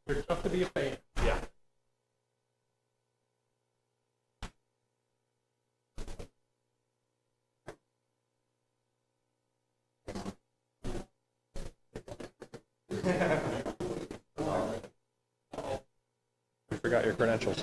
They're tough to be a fan. Yeah. We forgot your credentials.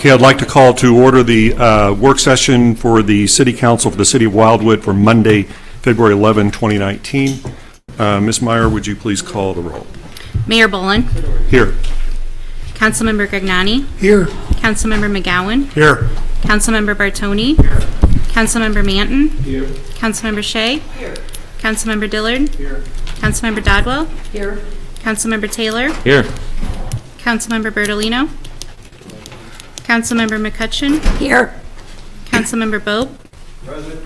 Okay, I'd like to call to order the work session for the City Council for the City of Wildwood for Monday, February 11, 2019. Ms. Meyer, would you please call the roll? Mayor Bolin, Here. Councilmember Gagnani, Here. Councilmember McGowan, Here. Councilmember Bartoni, Councilmember Manton, Here. Councilmember Shea, Here. Councilmember Dillard, Here. Councilmember Dodwell, Here. Councilmember Taylor, Here. Councilmember Bertolino, Councilmember McCutcheon, Here. Councilmember Bope, Present.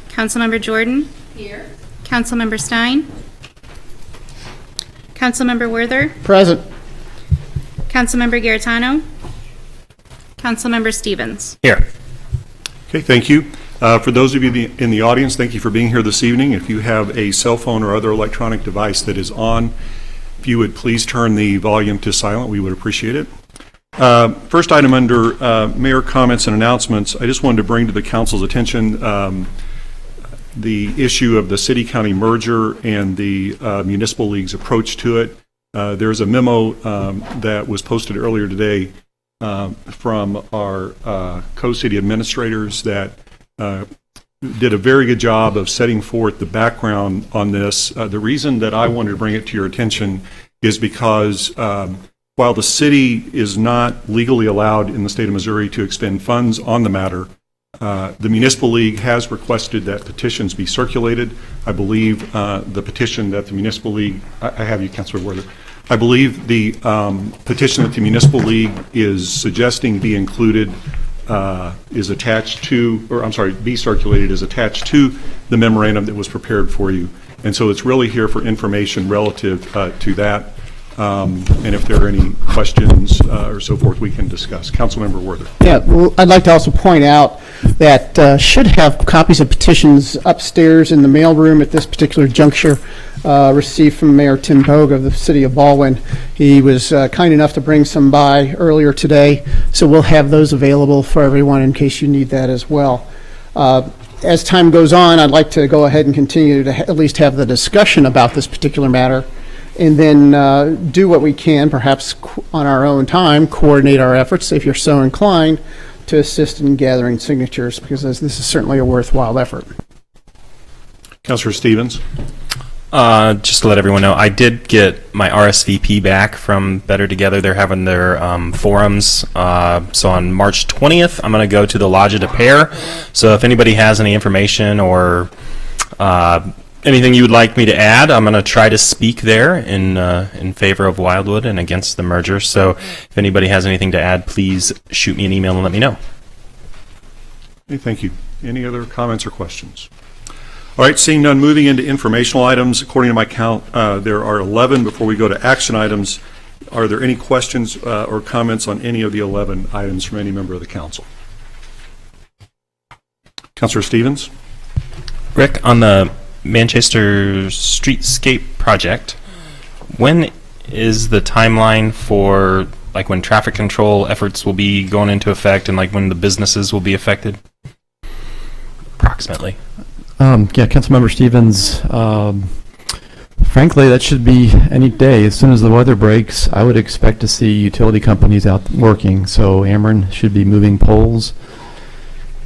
Councilmember Jordan, Here. Councilmember Stein, Councilmember Werther, Present. Councilmember Garetano, Councilmember Stevens. Here. Okay, thank you. For those of you in the audience, thank you for being here this evening. If you have a cell phone or other electronic device that is on, if you would please turn the volume to silent, we would appreciate it. First item under mayor comments and announcements, I just wanted to bring to the council's attention the issue of the city-county merger and the municipal league's approach to it. There's a memo that was posted earlier today from our co-city administrators that did a very good job of setting forth the background on this. The reason that I wanted to bring it to your attention is because while the city is not legally allowed in the state of Missouri to expend funds on the matter, the Municipal League has requested that petitions be circulated. I believe the petition that the Municipal League, I have you, Councilor Werther. I believe the petition that the Municipal League is suggesting be included is attached to, or I'm sorry, be circulated is attached to the memorandum that was prepared for you. And so it's really here for information relative to that. And if there are any questions or so forth, we can discuss. Councilmember Werther. Yeah, well, I'd like to also point out that should have copies of petitions upstairs in the mailroom at this particular juncture, received from Mayor Tim Bogue of the City of Baldwin. He was kind enough to bring some by earlier today, so we'll have those available for everyone in case you need that as well. As time goes on, I'd like to go ahead and continue to at least have the discussion about this particular matter, and then do what we can, perhaps on our own time, coordinate our efforts, if you're so inclined, to assist in gathering signatures, because this is certainly a worthwhile effort. Councilor Stevens. Just to let everyone know, I did get my RSVP back from Better Together. They're having their forums. So on March 20th, I'm going to go to the Lodge de Pair. So if anybody has any information or anything you would like me to add, I'm going to try to speak there in favor of Wildwood and against the merger. So if anybody has anything to add, please shoot me an email and let me know. Okay, thank you. Any other comments or questions? All right, seeing none, moving into informational items. According to my count, there are 11. Before we go to action items, are there any questions or comments on any of the 11 items from any member of the council? Councilor Stevens? Rick, on the Manchester Streetscape project, when is the timeline for like when traffic control efforts will be going into effect and like when the businesses will be affected? Approximately. Yeah, Councilmember Stevens, frankly, that should be any day. As soon as the weather breaks, I would expect to see utility companies out working. So Ameren should be moving poles,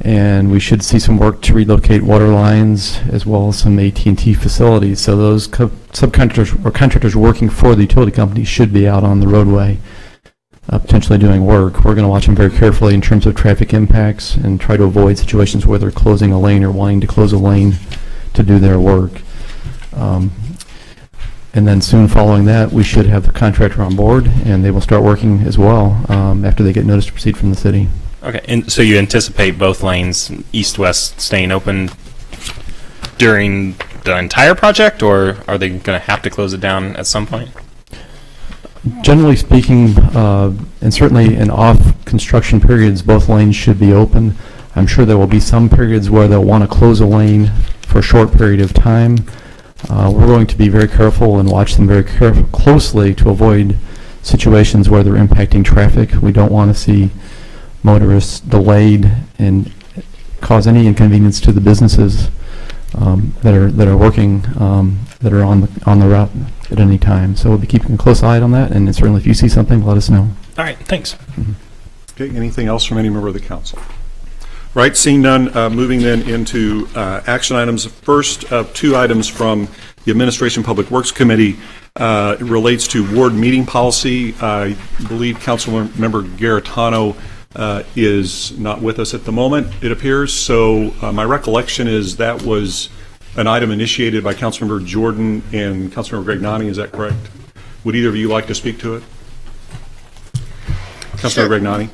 and we should see some work to relocate water lines as well as some AT&T facilities. So those subcontractors or contractors working for the utility companies should be out on the roadway, potentially doing work. We're going to watch them very carefully in terms of traffic impacts and try to avoid situations where they're closing a lane or wanting to close a lane to do their work. And then soon following that, we should have the contractor on board, and they will start working as well after they get notice to proceed from the city. Okay, and so you anticipate both lanes, east-west, staying open during the entire project, or are they going to have to close it down at some point? Generally speaking, and certainly in off-construction periods, both lanes should be open. I'm sure there will be some periods where they'll want to close a lane for a short period of time. We're going to be very careful and watch them very closely to avoid situations where they're impacting traffic. We don't want to see motorists delayed and cause any inconvenience to the businesses that are working, that are on the route at any time. So we'll be keeping a close eye on that, and certainly if you see something, let us know. All right, thanks. Okay, anything else from any member of the council? Right, seeing none, moving then into action items. First, two items from the Administration Public Works Committee. It relates to ward meeting policy. I believe Councilmember Garetano is not with us at the moment, it appears. So my recollection is that was an item initiated by Councilmember Jordan and Councilmember Grignani. Is that correct? Would either of you like to speak to it? Councilmember Grignani?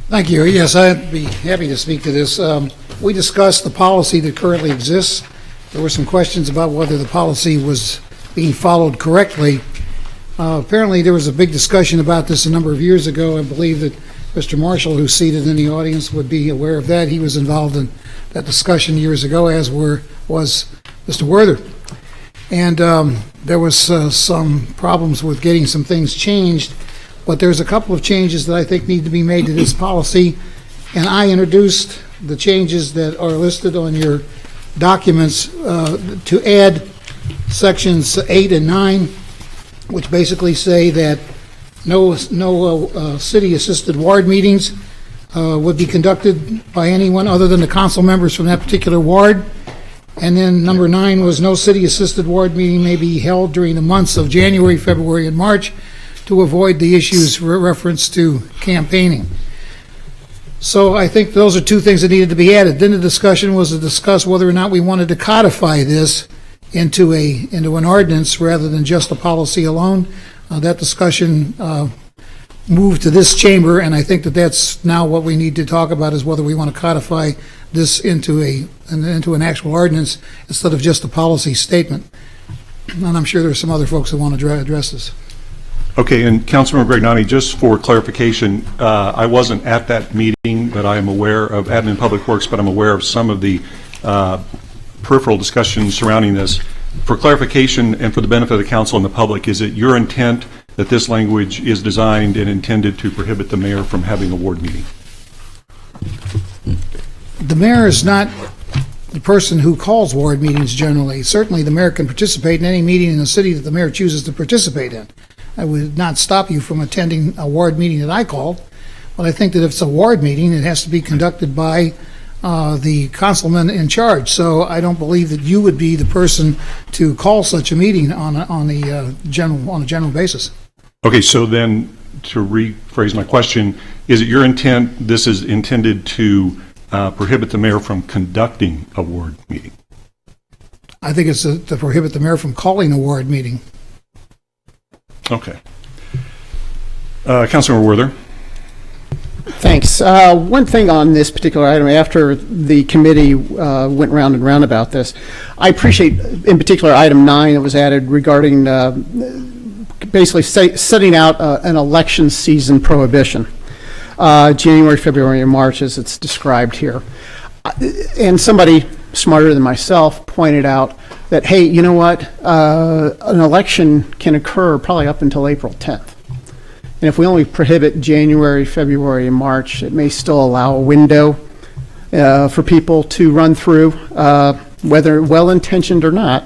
Thank you. Yes, I'd be happy to speak to this. We discussed the policy that currently exists. There were some questions about whether the policy was being followed correctly. Apparently, there was a big discussion about this a number of years ago. I believe that Mr. Marshall, who's seated in the audience, would be aware of that. He was involved in that discussion years ago, as was Mr. Werther. And there was some problems with getting some things changed. But there's a couple of changes that I think need to be made to this policy, and I introduced the changes that are listed on your documents to add sections 8 and 9, which basically say that no city-assisted ward meetings would be conducted by anyone other than the council members from that particular ward. And then number 9 was no city-assisted ward meeting may be held during the months of January, February, and March, to avoid the issues reference to campaigning. So I think those are two things that needed to be added. Then the discussion was to discuss whether or not we wanted to codify this into an ordinance rather than just a policy alone. That discussion moved to this chamber, and I think that that's now what we need to talk about, is whether we want to codify this into an actual ordinance instead of just a policy statement. And I'm sure there's some other folks that want to address this. Okay, and Councilmember Grignani, just for clarification, I wasn't at that meeting, but I am aware of Admin Public Works, but I'm aware of some of the peripheral discussions surrounding this. For clarification and for the benefit of the council and the public, is it your intent that this language is designed and intended to prohibit the mayor from having a ward meeting? The mayor is not the person who calls ward meetings generally. Certainly, the mayor can participate in any meeting in the city that the mayor chooses to participate in. I would not stop you from attending a ward meeting that I called, but I think that if it's a ward meeting, it has to be conducted by the councilman in charge. So I don't believe that you would be the person to call such a meeting on a general basis. Okay, so then to rephrase my question, is it your intent this is intended to prohibit the mayor from conducting a ward meeting? I think it's to prohibit the mayor from calling a ward meeting. Okay. Councilmember Werther. Thanks. One thing on this particular item, after the committee went round and round about this, I appreciate in particular item 9 that was added regarding basically setting out an election season prohibition, January, February, and March as it's described here. And somebody smarter than myself pointed out that, hey, you know what, an election can occur probably up until April 10th. And if we only prohibit January, February, and March, it may still allow a window for people to run through, whether well-intentioned or not,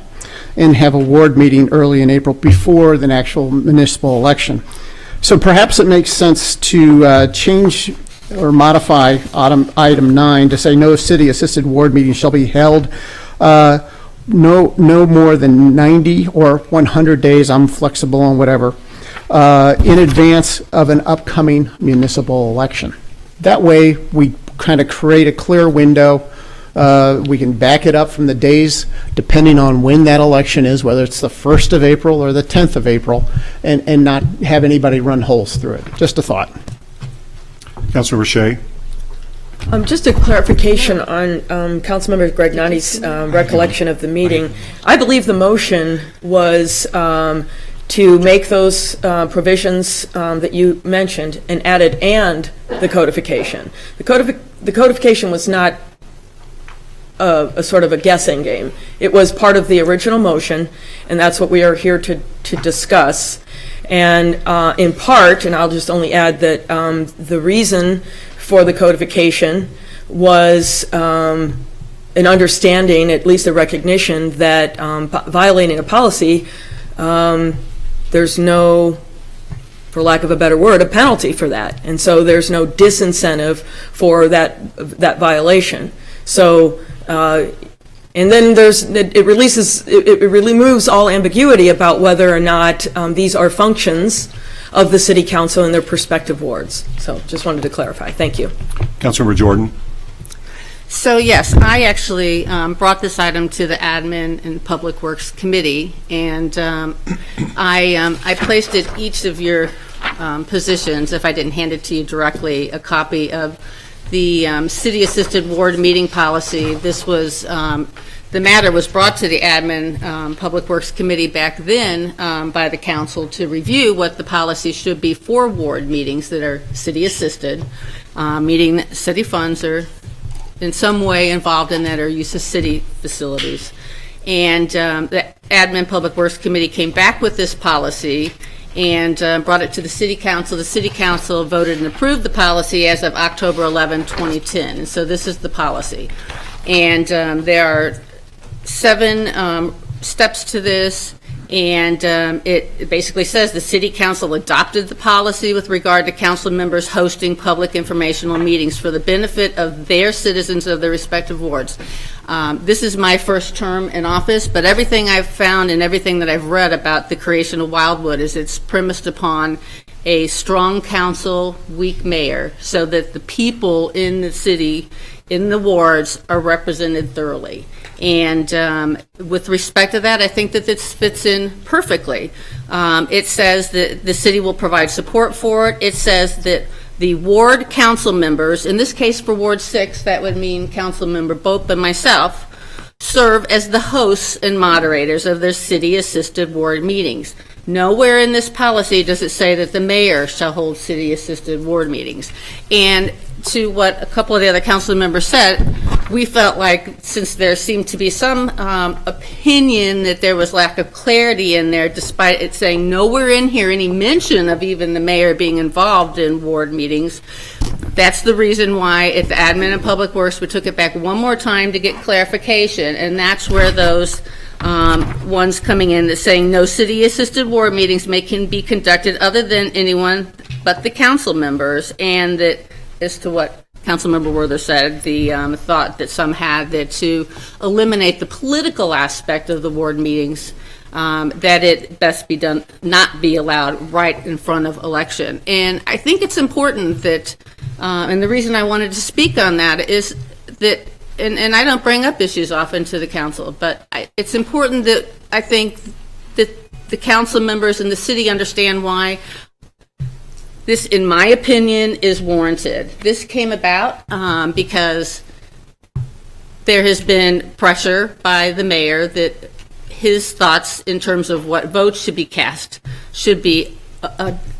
and have a ward meeting early in April before the actual municipal election. So perhaps it makes sense to change or modify item 9 to say no city-assisted ward meeting shall be held no more than 90 or 100 days, I'm flexible on whatever, in advance of an upcoming municipal election. That way, we kind of create a clear window We can back it up from the days, depending on when that election is, whether it's the 1st of April or the 10th of April, and not have anybody run holes through it. Just a thought. Councilmember Shea? Just a clarification on Councilmember Gregnani's recollection of the meeting. I believe the motion was to make those provisions that you mentioned and added and the codification. The codification was not a sort of a guessing game. It was part of the original motion, and that's what we are here to discuss. And in part, and I'll just only add that the reason for the codification was an understanding, at least a recognition, that violating a policy, there's no, for lack of a better word, a penalty for that. And so there's no disincentive for that violation. So, and then it removes all ambiguity about whether or not these are functions of the city council in their respective wards. So just wanted to clarify. Thank you. Councilmember Jordan? So yes, I actually brought this item to the Admin and Public Works Committee, and I placed at each of your positions, if I didn't hand it to you directly, a copy of the city-assisted ward meeting policy. This was, the matter was brought to the Admin Public Works Committee back then by the council to review what the policy should be for ward meetings that are city-assisted, meaning that city funds are in some way involved in that or use of city facilities. And the Admin Public Works Committee came back with this policy and brought it to the City Council. The City Council voted and approved the policy as of October 11, 2010. And so this is the policy. And there are 7 steps to this. And it basically says the City Council adopted the policy with regard to council members hosting public informational meetings for the benefit of their citizens of their respective wards. This is my first term in office, but everything I've found and everything that I've read about the creation of Wildwood is it's premised upon a strong council, weak mayor, so that the people in the city, in the wards, are represented thoroughly. And with respect to that, I think that this fits in perfectly. It says that the city will provide support for it. It says that the ward council members, in this case for Ward 6, that would mean Council Member Bope and myself, serve as the hosts and moderators of their city-assisted ward meetings. Nowhere in this policy does it say that the mayor shall hold city-assisted ward meetings. And to what a couple of the other council members said, we felt like since there seemed to be some opinion that there was lack of clarity in there, despite it saying nowhere in here any mention of even the mayor being involved in ward meetings, that's the reason why at the Admin and Public Works we took it back one more time to get clarification, and that's where those ones coming in that's saying no city-assisted ward meetings can be conducted other than anyone but the council members, and that as to what Councilmember Werther said, the thought that some had that to eliminate the political aspect of the ward meetings, that it best be done, not be allowed right in front of election. And I think it's important that, and the reason I wanted to speak on that is that, and I don't bring up issues often to the council, but it's important that I think that the council members and the city understand why this, in my opinion, is warranted. This came about because there has been pressure by the mayor that his thoughts in terms of what votes should be cast should be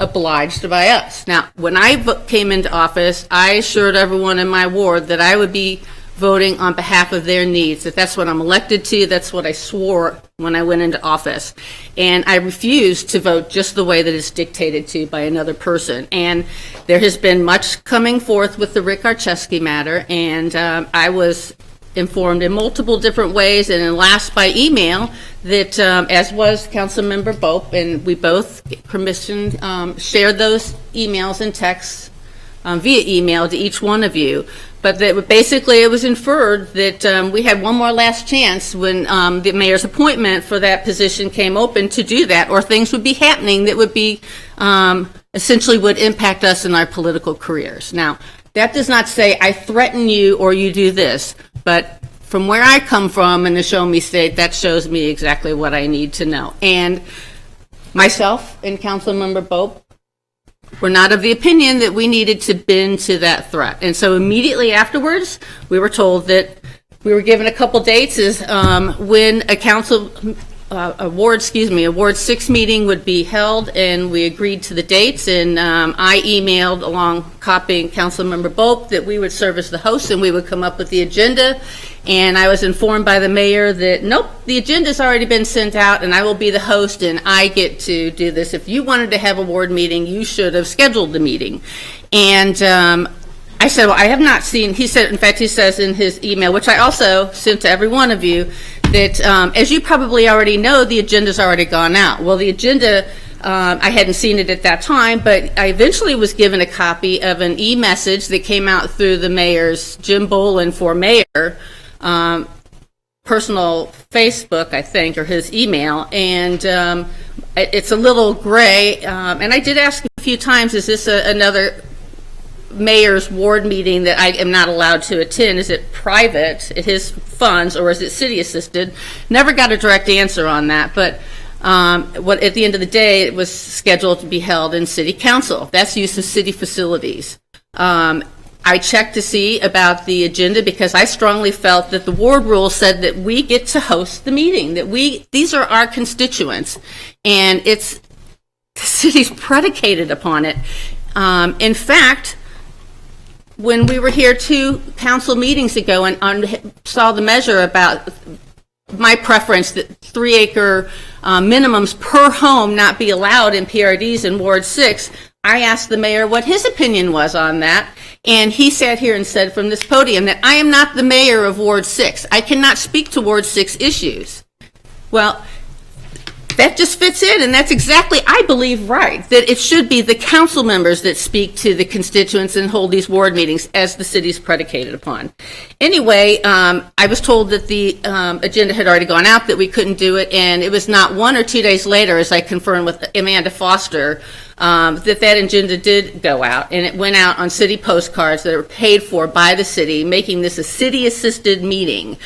obliged by us. Now, when I came into office, I assured everyone in my ward that I would be voting on behalf of their needs, that that's what I'm elected to, that's what I swore when I went into office. And I refused to vote just the way that it's dictated to by another person. And there has been much coming forth with the Rick Archesky matter, and I was informed in multiple different ways, and then last by email, that as was Councilmember Bope, and we both permission shared those emails and texts via email to each one of you. But that basically it was inferred that we had one more last chance when the mayor's appointment for that position came open to do that, or things would be happening that would be essentially would impact us in our political careers. Now, that does not say I threaten you or you do this, but from where I come from in the Show Me State, that shows me exactly what I need to know. And myself and Councilmember Bope were not of the opinion that we needed to bend to that threat. And so immediately afterwards, we were told that we were given a couple dates as when a Ward 6 meeting would be held, and we agreed to the dates, and I emailed along copying Councilmember Bope that we would serve as the host and we would come up with the agenda, and I was informed by the mayor that, nope, the agenda's already been sent out and I will be the host and I get to do this. If you wanted to have a ward meeting, you should have scheduled the meeting. And I said, well, I have not seen, he said, in fact, he says in his email, which I also sent to every one of you, that as you probably already know, the agenda's already gone out. Well, the agenda, I hadn't seen it at that time, but I eventually was given a copy of an e-message that came out through the mayor's, Jim Bolin for mayor, personal Facebook, I think, or his email, and it's a little gray, and I did ask a few times, is this another mayor's ward meeting that I am not allowed to attend? Is it private at his funds or is it city assisted? Never got a direct answer on that, but at the end of the day, it was scheduled to be held in city council. That's use of city facilities. I checked to see about the agenda because I strongly felt that the ward rule said that we get to host the meeting, that these are our constituents, and the city's predicated upon it. In fact, when we were here 2 council meetings ago and saw the measure about my preference that 3-acre minimums per home not be allowed in PRDs in Ward 6, I asked the mayor what his opinion was on that, and he sat here and said from this podium that I am not the mayor of Ward 6. I cannot speak to Ward 6 issues. Well, that just fits in, and that's exactly, I believe, right, that it should be the council members that speak to the constituents and hold these ward meetings as the city's predicated upon. Anyway, I was told that the agenda had already gone out, that we couldn't do it, and it was not 1 or 2 days later, as I confirmed with Amanda Foster, that agenda did go out, and it went out on city postcards that are paid for by the city, making this a city-assisted meeting.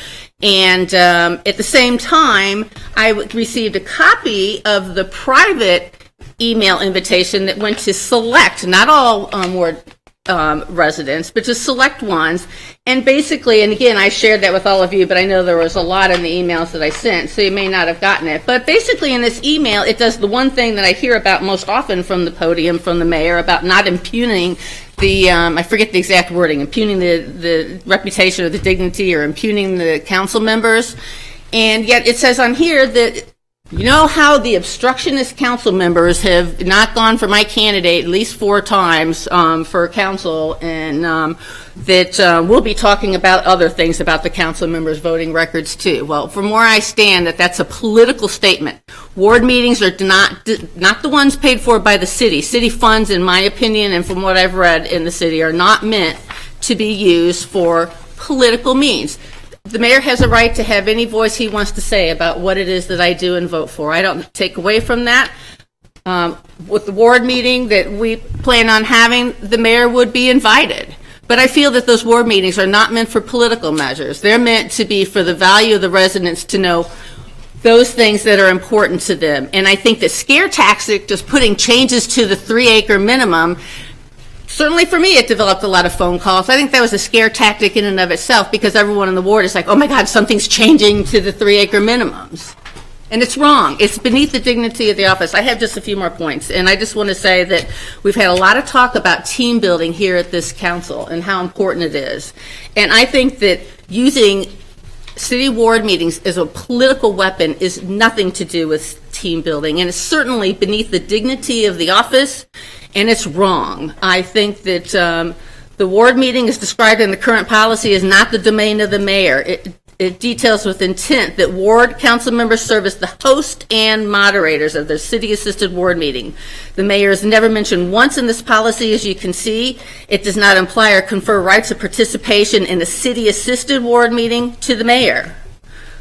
And at the same time, I received a copy of the private email invitation that went to select, not all ward residents, but just select ones. And basically, and again, I shared that with all of you, but I know there was a lot in the emails that I sent, so you may not have gotten it. But basically in this email, it does the one thing that I hear about most often from the podium, from the mayor, about not impugning the, I forget the exact wording, impugning the reputation or the dignity or impugning the council members. And yet it says on here that, you know how the obstructionist council members have not gone for my candidate at least 4 times for council, and that we'll be talking about other things about the council members' voting records too. Well, from where I stand, that's a political statement. Ward meetings are not the ones paid for by the city. City funds, in my opinion, and from what I've read in the city, are not meant to be used for political means. The mayor has a right to have any voice he wants to say about what it is that I do and vote for. I don't take away from that. With the ward meeting that we plan on having, the mayor would be invited. But I feel that those ward meetings are not meant for political measures. They're meant to be for the value of the residents to know those things that are important to them. And I think that scare tactic, just putting changes to the 3-acre minimum, certainly for me, it developed a lot of phone calls. I think that was a scare tactic in and of itself, because everyone in the ward is like, oh my God, something's changing to the 3-acre minimums. And it's wrong. It's beneath the dignity of the office. I have just a few more points, and I just want to say that we've had a lot of talk about team building here at this council and how important it is. And I think that using city ward meetings as a political weapon is nothing to do with team building, and it's certainly beneath the dignity of the office, and it's wrong. I think that the ward meeting as described in the current policy is not the domain of the mayor. It details with intent that ward council members serve as the host and moderators of the city-assisted ward meeting. The mayor is never mentioned once in this policy, as you can see. It does not imply or confer rights of participation in a city-assisted ward meeting to the mayor.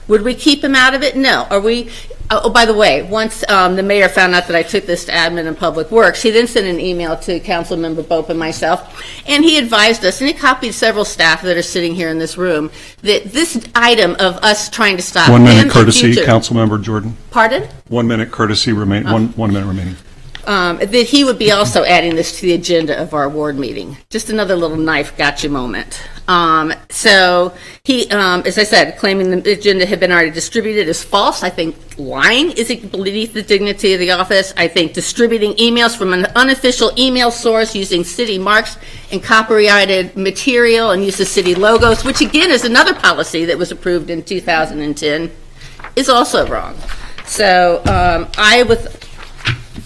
Would we keep him out of it? No. Are we, oh, by the way, once the mayor found out that I took this to admin and public works, he then sent an email to Councilmember Bope and myself, and he advised us, and he copied several staff that are sitting here in this room, that this item of us trying to stop 1 him minute in courtesy, future- Councilmember Jordan. Pardon? 1 minute courtesy remain, one minute remaining. That he would be also adding this to the agenda of our ward meeting. Just another little knife gotcha moment. So he, as I said, claiming the agenda had been already distributed is false. I think lying is beneath the dignity of the office. I think distributing emails from an unofficial email source using city marks and copyrighted material and use of city logos, which again is another policy that was approved in 2010, is also wrong. So with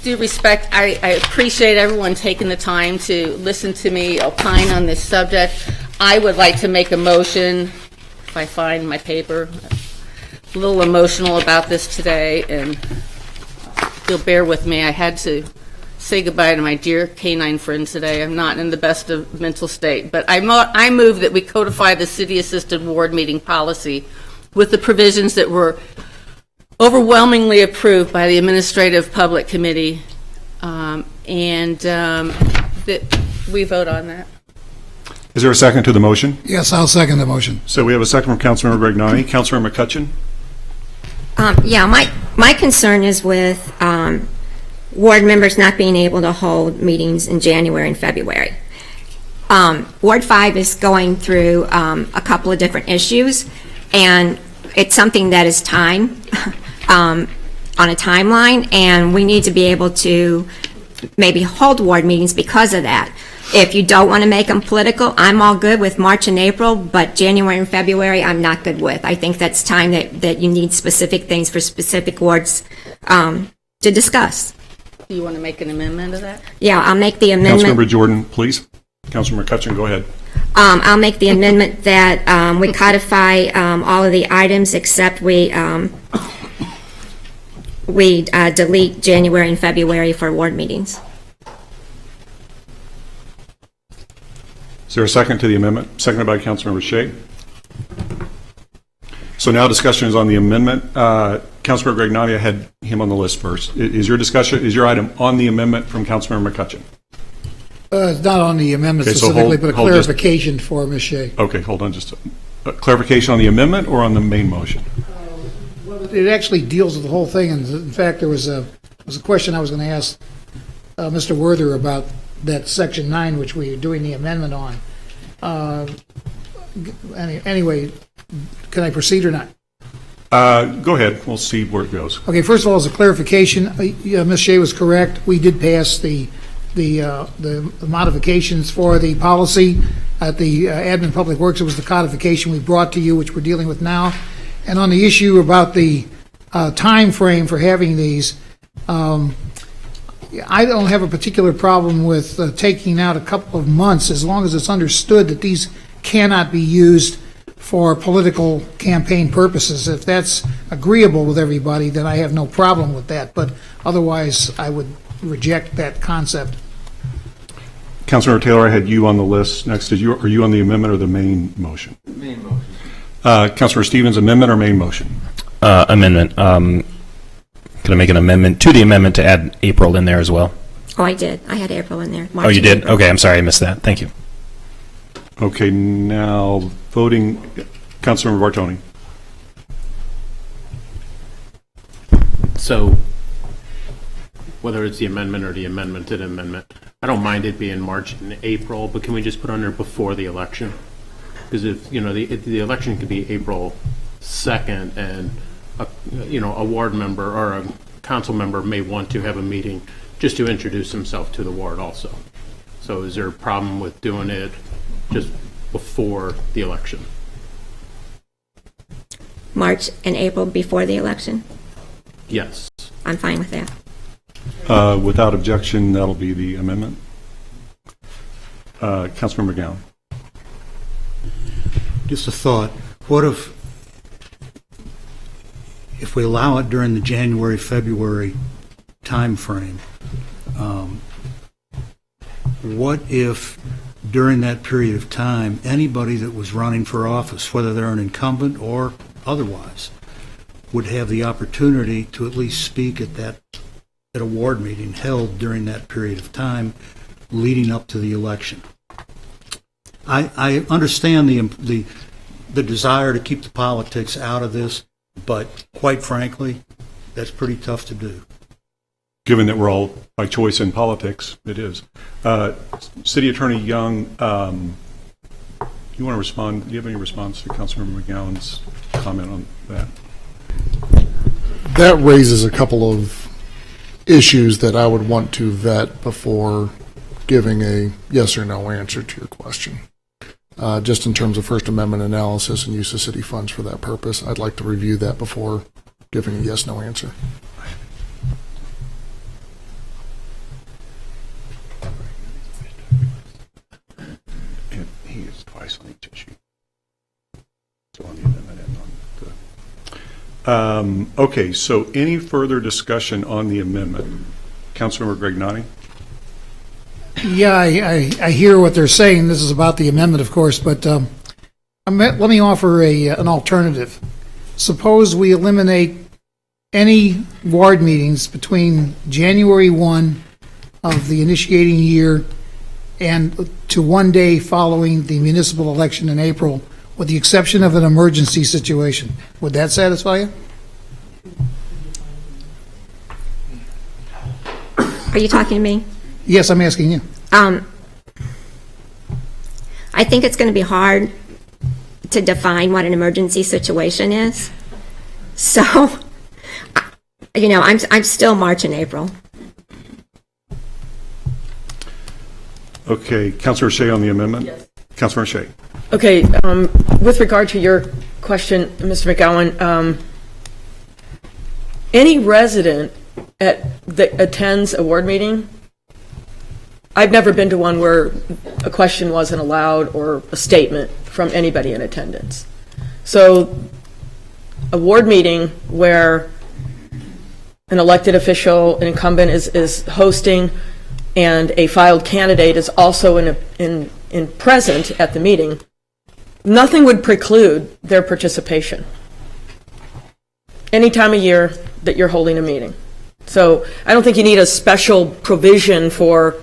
due respect, I appreciate everyone taking the time to listen to me opine on this subject. I would like to make a motion, if I find my paper, a little emotional about this today, and you'll bear with me. I had to say goodbye to my dear canine friend today. I'm not in the best of mental state, but I move that we codify the city-assisted ward meeting policy with the provisions that were overwhelmingly approved by the Administrative Public Committee, and that we vote on that. Is there a second to the motion? Yes, I'll second the motion. So we have a second from Councilmember Grignani. Councilmember McCutcheon? Yeah, my concern is with ward members not being able to hold meetings in January and February. Ward 5 is going through a couple of different issues, and it's something that is time on a timeline, and we need to be able to maybe hold ward meetings because of that. If you don't want to make them political, I'm all good with March and April, but January and February, I'm not good with. I think that's time that you need specific things for specific wards to discuss. Do you want to make an amendment to that? Yeah, I'll make the amendment. Councilmember Jordan, please. Councilmember McCutcheon, go ahead. I'll make the amendment that we codify all of the items except we delete January and February for ward meetings. Is there a second to the amendment? Seconded by Councilmember Shea. So now discussion is on the amendment. Councilmember Grignani, I had him on the list first. Is your item on the amendment from Councilmember McCutcheon? It's not on the amendment Okay, so specifically, but a hold just- clarification for Ms. Shea. Okay, hold on just a clarification on the amendment or on the main motion? It actually deals with the whole thing, and in fact, there was a question I was going to ask Mr. Werther about that Section 9, which we are doing the amendment on. Anyway, can I proceed or not? Go ahead. We'll see where it goes. Okay, first of all, as a clarification, Ms. Shea was correct. We did pass the modifications for the policy at the Admin Public Works. It was the codification we brought to you, which we're dealing with now. And on the issue about the time frame for having these, I don't have a particular problem with taking out a couple of months as long as it's understood that these cannot be used for political campaign purposes. If that's agreeable with everybody, then I have no problem with that. But otherwise, I would reject that concept. Councilmember Taylor, I had you on the list next. Are you on the amendment or the main motion? Main motion. Councilmember Stevens, amendment or main motion? Amendment. Can I make an amendment to the amendment to add April in there as well? Oh, I did. I had April in there. March Oh, you and did? April. Okay, I'm sorry, I missed that. Thank you. Okay, now voting, Councilmember Bartoni. So whether it's the amendment or the amendment to the amendment, I don't mind it being March and April, but can we just put under before the election? Because if, the election could be April 2nd and, a ward member or a council member may want to have a meeting just to introduce himself to the ward also. So is there a problem with doing it just before the election? March and April before the election. Yes. I'm fine with that. Without objection, that'll be the amendment. Councilmember Gowan. Just a thought. What if we allow it during the January, February time frame? What if during that period of time, anybody that was running for office, whether they're an incumbent or otherwise, would have the opportunity to at least speak at a ward meeting held during that period of time leading up to the election. I understand the desire to keep the politics out of this, but quite frankly, that's pretty tough to do. Given that we're all by choice in politics, it is. City Attorney Young, you want to respond? Do you have any response to Councilmember McGowan's comment on that? That raises a couple of issues that I would want to vet before giving a yes or no answer to your question. Just in terms of First Amendment analysis and use of city funds for that purpose, I'd like to review that before giving a yes/no answer. And he is twice on each issue. So on the amendment and on the... Okay, so any further discussion on the amendment? Councilmember Grignani? Yeah, I hear what they're saying. This is about the amendment, of course, but let me offer an alternative. Suppose we eliminate any ward meetings between January 1 of the initiating year and to one day following the municipal election in April, with the exception of an emergency situation. Would that satisfy you? Are you talking to me? Yes, I'm asking you. I think it's going to be hard to define what an emergency situation is. So, I'm still March and April. Okay, Councilor Shea on the amendment? Yes. Councilor Shea. Okay, with regard to your question, Mr. McGowan, any resident that attends a ward meeting, I've never been to one where a question wasn't allowed or a statement from anybody in attendance. So a ward meeting where an elected official, an incumbent is hosting, and a filed candidate is also in present at the meeting, nothing would preclude their participation any time of year that you're holding a meeting. So I don't think you need a special provision for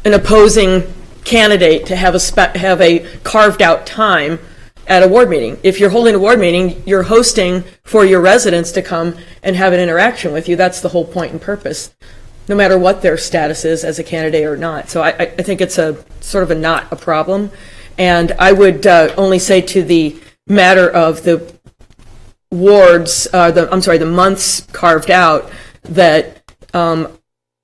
an opposing candidate to have a carved out time at a ward meeting. If you're holding a ward meeting, you're hosting for your residents to come and have an interaction with you. That's the whole point and purpose, no matter what their status is as a candidate or not. So I think it's a sort of not a problem. And I would only say to the matter of the wards, the months carved out, that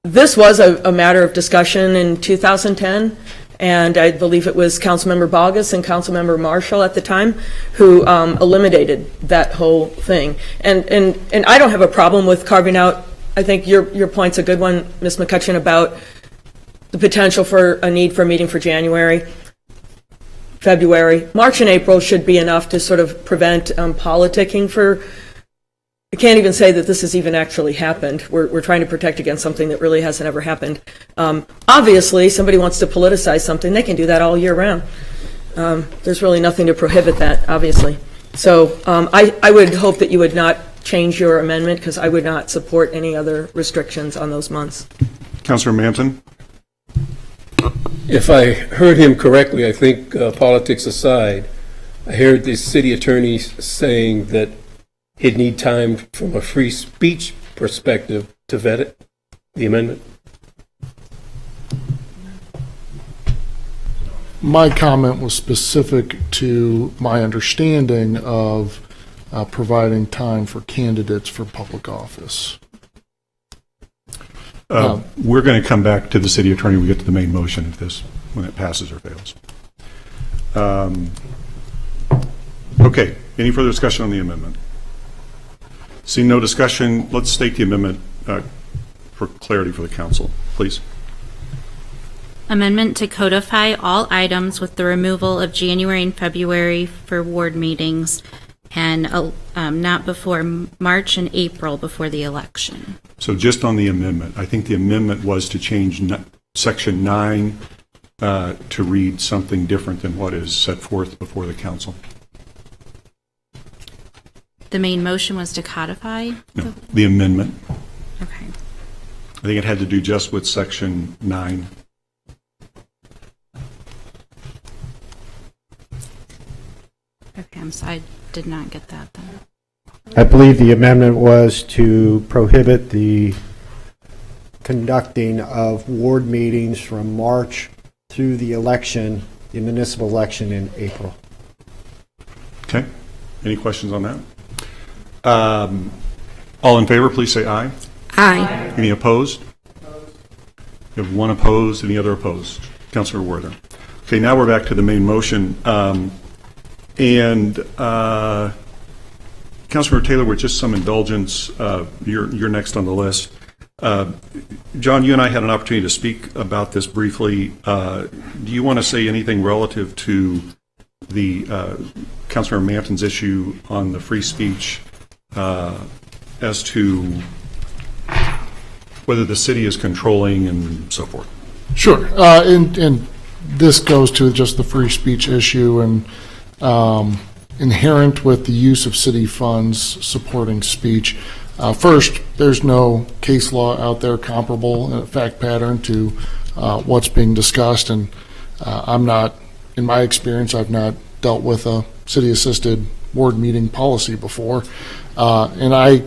this was a matter of discussion in 2010, and I believe it was Councilmember Bogus and Councilmember Marshall at the time who eliminated that whole thing. And I don't have a problem with carving out. I think your point's a good one, Ms. McCutcheon, about the potential for a need for a meeting for January, February. March and April should be enough to sort of prevent politicking for. I can't even say that this has even actually happened. We're trying to protect against something that really hasn't ever happened. Obviously, somebody wants to politicize something, they can do that all year round. There's really nothing to prohibit that, obviously. So I would hope that you would not change your amendment, because I would not support any other restrictions on those months. Councilor Manton? If I heard him correctly, I think politics aside, I heard the city attorney saying that he'd need time from a free speech perspective to vet it, the amendment. My comment was specific to my understanding of providing time for candidates for public office. We're going to come back to the city attorney when we get to the main motion when it passes or fails. Okay, any further discussion on the amendment? Seeing no discussion, let's state the amendment for clarity for the council, please. Amendment to codify all items with the removal of January and February for ward meetings, and not before March and April before the election. So just on the amendment, I think the amendment was to change section 9 to read something different than what is set forth before the council. The main motion was to codify? No, the amendment. Okay. I think it had to do just with Section 9. Okay, I'm sorry, I did not get that then. I believe the amendment was to prohibit the conducting of ward meetings from March through the election, the municipal election in April. Okay. Any questions on that? All in favor, please say aye. Aye. Any opposed? You have one opposed. Any other opposed? Councilor Werther. Okay, now we're back to the main motion. Councilor Taylor, with just some indulgence, you're next on the list. John, you and I had an opportunity to speak about this briefly. Do you want to say anything relative to the Councilor Manton's issue on the free speech as to whether the city is controlling and so forth? Sure. And this goes to just the free speech issue and inherent with the use of city funds supporting speech. First, there's no case law out there comparable in a fact pattern to what's being discussed, and I'm not, in my experience, I've not dealt with a city-assisted ward meeting policy before, and I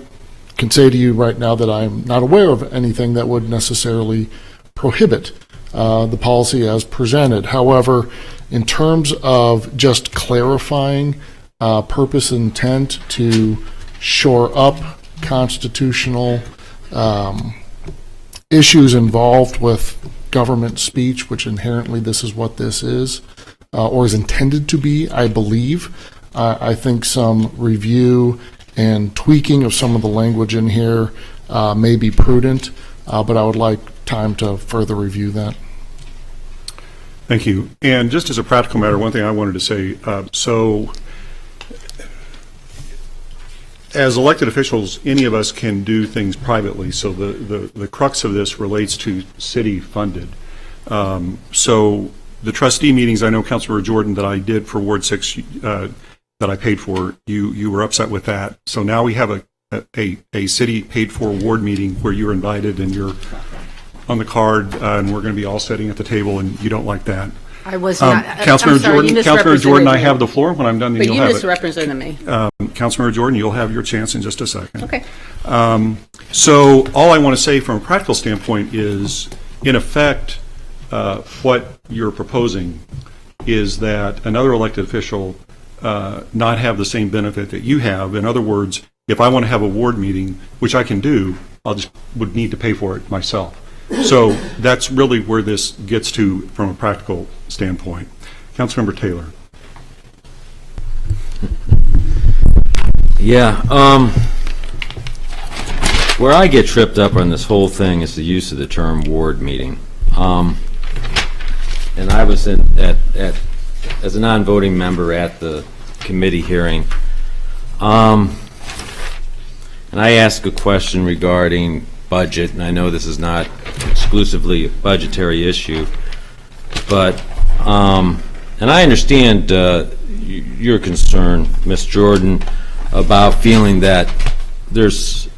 can say to you right now that I'm not aware of anything that would necessarily prohibit the policy as presented. However, in terms of just clarifying purpose and intent to shore up constitutional issues involved with government speech, which inherently this is what this is, or is intended to be, I believe. I think some review and tweaking of some of the language in here may be prudent, but I would like time to further review that. Thank you. And just as a practical matter, one thing I wanted to say, so as elected officials, any of us can do things privately, so the crux of this relates to city-funded. So the trustee meetings, I know, Councilor Jordan, that I did for Ward 6 that I paid for, you were upset with that. So now we have a city-paid-for ward meeting where you're invited and you're on the card, and we're going to be all sitting at the table, and you don't like that. I was not. Councilor Jordan, I have the floor. When I'm done, then but you'll you have it. misrepresented me. Councilor Jordan, you'll have your chance in just a second. Okay. So all I want to say from a practical standpoint is, in effect, what you're proposing is that another elected official not have the same benefit that you have. In other words, if I want to have a ward meeting, which I can do, would need to pay for it myself. So that's really where this gets to from a practical standpoint. Councilmember Taylor. Yeah, where I get tripped up on this whole thing is the use of the term ward meeting. And I was as a non-voting member at the committee hearing, and I asked a question regarding budget, and I know this is not exclusively a budgetary issue, but and I understand your concern, Ms. Jordan, about feeling that there's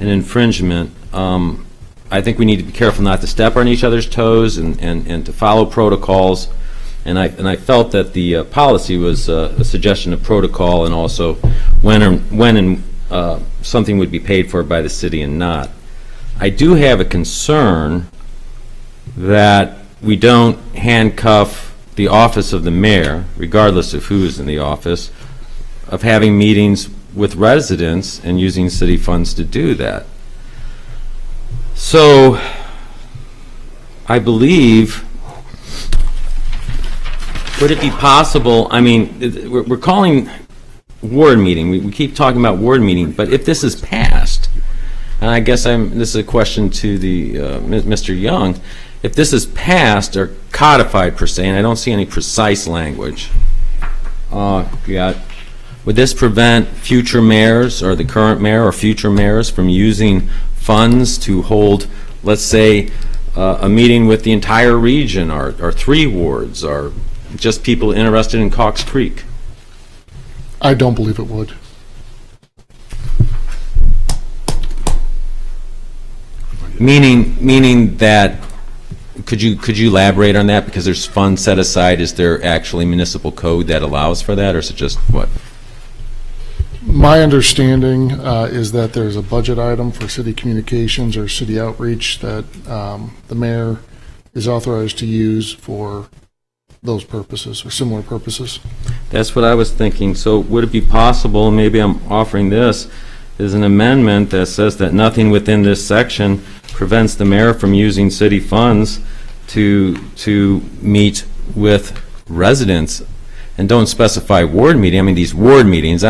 an infringement. I think we need to be careful not to step on each other's toes and to follow protocols. And I felt that the policy was a suggestion of protocol, and also when something would be paid for by the city and not. I do have a concern that we don't handcuff the office of the mayor, regardless of who is in the office, of having meetings with residents and using city funds to do that. So I believe, would it be possible, I mean, we're calling ward meeting, we keep talking about ward meeting, but if this is passed, and I guess this is a question to the Mr. Young, if this is passed or codified per se, and I don't see any precise language, would this prevent future mayors or the current mayor or future mayors from using funds to hold, let's say, a meeting with the entire region or 3 wards or just people interested in Cox Creek? I don't believe it would. Meaning that, could you elaborate on that? Because there's funds set aside. Is there actually municipal code that allows for that, or is it just what? My understanding is that there's a budget item for city communications or city outreach that the mayor is authorized to use for those purposes or similar purposes. That's what I was thinking. So would it be possible, and maybe I'm offering this, is an amendment that says that nothing within this section prevents the mayor from using city funds to meet with residents, and don't specify ward meeting. I mean, these ward meetings,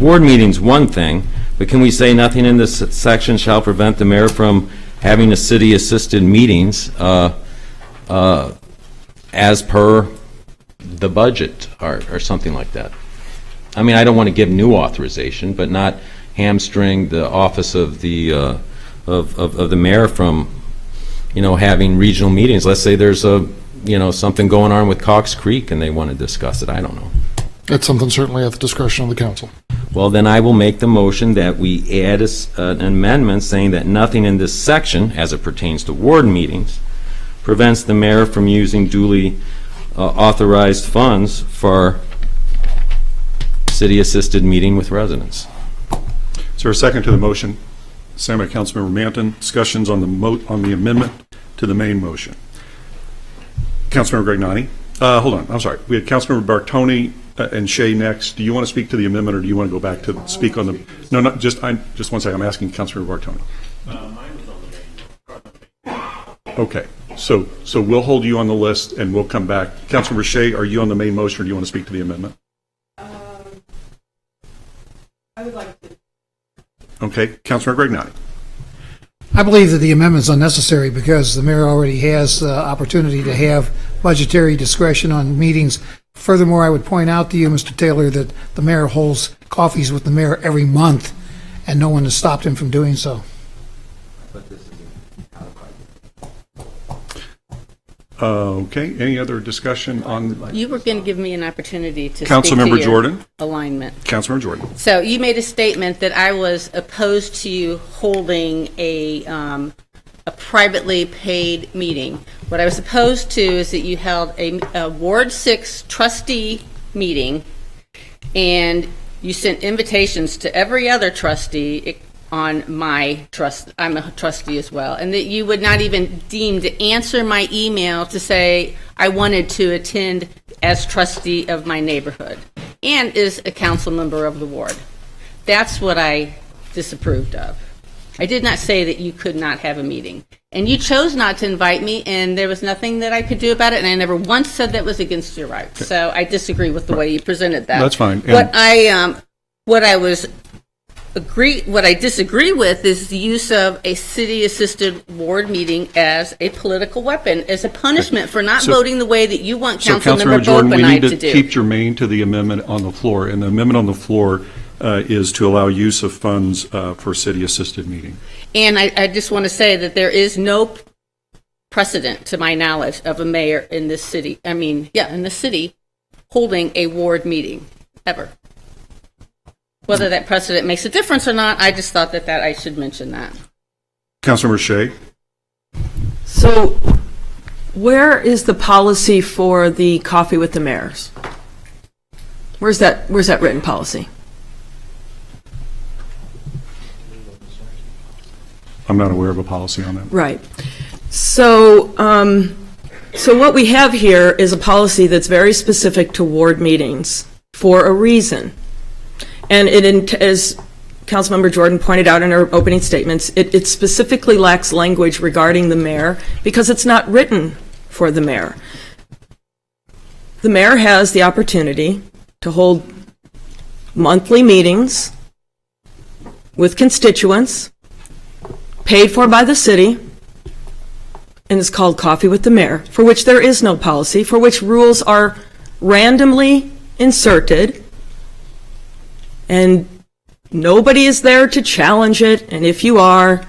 ward meeting's one thing, but can we say nothing in this section shall prevent the mayor from having a city-assisted meetings as per the budget or something like that? I mean, I don't want to give new authorization, but not hamstring the office of the of the mayor from, having regional meetings. Let's say there's something going on with Cox Creek and they want to discuss it. I don't know. It's something certainly at the discretion of the council. Well, then I will make the motion that we add an amendment saying that nothing in this section, as it pertains to ward meetings, prevents the mayor from using duly authorized funds for city-assisted meeting with residents. Is there a second to the motion? Second by Councilmember Manton. Discussions on the amendment to the main motion. Councilmember Grignani. Hold on. I'm sorry. We had Councilmember Bartoni and Shea next. Do you want to speak to the amendment, or do you want to go back to speak on the? No, not just. Just one second. I'm asking Councilmember Bartoni. Okay. So we'll hold you on the list, and we'll come back. Councilmember Shea, are you on the main motion, or do you want to speak to the amendment? I would like to. Okay. Councilmember Grignani. I believe that the amendment's unnecessary because the mayor already has the opportunity to have budgetary discretion on meetings. Furthermore, I would point out to you, Mr. Taylor, that the mayor holds coffees with the mayor every month, and no one has stopped him from doing so. Okay. Any other discussion on? You were going to give me an opportunity to Councilmember speak to your Jordan. alignment. Councilmember Jordan. So you made a statement that I was opposed to you holding a privately paid meeting. What I was opposed to is that you held a Ward 6 trustee meeting, and you sent invitations to every other trustee on my trust. I'm a trustee as well, and that you would not even deem to answer my email to say I wanted to attend as trustee of my neighborhood and as a council member of the ward. That's what I disapproved of. I did not say that you could not have a meeting, and you chose not to invite me, and there was nothing that I could do about it, and I never once said that was against your rights. Okay. So I disagree with the way you presented that. That's fine. What I disagree with is the use of a city-assisted ward meeting as a political weapon, as a punishment for not voting the way that you want Councilmember Jordan, we need to to do. keep germane to the amendment on the floor, and the amendment on the floor is to allow use of funds for city-assisted meeting. And I just want to say that there is no precedent, to my knowledge, of a mayor in this city, in the city, holding a ward meeting, ever. Whether that precedent makes a difference or not, I just thought that I should mention that. Councilmember Shea. So where is the policy for the coffee with the mayors? Where's that written policy? I'm not aware of a policy on that. Right. So what we have here is a policy that's very specific to ward meetings for a reason. And as Councilmember Jordan pointed out in her opening statements, it specifically lacks language regarding the mayor because it's not written for the mayor. The mayor has the opportunity to hold monthly meetings with constituents, paid for by the city, and it's called Coffee with the Mayor, for which there is no policy, for which rules are randomly inserted, and nobody is there to challenge it, and if you are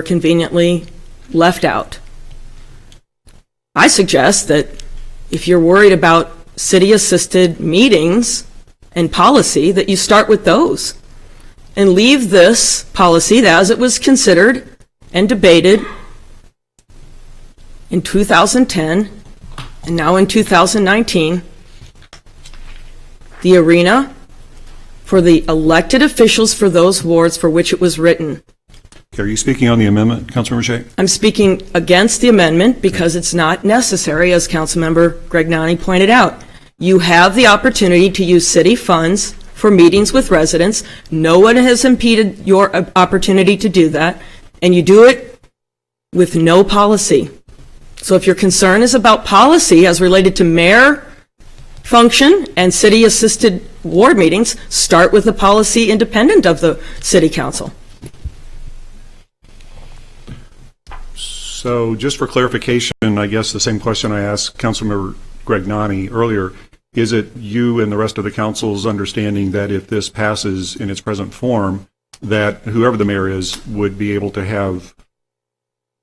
conveniently left out. I suggest that if you're worried about city-assisted meetings and policy, that you start with those. and leave this policy as it was considered and debated in 2010 and now in 2019, the arena for the elected officials for those wards for which it was written. Are you speaking on the amendment, Councilmember Shea? I'm speaking against the amendment because it's not necessary, as Councilmember Gregnani pointed out. You have the opportunity to use city funds for meetings with residents. No one has impeded your opportunity to do that, and you do it with no policy. So if your concern is about policy as related to mayor function and city-assisted ward meetings, start with a policy independent of the city council. So just for clarification, I guess the same question I asked Councilmember Gregnani earlier, is it you and the rest of the council's understanding that if this passes in its present form, that whoever the mayor is would be able to have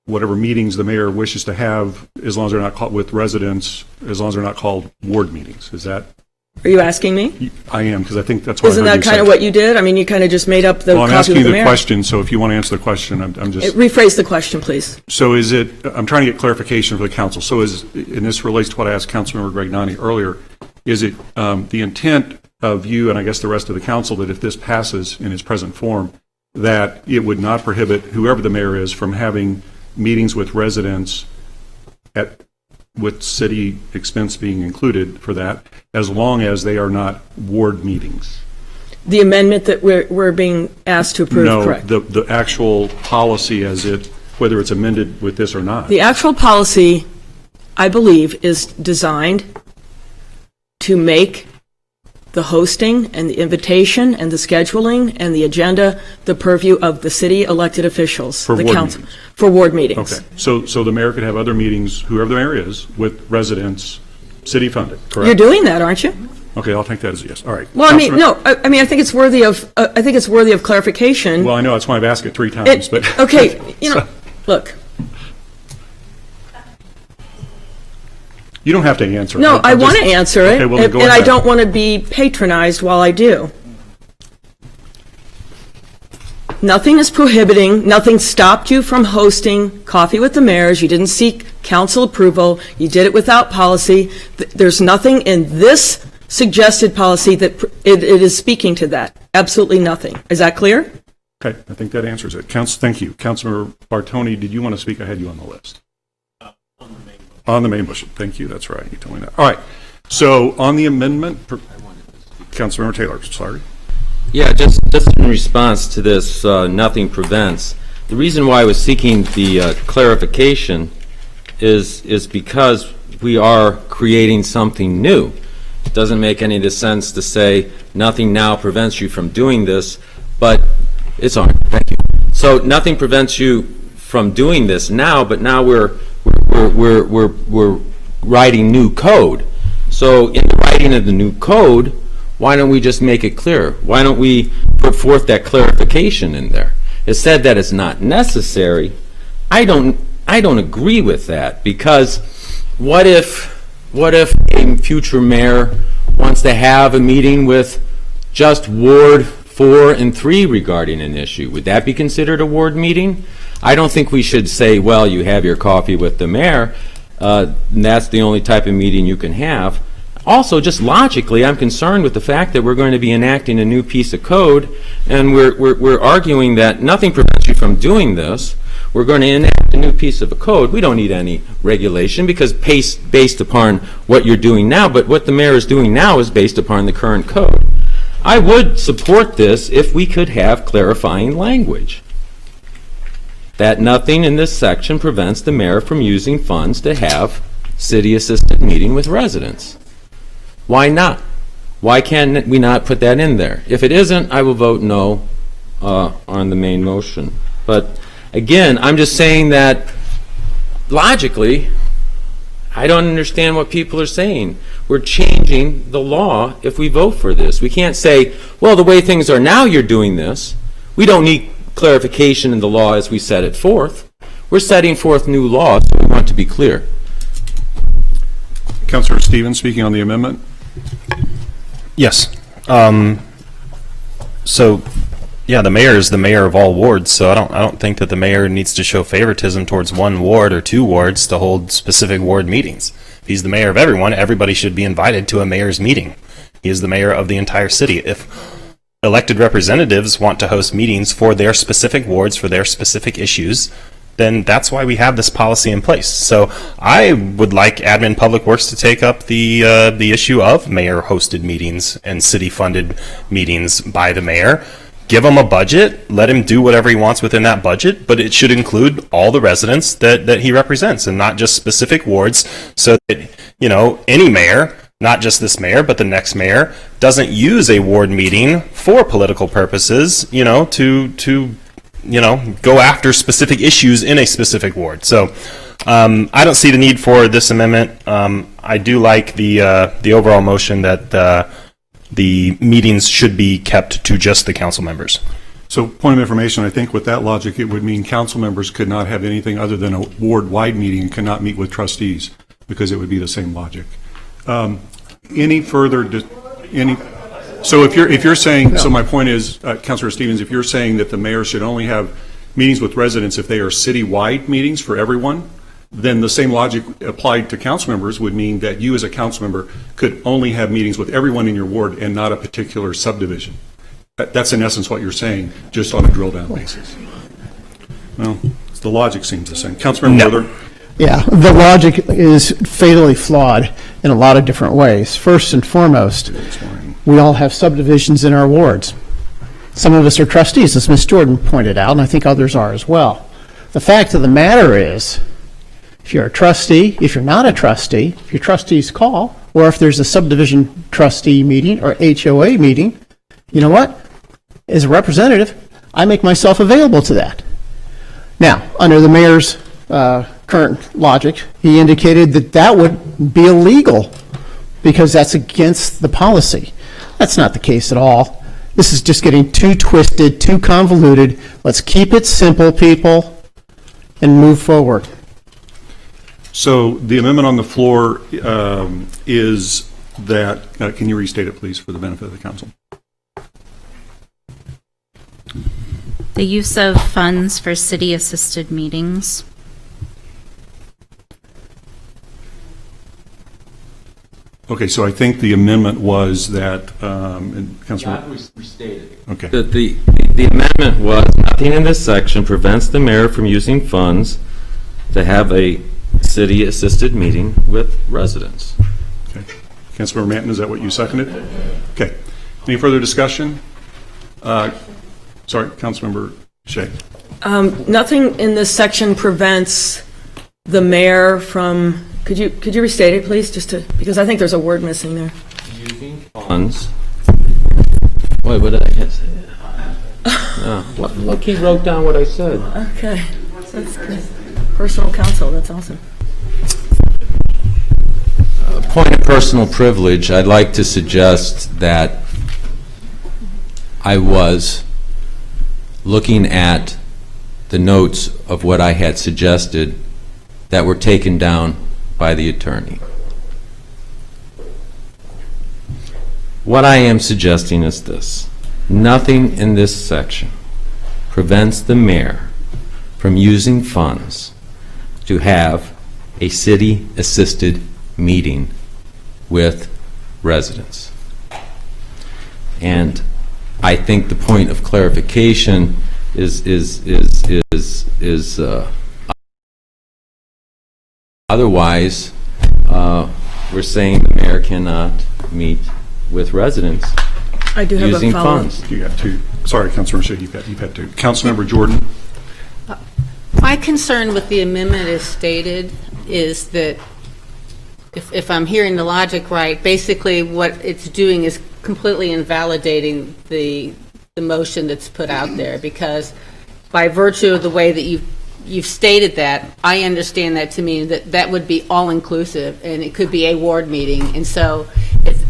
whatever meetings the mayor wishes to have, as long as they're not called with residents, as long as they're not called ward meetings? Is that? Are you asking me? I am, because I think that's what Isn't I heard that you kind of say. what you did? I mean, you kind of just made up the Well, I'm copy asking of you the the mayor. question, so if you want to answer the question, I'm just. Rephrase the question, please. So is it, I'm trying to get clarification for the council. So is, and this relates to what I asked Councilmember Gregnani earlier, is it the intent of you and I guess the rest of the council that if this passes in its present form, that it would not prohibit whoever the mayor is from having meetings with residents with city expense being included for that, as long as they are not ward meetings? The amendment that we're being asked to approve, correct? No, the actual policy as it, whether it's amended with this or not. The actual policy, I believe, is designed to make the hosting and the invitation and the scheduling and the agenda the purview of the city elected officials, For the ward council, meetings. for ward meetings. Okay, so the mayor could have other meetings, whoever the mayor is, with residents, city funded, correct? You're doing that, aren't you? Okay, I'll take that as a yes. All right. Well, I mean, Councilman- no, I mean, I think it's worthy of clarification. Well, I know, that's why I've asked it 3 times, but. Okay, you know, look. You don't have to answer. No, I want to just- answer it, Okay, well, then go and I ahead. don't want to be patronized while I do. Nothing is prohibiting, nothing stopped you from hosting Coffee with the Mayors. You didn't seek council approval. You did it without policy. There's nothing in this suggested policy that it is speaking to that. Absolutely nothing. Is that clear? Okay, I think that answers it. Thank you. Councilmember Bartoni, did you want to speak? I had you on the list. On the main motion. Thank you. That's right. You told me that. All right. So on the amendment, Councilmember Taylor, sorry. Yeah, just in response to this, nothing prevents. The reason why I was seeking the clarification is because we are creating something new. It doesn't make any sense to say nothing now prevents you from doing this, but it's on. Thank you. So nothing prevents you from doing this now, but now we're writing new code. So in the writing of the new code, why don't we just make it clear? Why don't we put forth that clarification in there? It said that it's not necessary. I don't agree with that, because what if a future mayor wants to have a meeting with just Ward 4 and 3 regarding an issue? Would that be considered a ward meeting? I don't think we should say, well, you have your coffee with the mayor, and that's the only type of meeting you can have. Also, just logically, I'm concerned with the fact that we're going to be enacting a new piece of code, and we're arguing that nothing prevents you from doing this. We're going to enact a new piece of a code. We don't need any regulation, because based upon what you're doing now, but what the mayor is doing now is based upon the current code. I would support this if we could have clarifying language, that nothing in this section prevents the mayor from using funds to have city-assisted meeting with residents. Why not? Why can we not put that in there? If it isn't, I will vote no on the main motion. But again, I'm just saying that logically, I don't understand what people are saying. We're changing the law if we vote for this. We can't say, well, the way things are now, you're doing this. We don't need clarification in the law as we set it forth. We're setting forth new laws, so we want to be clear. Councilor Stevens, speaking on the amendment. Yes. So Yeah, the mayor is the mayor of all wards, so I don't think that the mayor needs to show favoritism towards one ward or two wards to hold specific ward meetings. If he's the mayor of everyone, everybody should be invited to a mayor's meeting. He is the mayor of the entire city. If elected representatives want to host meetings for their specific wards, for their specific issues, then that's why we have this policy in place. So I would like Admin Public Works to take up the issue of mayor-hosted meetings and city-funded meetings by the mayor. Give him a budget, let him do whatever he wants within that budget, but it should include all the residents that he represents and not just specific wards, so that, you know, any mayor, not just this mayor, but the next mayor, doesn't use a ward meeting for political purposes, you know, to go after specific issues in a specific ward. So I don't see the need for this amendment. I do like the overall motion that the meetings should be kept to just the council members. So, point of information, I think with that logic, it would mean council members could not have anything other than a ward-wide meeting and cannot meet with trustees, because it would be the same logic. Any further, so if you're saying, so my point is, Councilor Stevens, if you're saying that the mayor should only have meetings with residents if they are city-wide meetings for everyone, then the same logic applied to council members would mean that you as a council member could only have meetings with everyone in your ward and not a particular subdivision. That's in essence what you're saying, just on a drill down basis. Well, the logic seems the same. Councilmember Werther? Yeah, the logic is fatally flawed in a lot of different ways. First and foremost, we all have subdivisions in our wards. Some of us are trustees, as Ms. Jordan pointed out, and I think others are as well. The fact of the matter is, if you're a trustee, if you're not a trustee, if your trustees call, or if there's a subdivision trustee meeting or HOA meeting, you know what? As a representative, I make myself available to that. Now, under the mayor's current logic, he indicated that that would be illegal because that's against the policy. That's not the case at all. This is just getting too twisted, too convoluted. Let's keep it simple, people, and move forward. So the amendment on the floor is that, can you restate it, please, for the benefit of the council? The use of funds for city-assisted meetings. Okay, so I think the amendment was that, and Councilor... Restated. Okay. The amendment was, nothing in this section prevents the mayor from using funds to have a city-assisted meeting with residents. Okay. Councilmember Manton, is that what you seconded? Okay. Any further discussion? Sorry, Councilmember Shea. Nothing in this section prevents the mayor from, could you restate it, please, just to, because I think there's a word missing there. Using funds. Wait, what did I say? Look, he wrote down what I said. Okay, that's good. Personal counsel, that's awesome. Point of personal privilege, I'd like to suggest that I was looking at the notes of what I had suggested that were taken down by the attorney. What I am suggesting is this: nothing in this section prevents the mayor from using funds to have a city-assisted meeting with residents. And I think the point of clarification is otherwise we're saying the mayor cannot meet with residents I do have using a follow-up. funds. You got two. Sorry, Councilmember Shea, you've had two. Councilmember Jordan. My concern with the amendment as stated is that if I'm hearing the logic right, basically what it's doing is completely invalidating the motion that's put out there, because by virtue of the way that you've stated that, I understand that to mean that that would be all-inclusive, and it could be a ward meeting. And so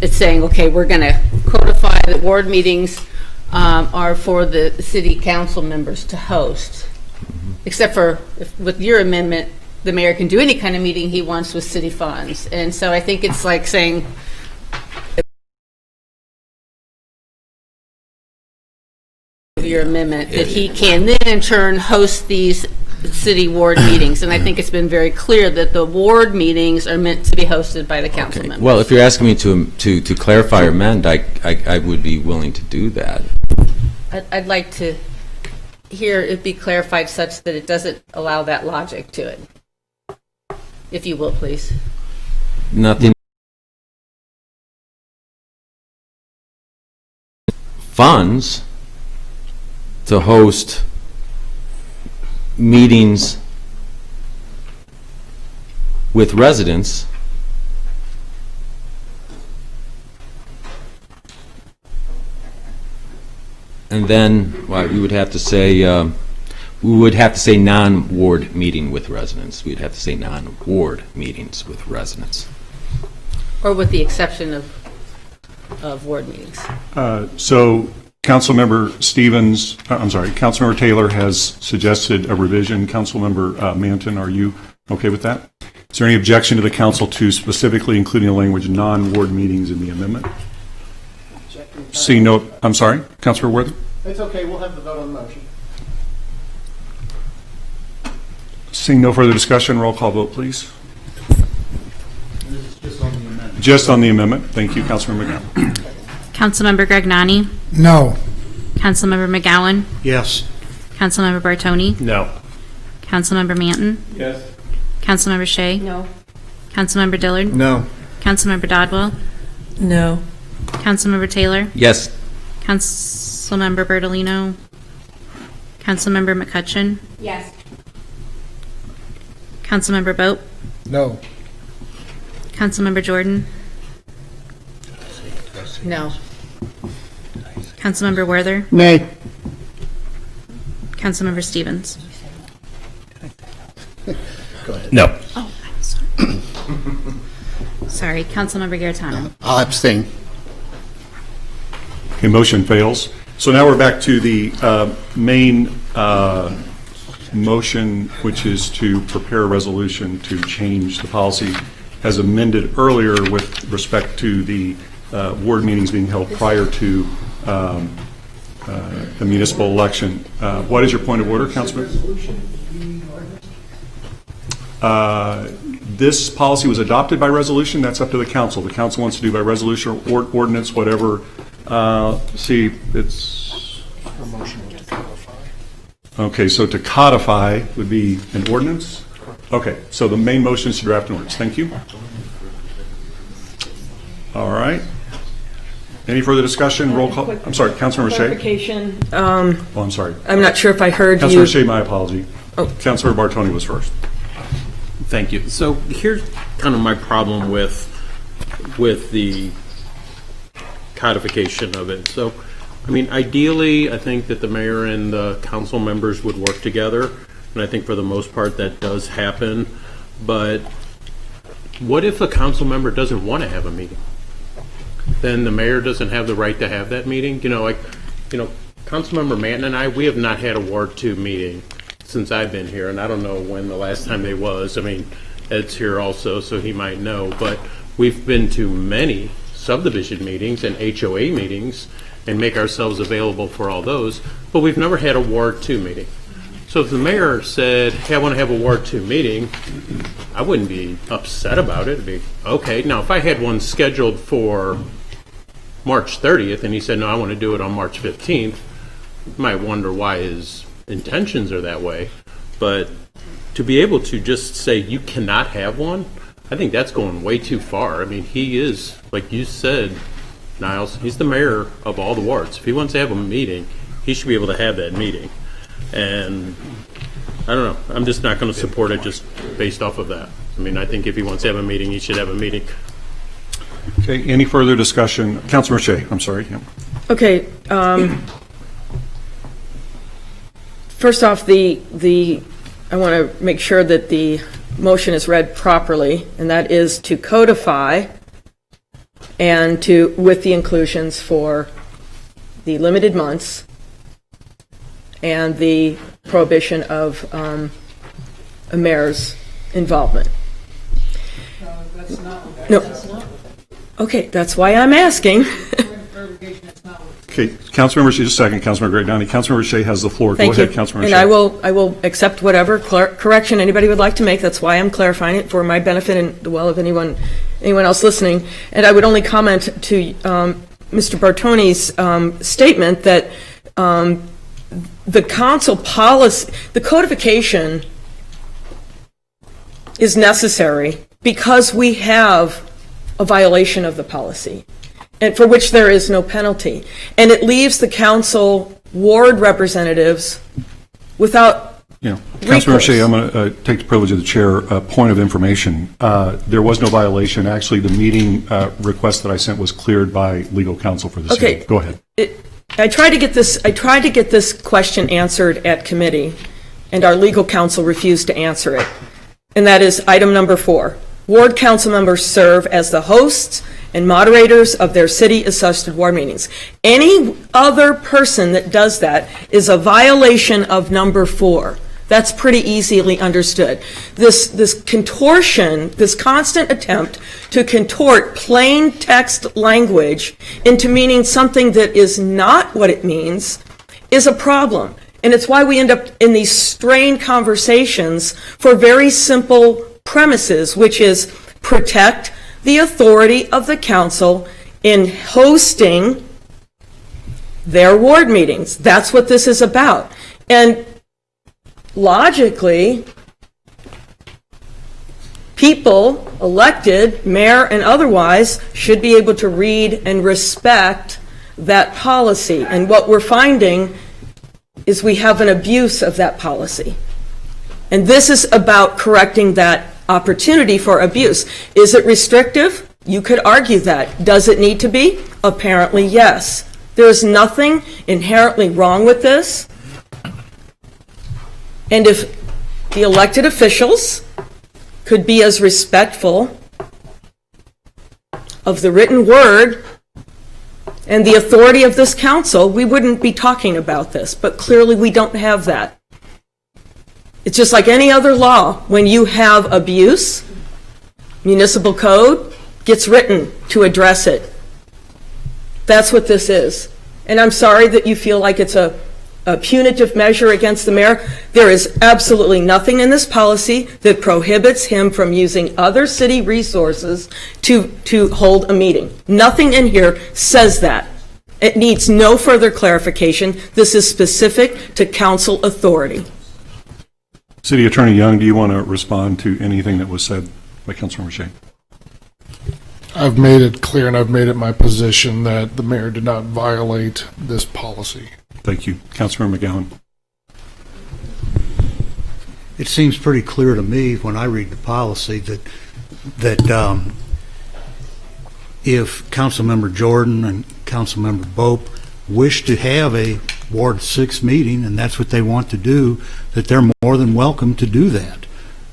it's saying, okay, we're going to codify that ward meetings are for the city council members to host, except for with your amendment, the mayor can do any kind of meeting he wants with city funds. And so I think it's like saying your amendment, that he can then in turn host these city ward meetings. And I think it's been very clear that the ward meetings are meant to be hosted by the council members. Well, if you're asking me to clarify or amend, I would be willing to do that. I'd like to hear it be clarified such that it doesn't allow that logic to it. If you will, please. Nothing. Funds to host meetings with residents and then we would have to say non-ward meeting with residents. We'd have to say non-ward meetings with residents. Or with the exception of ward meetings. So Councilmember Councilmember Taylor has suggested a revision. Councilmember Manton, are you okay with that? Is there any objection to the council to specifically including the language non-ward meetings in the amendment? Seeing no, I'm sorry, Councilmember Worthy? It's okay, we'll have the vote on the motion. Seeing no further discussion, roll call vote, please. This is just on the amendment. Just on the amendment. Thank you, Councilmember McGowan. Councilmember Gregnani? No. Councilmember McGowan? Yes. Councilmember Bartoni? No. Councilmember Manton? Yes. Councilmember Shea? No. Councilmember Dillard? No. Councilmember Dodwell? No. Councilmember Taylor? Yes. Councilmember Bertolino? Councilmember McCutcheon? Yes. Councilmember Boat? No. Councilmember Jordan? No. Councilmember Werther? Nay. Councilmember Stevens? No. Oh, I'm sorry. Sorry, Councilmember Garetano? I'll abstain. Okay, motion fails. So now we're back to the main motion, which is to prepare a resolution to change the policy as amended earlier with respect to the ward meetings being held prior to the municipal election. What is your point of order, Councilman? This policy was adopted by resolution. That's up to the council. The council wants to do by resolution or ordinance, whatever. See, it's... Okay, so to codify would be an ordinance? Okay, so the main motion is to draft an ordinance. Thank you. All right. Any further discussion? Roll call. I'm sorry, Councilmember Shea. Clarification. Oh, I'm sorry. I'm not sure if I heard you. Councilmember Shea, my apology. Oh. Councilmember Bartoni was first. Thank you. So here's kind of my problem with the codification of it. So, I mean, ideally, I think that the mayor and the council members would work together, and I think for the most part that does happen. But what if a council member doesn't want to have a meeting? Then the mayor doesn't have the right to have that meeting? Councilmember Manton and I, we have not had a Ward 2 meeting since I've been here, and I don't know when the last time they was. I mean, Ed's here also, so he might know, but we've been to many subdivision meetings and HOA meetings and make ourselves available for all those, but we've never had a Ward 2 meeting. So if the mayor said, hey, I want to have a Ward 2 meeting, I wouldn't be upset about it. It'd be, okay. Now, if I had one scheduled for March 30th and he said, no, I want to do it on March 15th, you might wonder why his intentions are that way. But to be able to just say you cannot have one, I think that's going way too far. I mean, he is, like you said, Niles, he's the mayor of all the wards. If he wants to have a meeting, he should be able to have that meeting. And I don't know. I'm just not going to support it just based off of that. I mean, I think if he wants to have a meeting, he should have a meeting. Okay, any further discussion? Councilmember Shea, I'm sorry. Yeah. Okay. First off, I want to make sure that the motion is read properly, and that is to codify and with the inclusions for the limited months and the prohibition of a mayor's involvement. No. Okay, that's why I'm asking. Okay, Councilmember Shea, just a second, Councilmember Gregnani. Councilmember Shea has the floor. Thank Go ahead, you. Councilmember And Shea. I will accept whatever correction anybody would like to make. That's why I'm clarifying it, for my benefit and the well of anyone else listening. And I would only comment to Mr. Bartoni's statement that the council policy, the codification is necessary because we have a violation of the policy, and for which there is no penalty. And it leaves the council ward representatives without Councilmember Shea, I'm going to take the privilege of the chair. Point of information. There was no violation. Actually, the meeting request that I sent was cleared by legal counsel for the city. Okay. Go ahead. I tried to get this question answered at committee, and our legal counsel refused to answer it. And that is item number 4. Ward council members serve as the hosts and moderators of their city-assisted ward meetings. Any other person that does that is a violation of number 4. That's pretty easily understood. This contortion, this constant attempt to contort plain text language into meaning something that is not what it means is a problem. And it's why we end up in these strained conversations for very simple premises, which is protect the authority of the council in hosting their ward meetings. That's what this is about. And logically, people elected, mayor and otherwise, should be able to read and respect that policy. And what we're finding is we have an abuse of that policy. And this is about correcting that opportunity for abuse. Is it restrictive? You could argue that. Does it need to be? Apparently, yes. There's nothing inherently wrong with this. And if the elected officials could be as respectful of the written word and the authority of this council, we wouldn't be talking about this. But clearly we don't have that. It's just like any other law. When you have abuse, municipal code gets written to address it. That's what this is. And I'm sorry that you feel like it's a punitive measure against the mayor. There is absolutely nothing in this policy that prohibits him from using other city resources to hold a meeting. Nothing in here says that. It needs no further clarification. This is specific to council authority. City Attorney Young, do you want to respond to anything that was said by Councilmember Shea? I've made it clear and I've made it my position that the mayor did not violate this policy. Thank you. Councilmember McGowan. It seems pretty clear to me when I read the policy that if Councilmember Jordan and Councilmember Bope wish to have a Ward 6 meeting, and that's what they want to do, that they're more than welcome to do that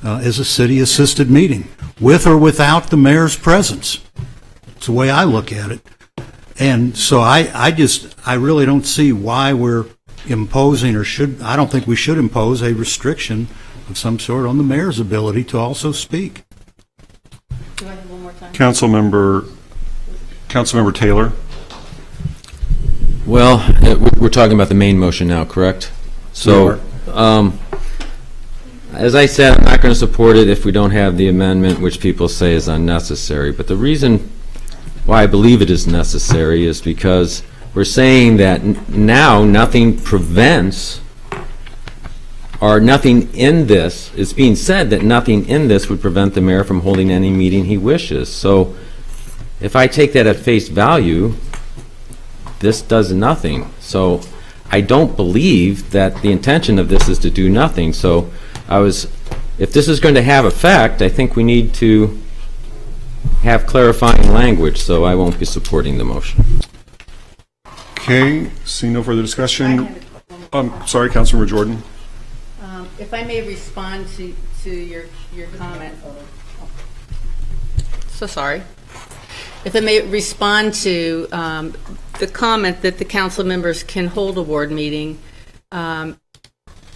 as a city-assisted meeting, with or without the mayor's presence. It's the way I look at it. And so I really don't see why we're imposing I don't think we should impose a restriction of some sort on the mayor's ability to also speak. Do I have one more time? Councilmember Taylor. Well, we're talking about the main motion now, correct? So, as I said, I'm not going to support it if we don't have the amendment, which people say is unnecessary. But the reason why I believe it is necessary is because we're saying that now nothing prevents, or nothing in this, it's being said that nothing in this would prevent the mayor from holding any meeting he wishes. So if I take that at face value, this does nothing. So I don't believe that the intention of this is to do nothing. So if this is going to have effect, I think we need to have clarifying language, so I won't be supporting the motion. Okay, see no further discussion. Sorry, Councilmember Jordan. If I may respond to your comment. So sorry. If I may respond to the comment that the council members can hold a ward meeting.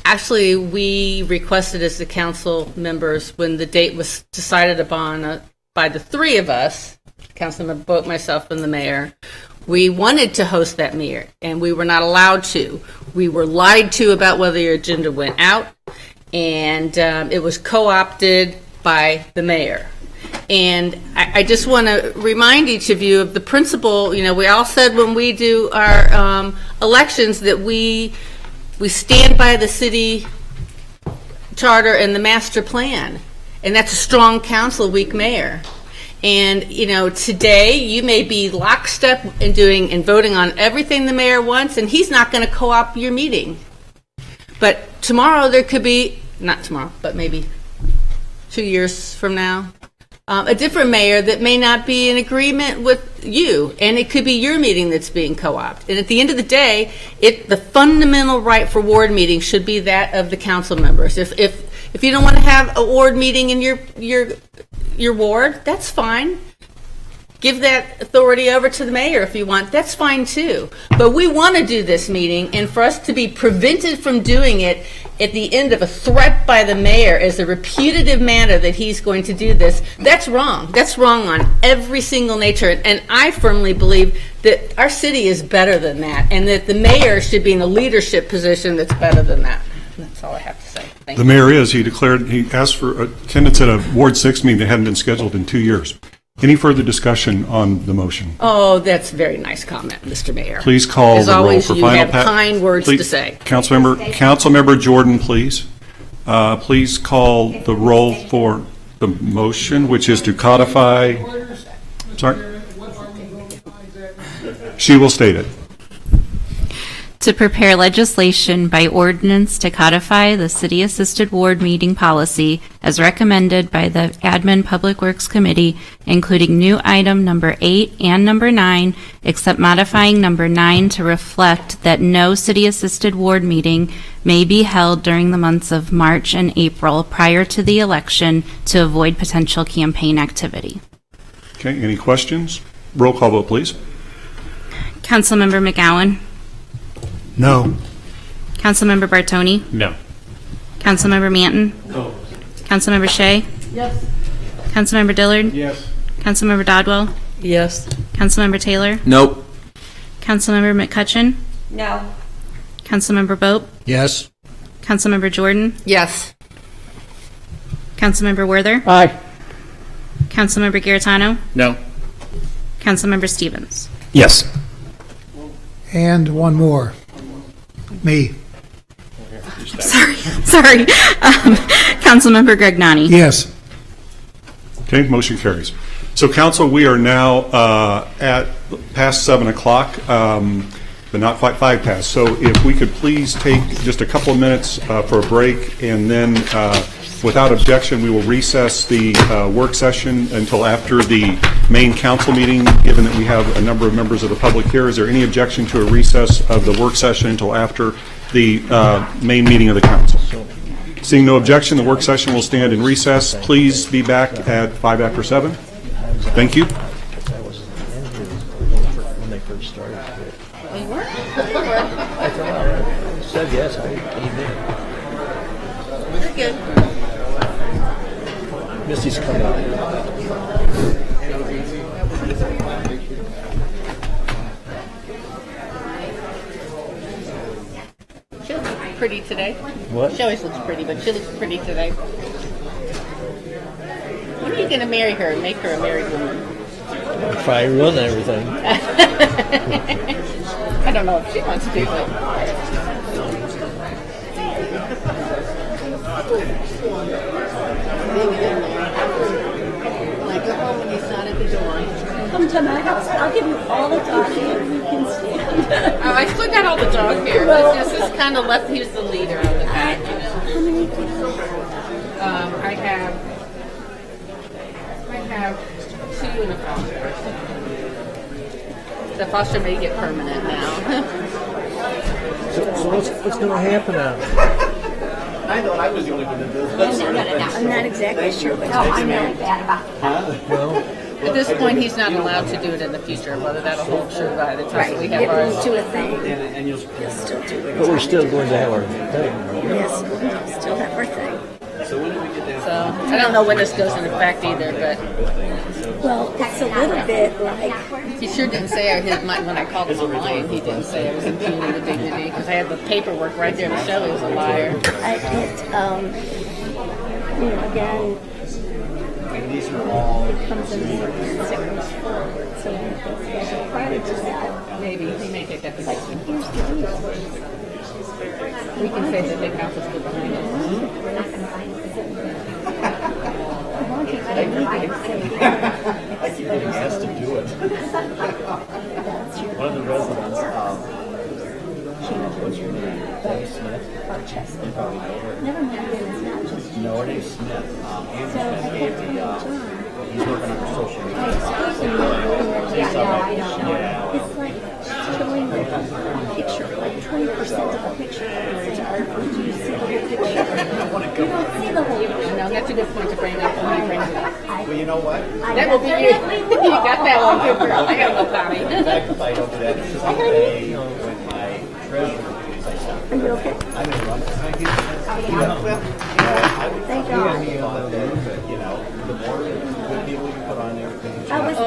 Actually, we requested as the council members, when the date was decided upon by the three of us, Councilmember Boat, myself, and the mayor, We wanted to host that mayor, and we were not allowed to. We were lied to about whether your agenda went out, and it was co-opted by the mayor. And I just want to remind each of you of the principle. You know, we all said when we do our elections that we stand by the city charter and the master plan, and that's a strong council, weak mayor. And, you know, today you may be lockstep in doing and voting on everything the mayor wants, and he's not going to co-opt your meeting. But tomorrow there could be, not tomorrow, but maybe 2 years from now, a different mayor that may not be in agreement with you, and it could be your meeting that's being co-opted. And at the end of the day, the fundamental right for ward meetings should be that of the council members. If you don't want to have a ward meeting in your ward, that's fine. Give that authority over to the mayor if you want. That's fine too. But we want to do this meeting, and for us to be prevented from doing it at the end of a threat by the mayor as a repetitive manner that he's going to do this, that's wrong. That's wrong on every single nature. And I firmly believe that our city is better than that, and that the mayor should be in a leadership position that's better than that. That's all I have to say. Thank The you. mayor he asked for attendance at a Ward 6 meeting that hadn't been scheduled in 2 years. Any further discussion on the motion? Oh, that's a very nice comment, Mr. Mayor. Please call As the roll always, for you final. have kind words to say. Councilmember Jordan, please. Please call the roll for the motion, which is to codify. Sorry? She will state it. To prepare legislation by ordinance to codify the city-assisted ward meeting policy as recommended by the Admin Public Works Committee, including new item number 8 and number 9, except modifying number 9 to reflect that no city-assisted ward meeting may be held during the months of March and April prior to the election to avoid potential campaign activity. Okay, any questions? Roll call vote, please. Councilmember McGowan? No. Councilmember Bartoni? No. Councilmember Manton? No. Councilmember Shea? Yes. Councilmember Dillard? Yes. Councilmember Dodwell? Yes. Councilmember Taylor? Nope. Councilmember McCutcheon? No. Councilmember Bope? Yes. Councilmember Jordan? Yes. Councilmember Werther? Aye. Councilmember Garitano? No. Councilmember Stevens? Yes. And one more. Me. Sorry. Councilmember Gregnani? Yes. Okay, motion carries. So, council, we are now at past 7 o'clock, but not quite 5 past. So if we could please take just a couple of minutes for a break, and then without objection, we will recess the work session until after the main council meeting, given that we have a number of members of the public here. Is there any objection to a recess of the work session until after the main meeting of the council? Seeing no objection, the work session will stand in recess. Please be back at 5 after 7. Thank you. When they first started. I said yes, I came in. We're good. Misty's coming out. She looks pretty today. What? She always looks pretty, but she looks pretty today. When are you going to marry her and make her a married woman? If I run everything. I don't know if she wants to, but... Like, go home when he's not at the door. Come to my house. I'll give you all the dog hair you can stand. I still got all the dog hair. But this is kind of left. He was the leader of the pack. How many do you have? I have 2 in a foster. The foster may get permanent now. So what's going to happen now? I thought I was the only one that does this. I'm not exactly sure what I'm really bad about. Well, at this point, he's not allowed to do it in the future, whether that'll hold true by the time we have It ours. won't do a thing. And you'll still do it. but we're still going to have our thing. Yes, we'll still have our thing. So when do we get down So I don't know when this goes into effect either, but Well, it's a little bit like, he sure didn't say when I called him a liar, he didn't say I was impugning the dignity, because I have the paperwork right there to show he was a liar. again, it comes in seconds forward, so when it's prior to that. Maybe, he may take that Like, position. here's the deal. We can say that the council's still behind us. I keep getting asked to do it. One of the residents, what's your name? Dave Smith? You probably know her. Never mind, it's not just. No, her name's Smith. Andrew So I Smith kept gave telling the, John. he's working on her social media. Yeah, I know. It's like showing a picture, like 20% of the picture. You see the whole picture. You don't see the whole picture. No, that's a good point to bring up when he brings it up. Well, you know what? That will be you. You got that one, good girl. I gotta go potty. In fact, if I don't do that, it's just like today when my treasurer is like, Are you okay? I'm in run. Thank you. Well, I would Thank thought God. that, the more good people you put on there, How was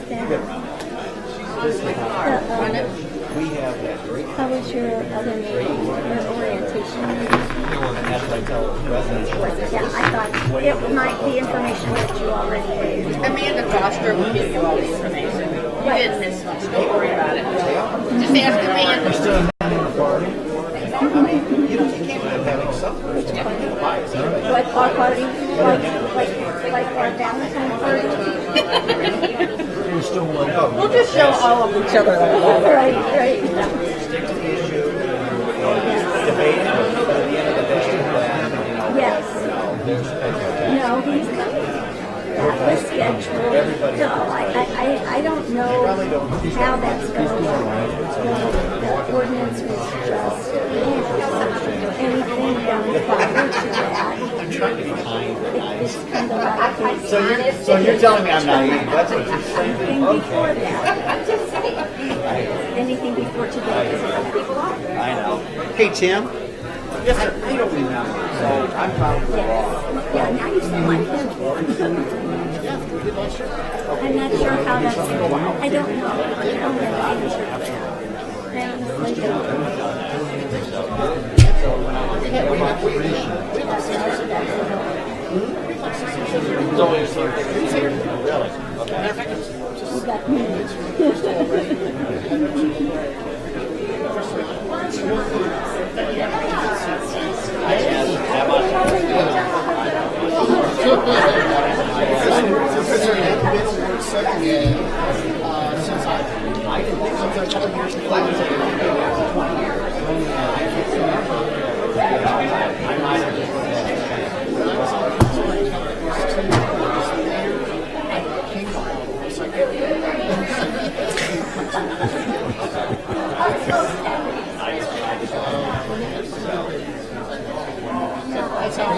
that? we have that great. How was your other meeting, your orientation meeting? And that's what I tell residents. Yeah, I thought it might be information that you already gave. Amanda Foster will give you all the information. You didn't miss much. Don't worry about it. Just ask Amanda. You can't have having something. Like our party, like our Valentine party. We'll just show all of each other. Right. Stick to the issue. Debate it, but at the end of the day, Yes. No, he's coming. That was scheduled. No, I don't know how that's going to work. The ordinance was just anything done prior to that. I'm trying to be kind and nice. It's kind of like So you're telling me I'm naive? That's what you're saying? anything before that. Anything before today is I know. Hey, Tim. Yes, sir. I don't remember. So I'm probably wrong. Yeah, now you sound like him. I'm not sure how that's, I don't know. I don't know the answer to that. I honestly don't. You got me.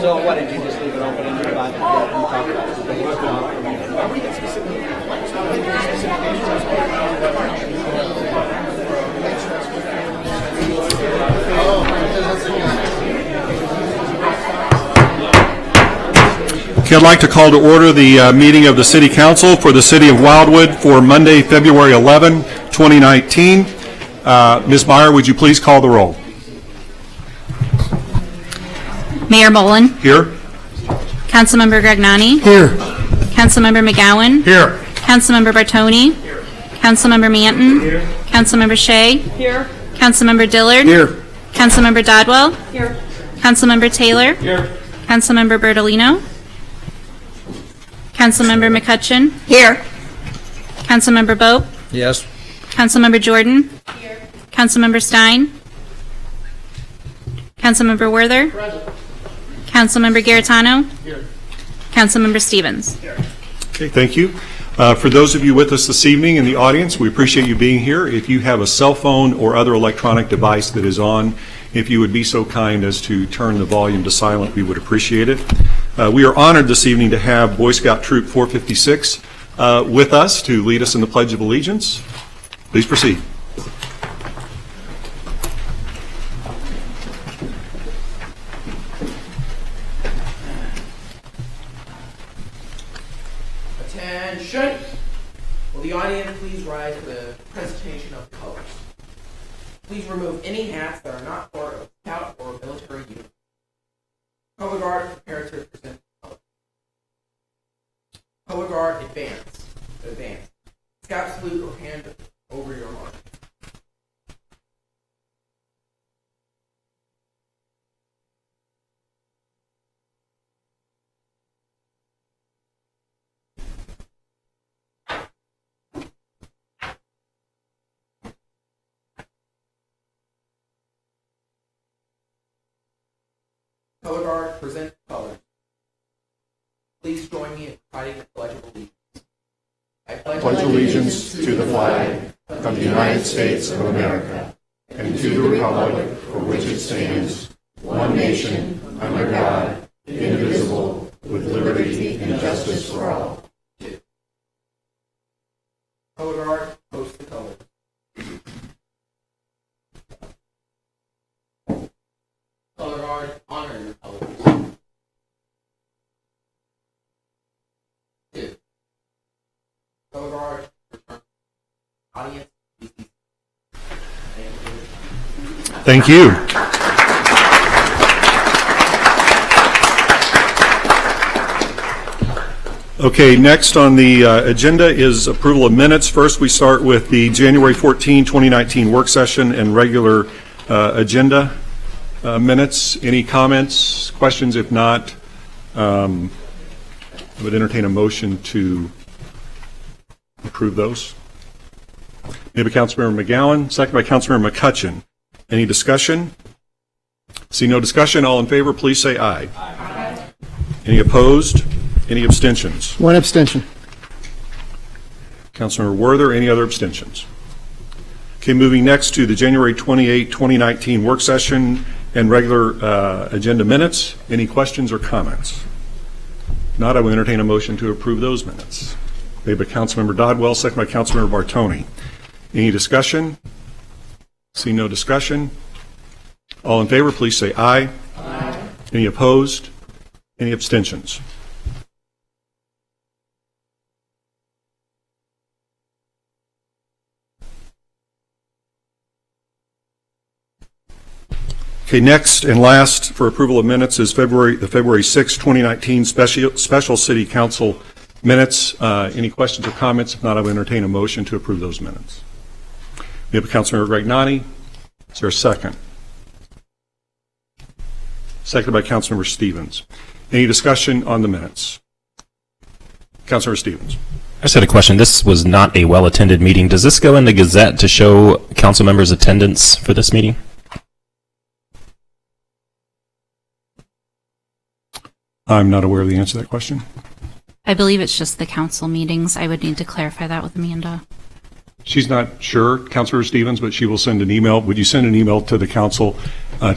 So what, did you just leave it open and you talk about Okay, I'd like to call to order the meeting of the City Council for the City of Wildwood for Monday, February 11, 2019. Ms. Meyer, would you please call the roll? Mayor Mullen, Here? Councilmember Gragnani, Here. Councilmember McGowan, Here. Councilmember Bartoni, Councilmember Manton, Councilmember Shea, Here. Councilmember Dillard, Here. Councilmember Dodwell, Here. Councilmember Taylor, Councilmember Bertolino, Councilmember McCutcheon, Here. Councilmember Bope, Yes. Councilmember Jordan, Councilmember Stein, Councilmember Werther, Councilmember Garitano, Councilmember Stevens. Okay, thank you. For those of you with us this evening in the audience, we appreciate you being here. If you have a cell phone or other electronic device that is on, if you would be so kind as to turn the volume to silent, we would appreciate it. We are honored this evening to have Boy Scout Troop 456 with us to lead us in the Pledge of Allegiance. Please proceed. Attention! Will the audience please rise for the presentation of colors? Please remove any hats that are not part of scout or military uniform. Color guard, prepare to present colors. Color guard, advance. Advance. Scout salute or hand over your mark. Color guard, present colors. Please join me in reciting the Pledge of Allegiance. I pledge allegiance to the flag of the United States of America and to the republic for which it stands, one nation, under God, indivisible, with liberty and justice for all. Color guard, post the colors. Color guard, honor your colors. 2. Color guard, return. Audience, Thank you. Okay, next on the agenda is approval of minutes. First, we start with the January 14, 2019 work session and regular agenda minutes. Any comments, questions? If not, I would entertain a motion to approve those. Made by Councilmember McGowan, second by Councilmember McCutcheon. Any discussion? See no discussion. All in favor, please say aye. Aye. Any opposed? Any abstentions? One abstention. Councilmember Werther, any other abstentions? Okay, moving next to the January 28, 2019 work session and regular agenda minutes. Any questions or comments? If not, I will entertain a motion to approve those minutes. Made by Councilmember Dodwell, second by Councilmember Bartoni. Any discussion? See no discussion. All in favor, please say aye. Aye. Any opposed? Any abstentions? Okay, next and last for approval of minutes is the February 6, 2019 special City Council minutes. Any questions or comments? If not, I will entertain a motion to approve those minutes. We have Councilmember Regnani. Is there a second? Seconded by Councilmember Stevens. Any discussion on the minutes? Councilmember Stevens. I just had a question. This was not a well-attended meeting. Does this go in the Gazette to show council members' attendance for this meeting? I'm not aware of the answer to that question. I believe it's just the council meetings. I would need to clarify that with Amanda. She's not sure, Councilor Stevens, but she will send an email. Would you send an email to the council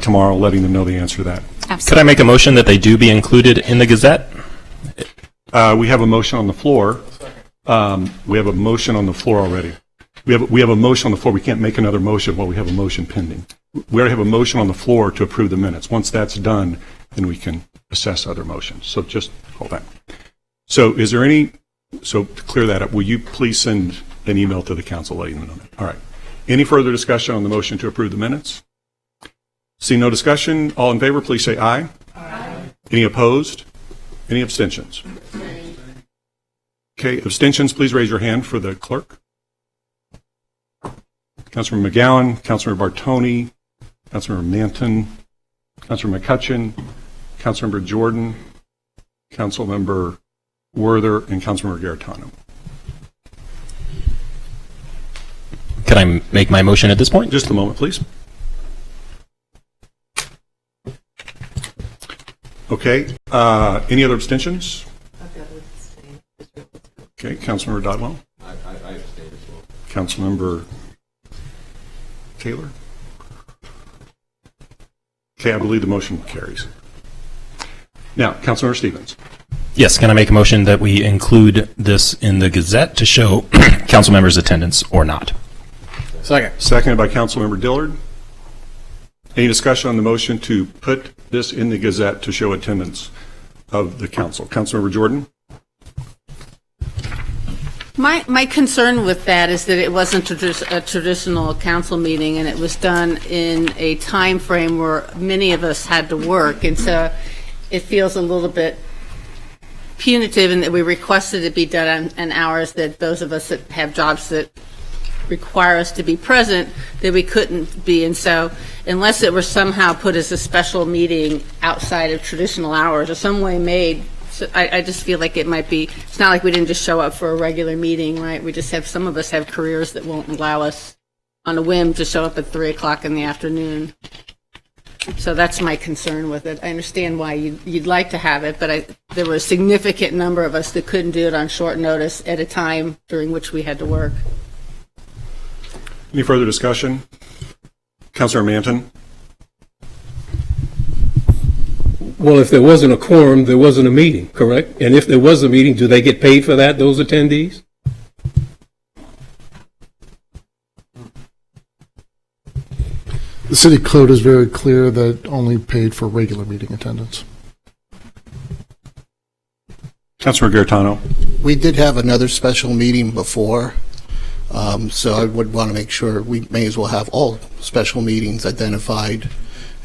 tomorrow letting them know the answer to that? Absolutely. Could I make a motion that they do be included in the Gazette? We have a motion on the floor. We have a motion on the floor already. We have a motion on the floor. We can't make another motion while we have a motion pending. We already have a motion on the floor to approve the minutes. Once that's done, then we can assess other motions. So just hold on. So is there any, so to clear that up, will you please send an email to the council letting them know that? All right. Any further discussion on the motion to approve the minutes? See no discussion. All in favor, please say aye. Aye. Any opposed? Any abstentions? Okay, abstentions, please raise your hand for the clerk. Councilmember McGowan, Councilmember Bartoni, Councilmember Manton, Councilmember McCutcheon, Councilmember Jordan, Councilmember Werther, and Councilmember Garetano. Can I make my motion at this point? Just a moment, please. Okay. Any other abstentions? Okay. Councilmember Dodwell? I abstain as well. Councilmember Taylor? Okay, I believe the motion carries. Now, Councilmember Stevens. Yes, can I make a motion that we include this in the Gazette to show council members' attendance or not? Second. Seconded by Councilmember Dillard. Any discussion on the motion to put this in the Gazette to show attendance of the council? Councilmember Jordan? My concern with that is that it wasn't a traditional council meeting, and it was done in a time frame where many of us had to work, and so it feels a little bit punitive in that we requested it be done on hours that those of us that have jobs that require us to be present, that we couldn't be. And so unless it were somehow put as a special meeting outside of traditional hours or some way made, so I just feel like it might be, it's not like we didn't just show up for a regular meeting, right? We just have, some of us have careers that won't allow us on a whim to show up at 3 o'clock in the afternoon. So that's my concern with it. I understand why you'd like to have it, but there were a significant number of us that couldn't do it on short notice at a time during which we had to work. Any further discussion? Councilor Manton? Well, if there wasn't a quorum, there wasn't a meeting, correct? And if there was a meeting, do they get paid for that, those attendees? The city code is very clear that only paid for regular meeting attendance. Councilor Garetano? We did have another special meeting before, so I would want to make sure we may as well have all special meetings identified,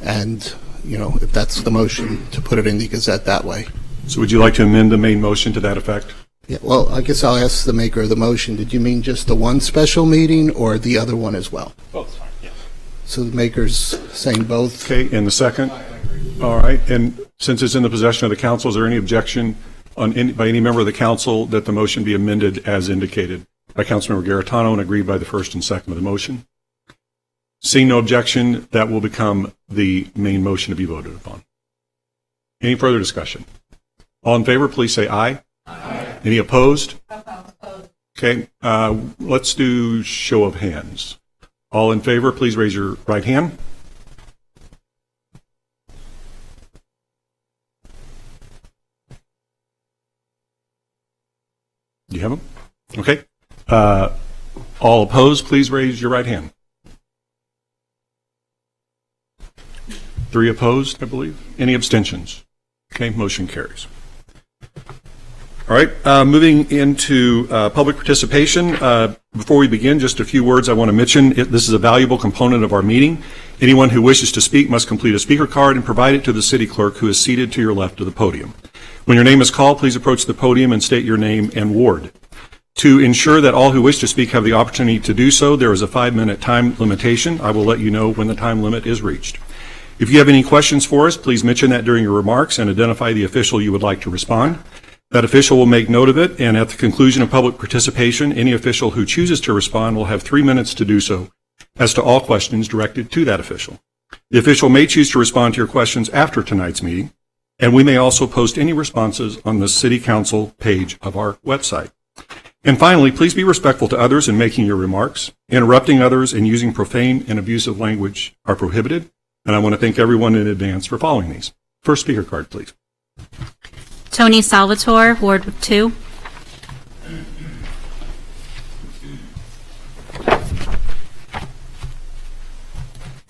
and, you know, if that's the motion, to put it in the Gazette that way. So would you like to amend the main motion to that effect? Yeah, well, I guess I'll ask the maker of the motion. Did you mean just the one special meeting or the other one as well? Both, fine, yeah. So the maker's saying both? Okay, and the second? All right, and since it's in the possession of the council, is there any objection by any member of the council that the motion be amended as indicated by Councilmember Garetano and agreed by the first and second of the motion? Seeing no objection, that will become the main motion to be voted upon. Any further discussion? All in favor, please say aye. Aye. Any opposed? Okay, let's do show of hands. All in favor, please raise your right hand. Do you have them? Okay. All opposed, please raise your right hand. 3 opposed, I believe. Any abstentions? Okay, motion carries. All right, moving into public participation. Before we begin, just a few words I want to mention. This is a valuable component of our meeting. Anyone who wishes to speak must complete a speaker card and provide it to the city clerk, who is seated to your left of the podium. When your name is called, please approach the podium and state your name and ward. To ensure that all who wish to speak have the opportunity to do so, there is a 5-minute time limitation. I will let you know when the time limit is reached. If you have any questions for us, please mention that during your remarks and identify the official you would like to respond. That official will make note of it, and at the conclusion of public participation, any official who chooses to respond will have 3 minutes to do so as to all questions directed to that official. The official may choose to respond to your questions after tonight's meeting, and we may also post any responses on the City Council page of our website. And finally, please be respectful to others in making your remarks. Interrupting others and using profane and abusive language are prohibited, and I want to thank everyone in advance for following these. First speaker card, please. Tony Salvatore, Ward 2.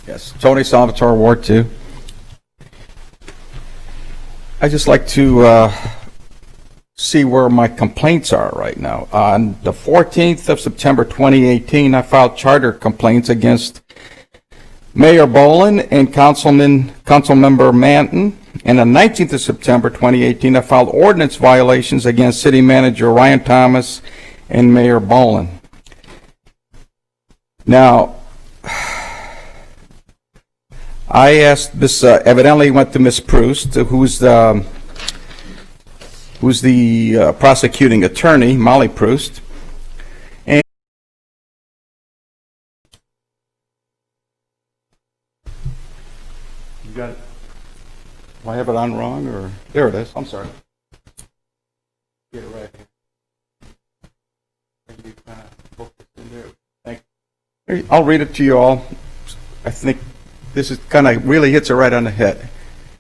Yes, Tony Salvatore, Ward 2. I'd just like to see where my complaints are right now. On the 14th of September 2018, I filed charter complaints against Mayor Bolin and Councilmember Manton. And on the 19th of September 2018, I filed ordinance violations against City Manager Ryan Thomas and Mayor Bolin. Now, I asked this, evidently went to Ms. Proust, who's the prosecuting attorney, Molly Proust. And you got it. Do I have it on wrong, or there it is? I'm sorry. Get it right here. Thank you. I'll read it to you all. I think this is kind of really hits it right on the head.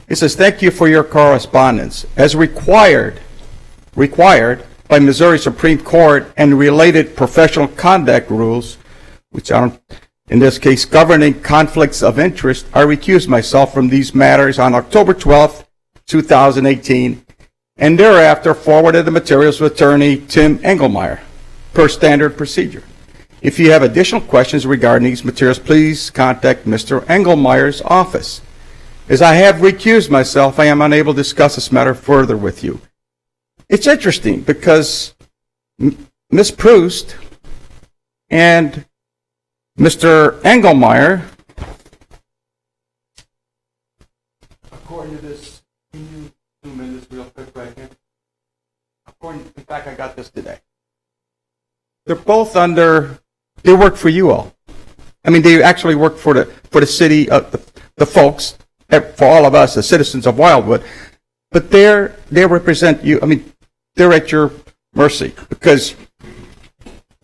It says, "Thank you for your correspondence. As required by Missouri Supreme Court and related professional conduct rules, which are, in this case, governing conflicts of interest, I recused myself from these matters on October 12th, 2018, and thereafter forwarded the materials to attorney Tim Engelmeyer, per standard procedure. If you have additional questions regarding these materials, please contact Mr. Engelmeyer's office. As I have recused myself, I am unable to discuss this matter further with you. It's interesting because Ms. Proust and Mr. Engelmeyer, according to this, can you zoom in this real quick right here? In fact, I got this today. They're both they work for you all. I mean, they actually work for the city, the folks, for all of us, the citizens of Wildwood. But they represent you. I mean, they're at your mercy because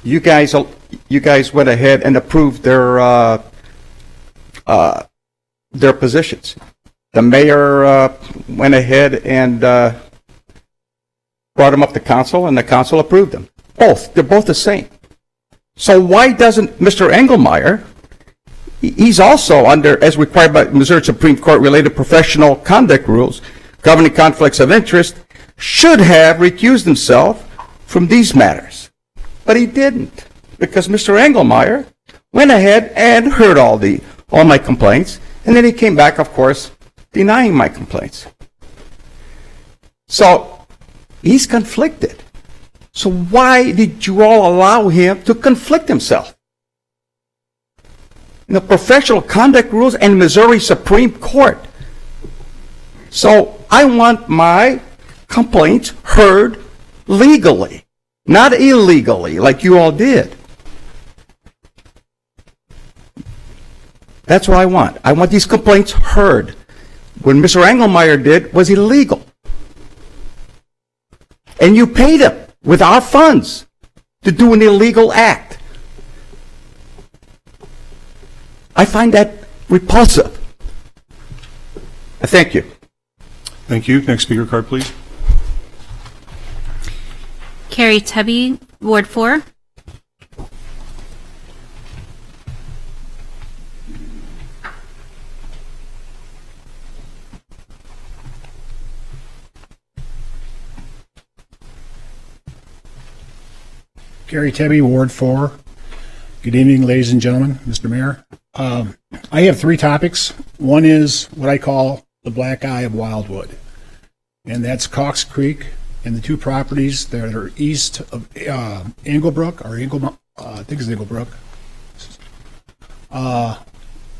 you guys went ahead and approved their positions. The mayor went ahead and brought them up to council, and the council approved them. They're both the same. So why doesn't Mr. Engelmeyer, he's also under, as required by Missouri Supreme Court related professional conduct rules governing conflicts of interest, should have recused himself from these matters. But he didn't, because Mr. Engelmeyer went ahead and heard all my complaints, and then he came back, of course, denying my complaints. So he's conflicted. So why did you all allow him to conflict himself? The professional conduct rules and Missouri Supreme Court. So I want my complaints heard legally, not illegally like you all did. That's what I want. I want these complaints heard. What Mr. Engelmeyer did was illegal. And you paid him with our funds to do an illegal act. I find that repulsive. Thank you. Thank you. Next speaker card, please. Carrie Tubby, Ward 4. Gary Tebby, Ward 4. Good evening, ladies and gentlemen, Mr. Mayor. I have 3 topics. One is what I call the black eye of Wildwood, and that's Cox Creek and the 2 properties that are east of Englebrook, or I think it's Englebrook,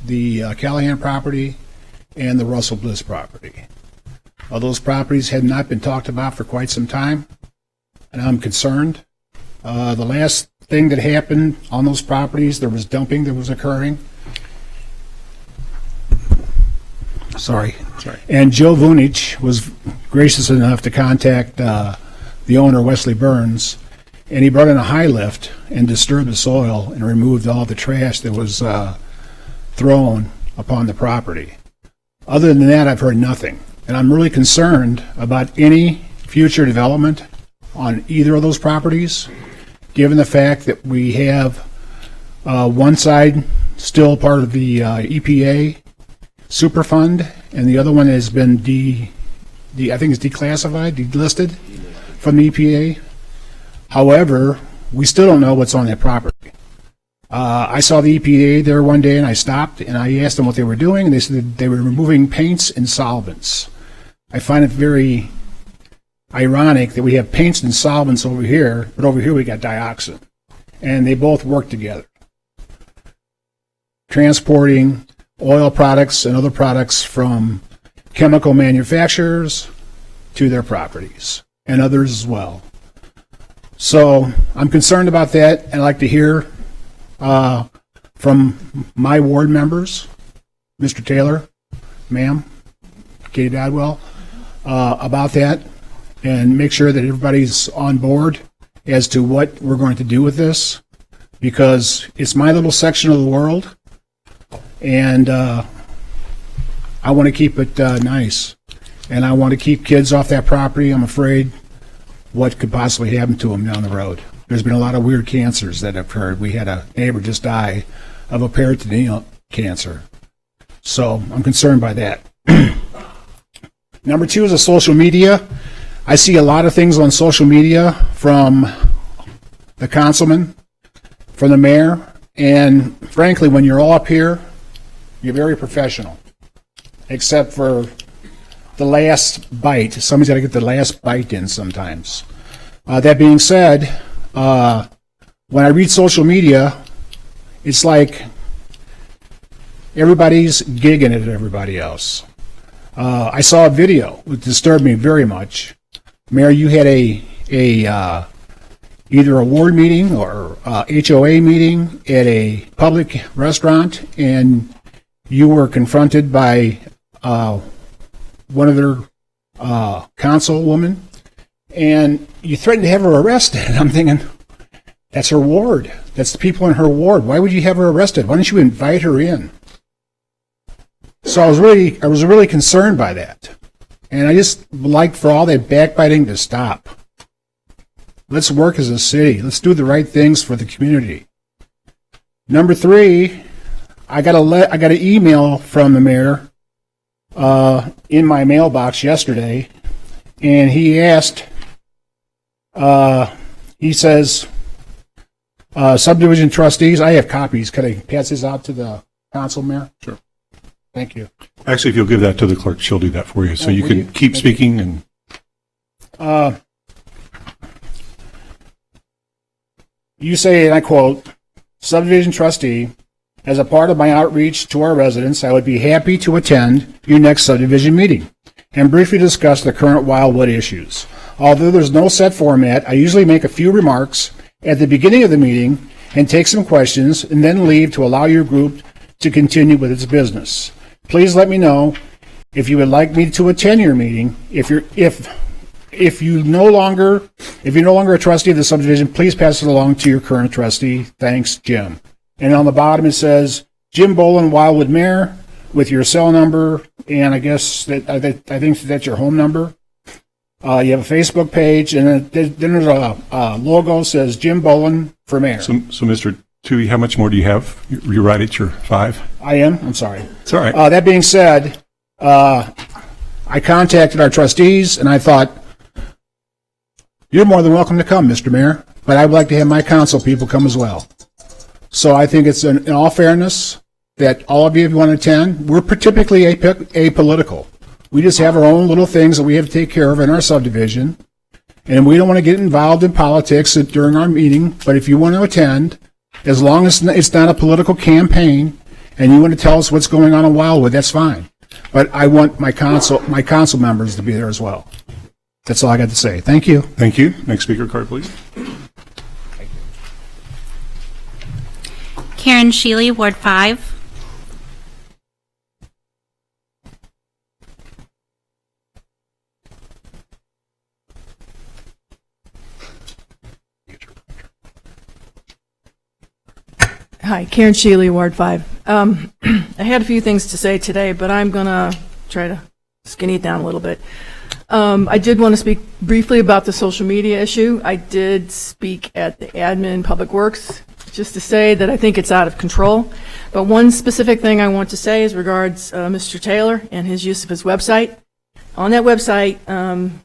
the Callahan property, and the Russell Bliss property. Those properties had not been talked about for quite some time, and I'm concerned. The last thing that happened on those properties, there was dumping that was occurring. Sorry. And Joe Vunich was gracious enough to contact the owner, Wesley Burns, and he brought in a high lift and disturbed the soil and removed all the trash that was thrown upon the property. Other than that, I've heard nothing. And I'm really concerned about any future development on either of those properties, given the fact that we have one side still part of the EPA Superfund, and the other one has been I think it's declassified, delisted from the EPA. However, we still don't know what's on that property. I saw the EPA there one day, and I stopped, and I asked them what they were doing, and they said they were removing paints and solvents. I find it very ironic that we have paints and solvents over here, but over here we got dioxin. And they both work together. Transporting oil products and other products from chemical manufacturers to their properties, and others as well. So I'm concerned about that, and I'd like to hear from my ward members, Mr. Taylor, ma'am, Katie Dodwell, about that, and make sure that everybody's on board as to what we're going to do with this, because it's my little section of the world, and I want to keep it nice, and I want to keep kids off that property. I'm afraid what could possibly happen to them down the road. There's been a lot of weird cancers that have occurred. We had a neighbor just die of a peritoneal cancer, so I'm concerned by that. Number 2 is the social media. I see a lot of things on social media from the councilman, from the mayor, and frankly, when you're all up here, you're very professional, except for the last bite. Somebody's got to get the last bite in sometimes. That being said, when I read social media, it's like everybody's gigging at everybody else. I saw a video which disturbed me very much. Mayor, you had either a ward meeting or HOA meeting at a public restaurant, and you were confronted by one of their councilwoman, and you threatened to have her arrested. And I'm thinking, that's her ward. That's the people in her ward. Why would you have her arrested? Why don't you invite her in? So I was really concerned by that. And I just would like for all that backbiting to stop. Let's work as a city. Let's do the right things for the community. Number 3, I got an email from the mayor in my mailbox yesterday, and he asked, he says, subdivision trustees, I have copies. Could I pass this out to the council, Mayor? Sure. Thank you. Actually, if you'll give that to the clerk, she'll do that for you. So you can keep speaking and. You say, and I quote, subdivision trustee, as a part of my outreach to our residents, I would be happy to attend your next subdivision meeting and briefly discuss the current Wildwood issues. Although there's no set format, I usually make a few remarks at the beginning of the meeting and take some questions and then leave to allow your group to continue with its business. Please let me know if you would like me to attend your meeting. If you're no longer a trustee of the subdivision, please pass it along to your current trustee. Thanks, Jim. And on the bottom it says, Jim Bolin, Wildwood Mayor, with your cell number, and I guess that I think that's your home number. You have a Facebook page, and then there's a logo that says Jim Bolin for Mayor. So Mr. Tui, how much more do you have? You're right at your 5? I am? I'm sorry. It's all right. That being said, I contacted our trustees, and I thought, you're more than welcome to come, Mr. Mayor, but I would like to have my council people come as well. So I think it's in all fairness that all of you, if you want to attend, we're typically apolitical. We just have our own little things that we have to take care of in our subdivision, and we don't want to get involved in politics during our meeting, but if you want to attend, as long as it's not a political campaign and you want to tell us what's going on in Wildwood, that's fine. But I want my council members to be there as well. That's all I got to say. Thank you. Thank you. Next speaker card, please. Karen Sheely, Ward 5. Hi, Karen Sheely, Ward 5. I had a few things to say today, but I'm going to try to skinny it down a little bit. I did want to speak briefly about the social media issue. I did speak at the admin Public Works just to say that I think it's out of control. But one specific thing I want to say is regards Mr. Taylor and his use of his website. On that website, on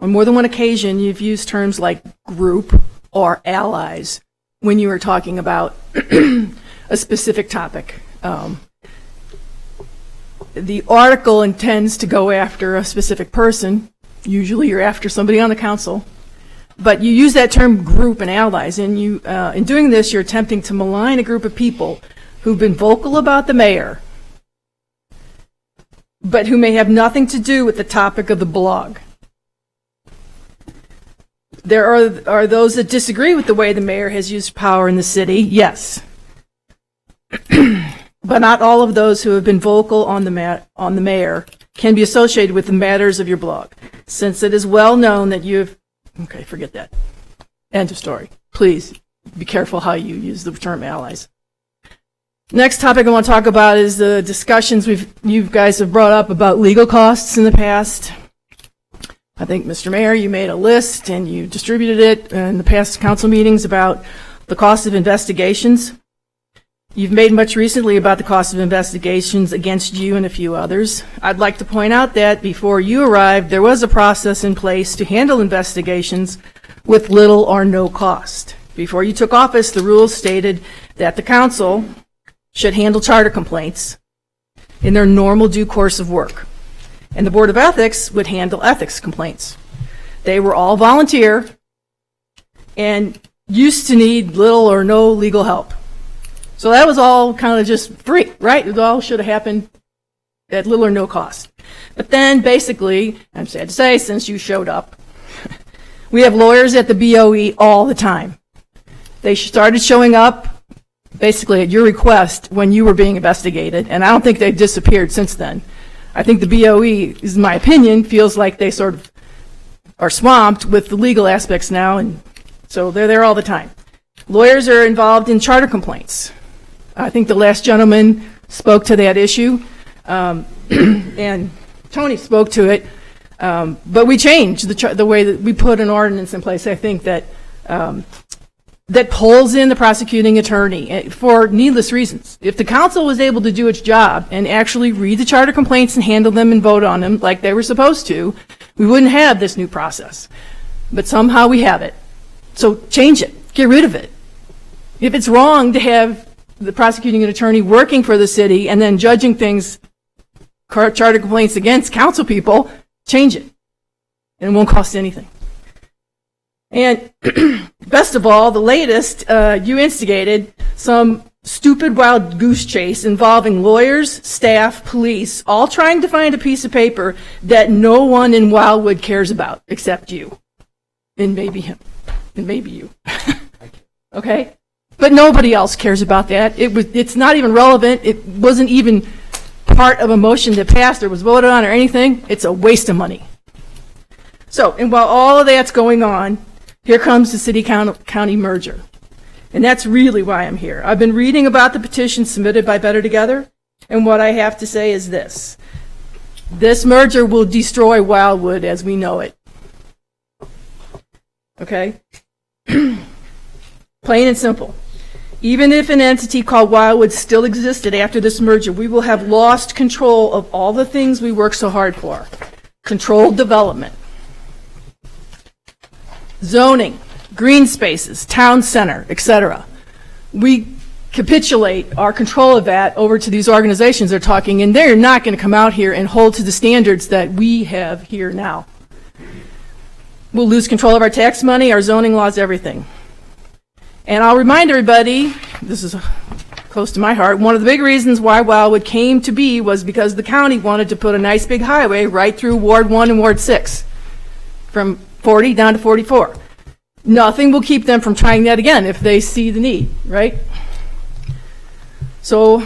more than one occasion, you've used terms like group or allies when you were talking about a specific topic. The article intends to go after a specific person. Usually you're after somebody on the council. But you use that term group and allies, and you, in doing this, you're attempting to malign a group of people who've been vocal about the mayor, but who may have nothing to do with the topic of the blog. There are those that disagree with the way the mayor has used power in the city, yes. But not all of those who have been vocal on the mayor can be associated with the matters of your blog, since it is well known that you have... Okay, forget that. End of story. Please be careful how you use the term allies. Next topic I want to talk about is the discussions you guys have brought up about legal costs in the past. I think, Mr. Mayor, you made a list and you distributed it in the past council meetings about the cost of investigations. You've made much recently about the cost of investigations against you and a few others. I'd like to point out that before you arrived, there was a process in place to handle investigations with little or no cost. Before you took office, the rules stated that the council should handle charter complaints in their normal due course of work, and the Board of Ethics would handle ethics complaints. They were all volunteer and used to need little or no legal help. So that was all kind of just free, right? It all should have happened at little or no cost. But then basically, I'm sad to say, since you showed up, we have lawyers at the BOE all the time. They started showing up basically at your request when you were being investigated, and I don't think they've disappeared since then. I think the BOE, is my opinion, feels like they sort of are swamped with the legal aspects now, and so they're there all the time. Lawyers are involved in charter complaints. I think the last gentleman spoke to that issue, and Tony spoke to it, but we changed the way that we put an ordinance in place. I think that that pulls in the prosecuting attorney for needless reasons. If the council was able to do its job and actually read the charter complaints and handle them and vote on them like they were supposed to, we wouldn't have this new process. But somehow we have it. So change it. Get rid of it. If it's wrong to have the prosecuting attorney working for the city and then judging things, charter complaints against council people, change it. And it won't cost anything. And best of all, the latest, you instigated some stupid wild goose chase involving lawyers, staff, police, all trying to find a piece of paper that no one in Wildwood cares about except you. And maybe him. And maybe you. Okay? But nobody else cares about that. It's not even relevant. It wasn't even part of a motion that passed or was voted on or anything. It's a waste of money. So, and while all of that's going on, here comes the city-county merger. And that's really why I'm here. I've been reading about the petition submitted by Better Together, and what I have to say is this. This merger will destroy Wildwood as we know it. Okay? Plain and simple. Even if an entity called Wildwood still existed after this merger, we will have lost control of all the things we work so hard for. Controlled development, zoning, green spaces, town center, etc. We capitulate our control of that over to these organizations they're talking, and they're not going to come out here and hold to the standards that we have here now. We'll lose control of our tax money, our zoning laws, everything. And I'll remind everybody, this is close to my heart, one of the big reasons why Wildwood came to be was because the county wanted to put a nice big highway right through Ward 1 and Ward 6, from 40 down to 44. Nothing will keep them from trying that again if they see the need, right? So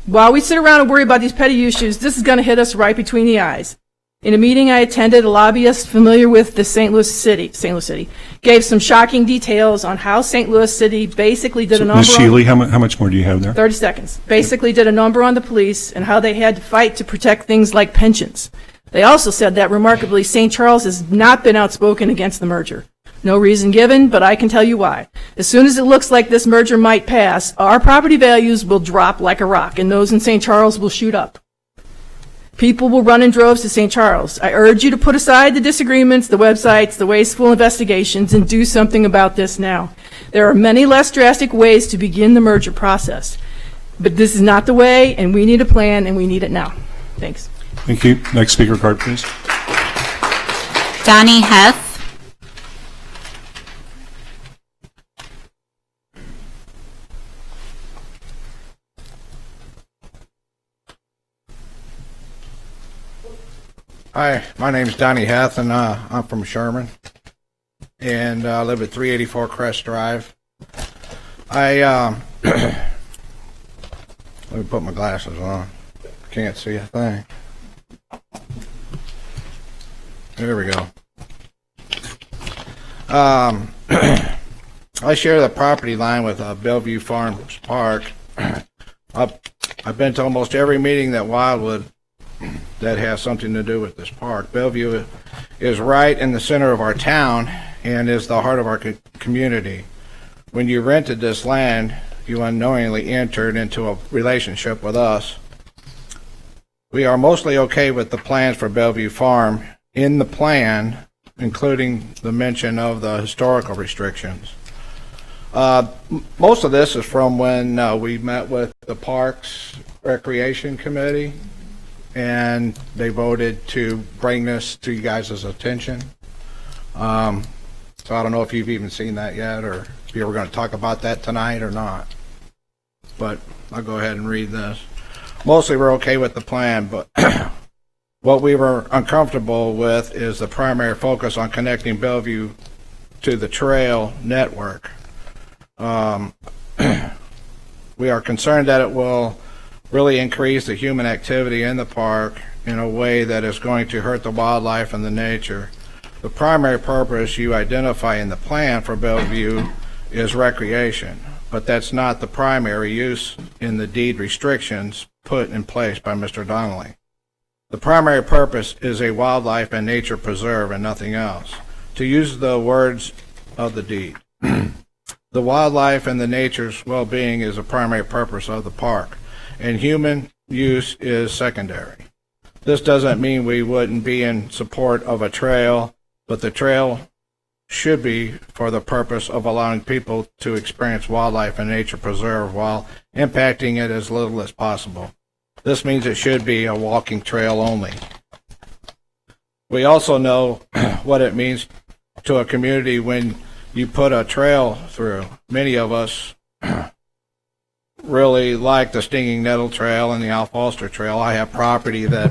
while we sit around and worry about these petty issues, this is going to hit us right between the eyes. In a meeting I attended, a lobbyist familiar with the St. Louis City, gave some shocking details on how St. Louis City basically did a number Ms. Shealy, how much more do you have there? 30 seconds. Basically did a number on the police and how they had to fight to protect things like pensions. They also said that, remarkably, St. Charles has not been outspoken against the merger. No reason given, but I can tell you why. As soon as it looks like this merger might pass, our property values will drop like a rock, and those in St. Charles will shoot up. People will run in droves to St. Charles. I urge you to put aside the disagreements, the websites, the wasteful investigations, and do something about this now. There are many less drastic ways to begin the merger process. But this is not the way, and we need a plan, and we need it now. Thanks. Thank you. Next speaker card, please. Donnie Heth. Hi, my name's Donnie Heth, and I'm from Sherman, and I live at 384 Crest Drive. Let me put my glasses on. Can't see a thing. There we go. I share the property line with Bellevue Farms Park. I've been to almost every meeting that Wildwood that has something to do with this park. Bellevue is right in the center of our town and is the heart of our community. When you rented this land, you unknowingly entered into a relationship with us. We are mostly okay with the plans for Bellevue Farm in the plan, including the mention of the historical restrictions. Most of this is from when we met with the Parks Recreation Committee, and they voted to bring this to you guys' attention. So I don't know if you've even seen that yet, or if you were going to talk about that tonight or not. But I'll go ahead and read this. Mostly we're okay with the plan, but what we were uncomfortable with is the primary focus on connecting Bellevue to the trail network. We are concerned that it will really increase the human activity in the park in a way that is going to hurt the wildlife and the nature. The primary purpose you identify in the plan for Bellevue is recreation, but that's not the primary use in the deed restrictions put in place by Mr. Donnelly. The primary purpose is a wildlife and nature preserve and nothing else. To use the words of the deed, the wildlife and the nature's well-being is a primary purpose of the park, and human use is secondary. This doesn't mean we wouldn't be in support of a trail, but the trail should be for the purpose of allowing people to experience wildlife and nature preserve while impacting it as little as possible. This means it should be a walking trail only. We also know what it means to a community when you put a trail through. Many of us really like the Stinging Nettle Trail and the Al Foster Trail. I have property that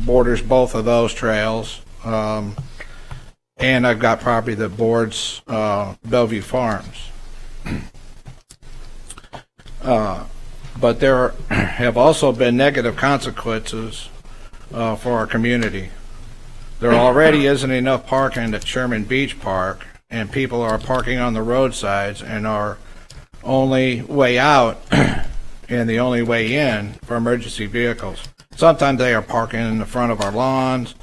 borders both of those trails, and I've got property that borders Bellevue Farms. But there have also been negative consequences for our community. There already isn't enough parking at Sherman Beach Park, and people are parking on the roadsides, and our only way out and the only way in for emergency vehicles. Sometimes they are parking in the front of our lawns,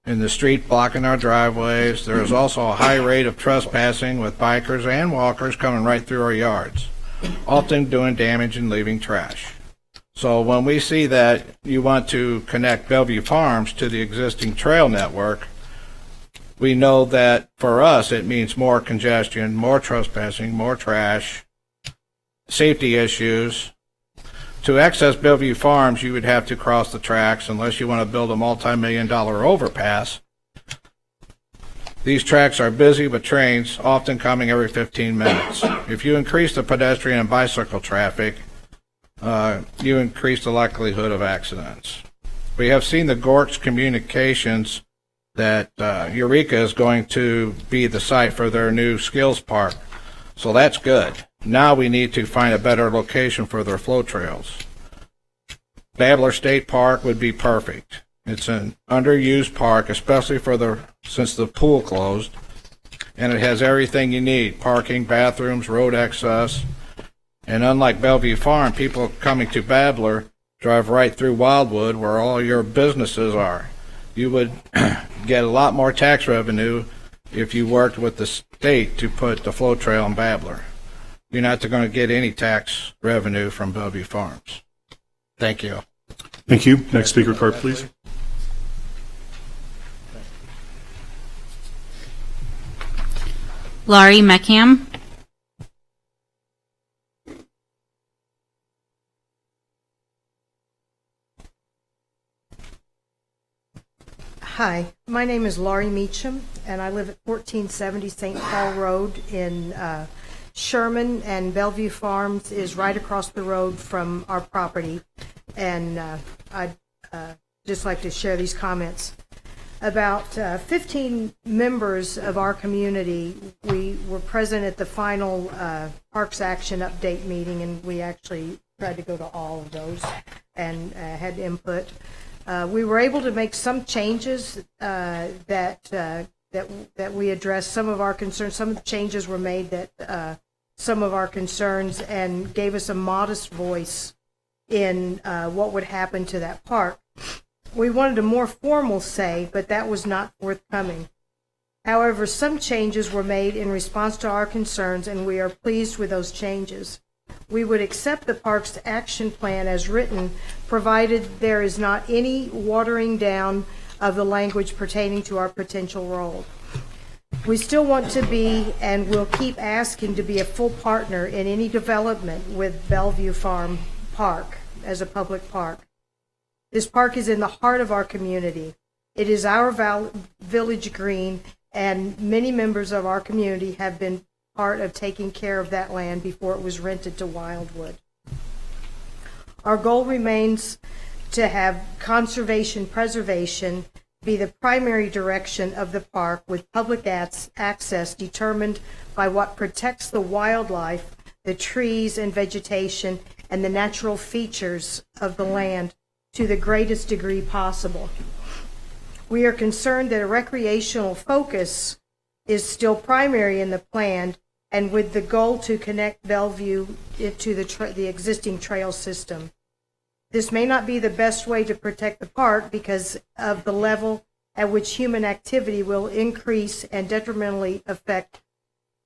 in the street blocking our driveways. There is also a high rate of trespassing with bikers and walkers coming right through our yards, often doing damage and leaving trash. So when we see that you want to connect Bellevue Farms to the existing trail network, we know that for us it means more congestion, more trespassing, more trash, safety issues. To access Bellevue Farms, you would have to cross the tracks unless you want to build a multi-million-dollar overpass. These tracks are busy with trains, often coming every 15 minutes. If you increase the pedestrian and bicycle traffic, you increase the likelihood of accidents. We have seen the Gorks Communications that Eureka is going to be the site for their new skills park. So that's good. Now we need to find a better location for their flow trails. Babbler State Park would be perfect. It's an underused park, especially since the pool closed, and it has everything you need: parking, bathrooms, road access. And unlike Bellevue Farm, people coming to Babbler drive right through Wildwood, where all your businesses are. You would get a lot more tax revenue if you worked with the state to put the flow trail in Babbler. You're not going to get any tax revenue from Bellevue Farms. Thank you. Thank you. Next speaker card, please. Laurie Meckham. Hi, my name is Laurie Meacham, and I live at 1470 St. Paul Road in Sherman, and Bellevue Farms is right across the road from our property. And I'd just like to share these comments. About 15 members of our community, we were present at the final Parks Action Update meeting, and we actually tried to go to all of those and had input. We were able to make some changes that we addressed some of our concerns. Some of the changes were made that some of our concerns and gave us a modest voice in what would happen to that park. We wanted a more formal say, but that was not forthcoming. However, some changes were made in response to our concerns, and we are pleased with those changes. We would accept the park's action plan as written, provided there is not any watering down of the language pertaining to our potential role. We still want to be, and will keep asking to be, a full partner in any development with Bellevue Farm Park as a public park. This park is in the heart of our community. It is our village green, and many members of our community have been part of taking care of that land before it was rented to Wildwood. Our goal remains to have conservation preservation be the primary direction of the park, with public access determined by what protects the wildlife, the trees and vegetation, and the natural features of the land to the greatest degree possible. We are concerned that a recreational focus is still primary in the plan, and with the goal to connect Bellevue to the existing trail system. This may not be the best way to protect the park because of the level at which human activity will increase and detrimentally affect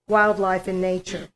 wildlife and nature.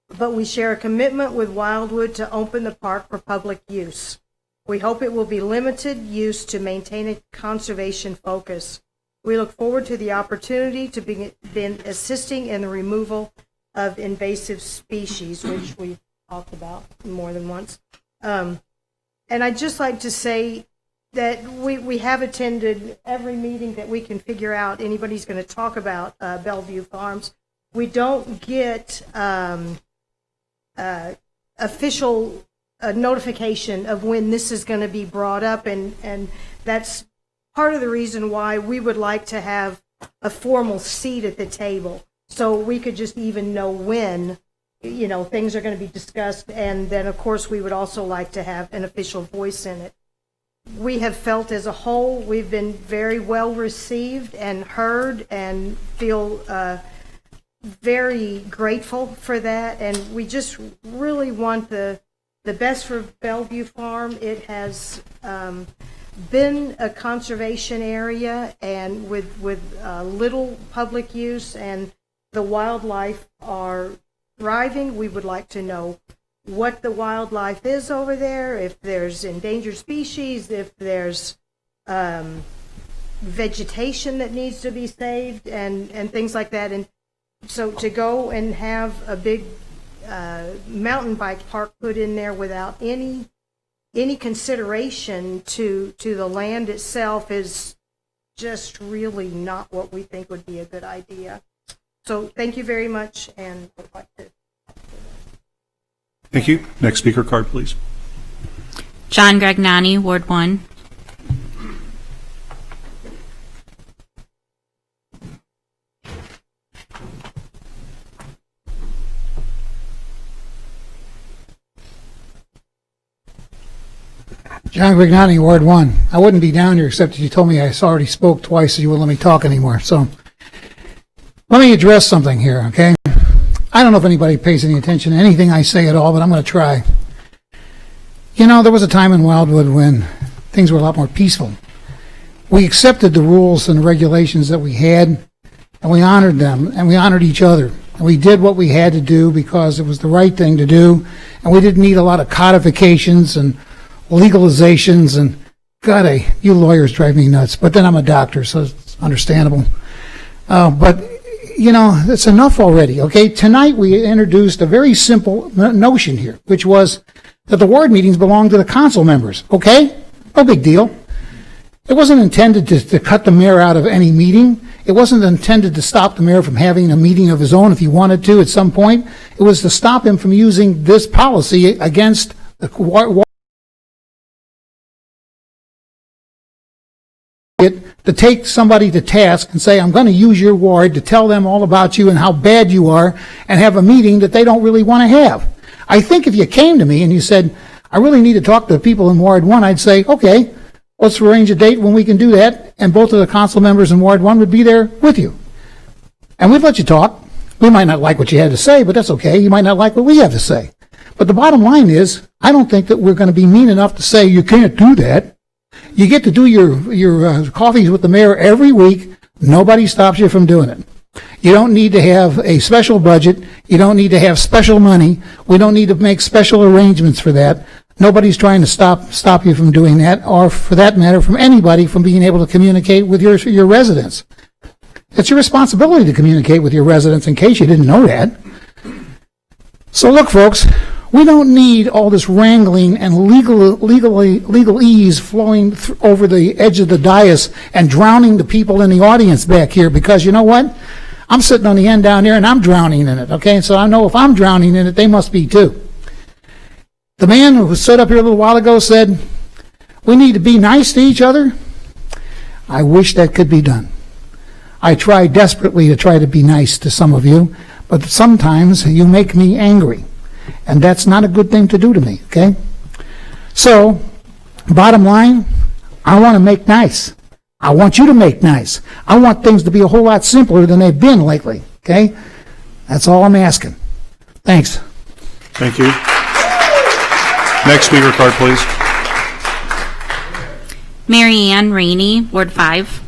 But we share a commitment with Wildwood to open the park for public use. We hope it will be limited use to maintain a conservation focus. We look forward to the opportunity to begin assisting in the removal of invasive species, which we've talked about more than once. And I'd just like to say that we have attended every meeting that we can figure out anybody's going to talk about Bellevue Farms. We don't get official notification of when this is going to be brought up, and that's part of the reason why we would like to have a formal seat at the table, so we could just even know when, you know, things are going to be discussed, and then of course we would also like to have an official voice in it. We have felt as a whole we've been very well received and heard, and feel very grateful for that, and we just really want the best for Bellevue Farm. It has been a conservation area, and with little public use, and the wildlife are thriving. We would like to know what the wildlife is over there, if there's endangered species, if there's vegetation that needs to be saved, and things like that. And so to go and have a big mountain bike park put in there without any consideration to the land itself is just really not what we think would be a good idea. So thank you very much, and I'd like to. Thank you. Next speaker card, please. John Gragnani, Ward 1. John Grignani, Ward 1. I wouldn't be down here except that you told me I already spoke twice, so you wouldn't let me talk anymore. So let me address something here, okay? I don't know if anybody pays any attention to anything I say at all, but I'm going to try. You know, there was a time in Wildwood when things were a lot more peaceful. We accepted the rules and the regulations that we had, and we honored them, and we honored each other. And we did what we had to do because it was the right thing to do, and we didn't need a lot of codifications and legalizations, and God, you lawyers drive me nuts. But then I'm a doctor, so it's understandable. But, you know, it's enough already, okay? Tonight we introduced a very simple notion here, which was that the ward meetings belong to the council members, okay? No big deal. It wasn't intended to cut the mayor out of any meeting. It wasn't intended to stop the mayor from having a meeting of his own if he wanted to at some point. It was to stop him from using this policy against the to take somebody to task and say, I'm going to use your ward to tell them all about you and how bad you are, and have a meeting that they don't really want to have. I think if you came to me and you said, I really need to talk to the people in Ward 1, I'd say, okay, let's arrange a date when we can do that, and both of the council members in Ward 1 would be there with you. And we'd let you talk. We might not like what you had to say, but that's okay. You might not like what we have to say. But the bottom line is, I don't think that we're going to be mean enough to say you can't do that. You get to do your coffees with the mayor every week. Nobody stops you from doing it. You don't need to have a special budget. You don't need to have special money. We don't need to make special arrangements for that. Nobody's trying to stop you from doing that, or for that matter, from anybody from being able to communicate with your residents. It's your responsibility to communicate with your residents in case you didn't know that. So look, folks, we don't need all this wrangling and legalese flowing over the edge of the dais and drowning the people in the audience back here, because you know what? I'm sitting on the end down there and I'm drowning in it, okay? So I know if I'm drowning in it, they must be too. The man who stood up here a little while ago said, we need to be nice to each other. I wish that could be done. I try desperately to try to be nice to some of you, but sometimes you make me angry, and that's not a good thing to do to me, okay? So, bottom line, I want to make nice. I want you to make nice. I want things to be a whole lot simpler than they've been lately, okay? That's all I'm asking. Thanks. Thank you. Next speaker card, please. Mary Ann Rainey, Ward 5.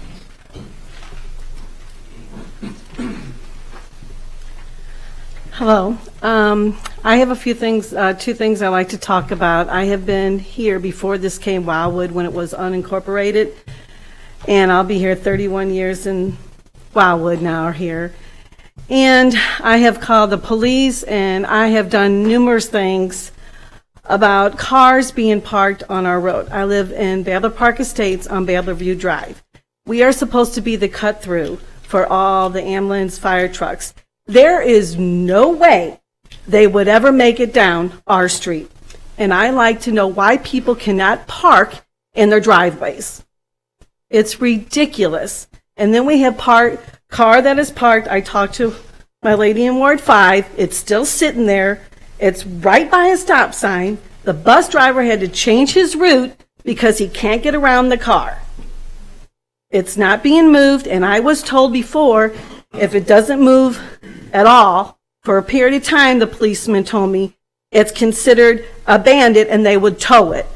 Hello. I have a few things, two things I'd like to talk about. I have been here before this came Wildwood when it was unincorporated, and I'll be here 31 years in Wildwood now here. And I have called the police, and I have done numerous things about cars being parked on our road. I live in Baylor Park Estates on Baylor View Drive. We are supposed to be the cut-through for all the ambulance, fire trucks. There is no way they would ever make it down our street. And I like to know why people cannot park in their driveways. It's ridiculous. And then we have car that is parked. I talked to my lady in Ward 5. It's still sitting there. It's right by a stop sign. The bus driver had to change his route because he can't get around the car. It's not being moved, and I was told before, if it doesn't move at all for a period of time, the policeman told me, it's considered abandoned and they would tow it.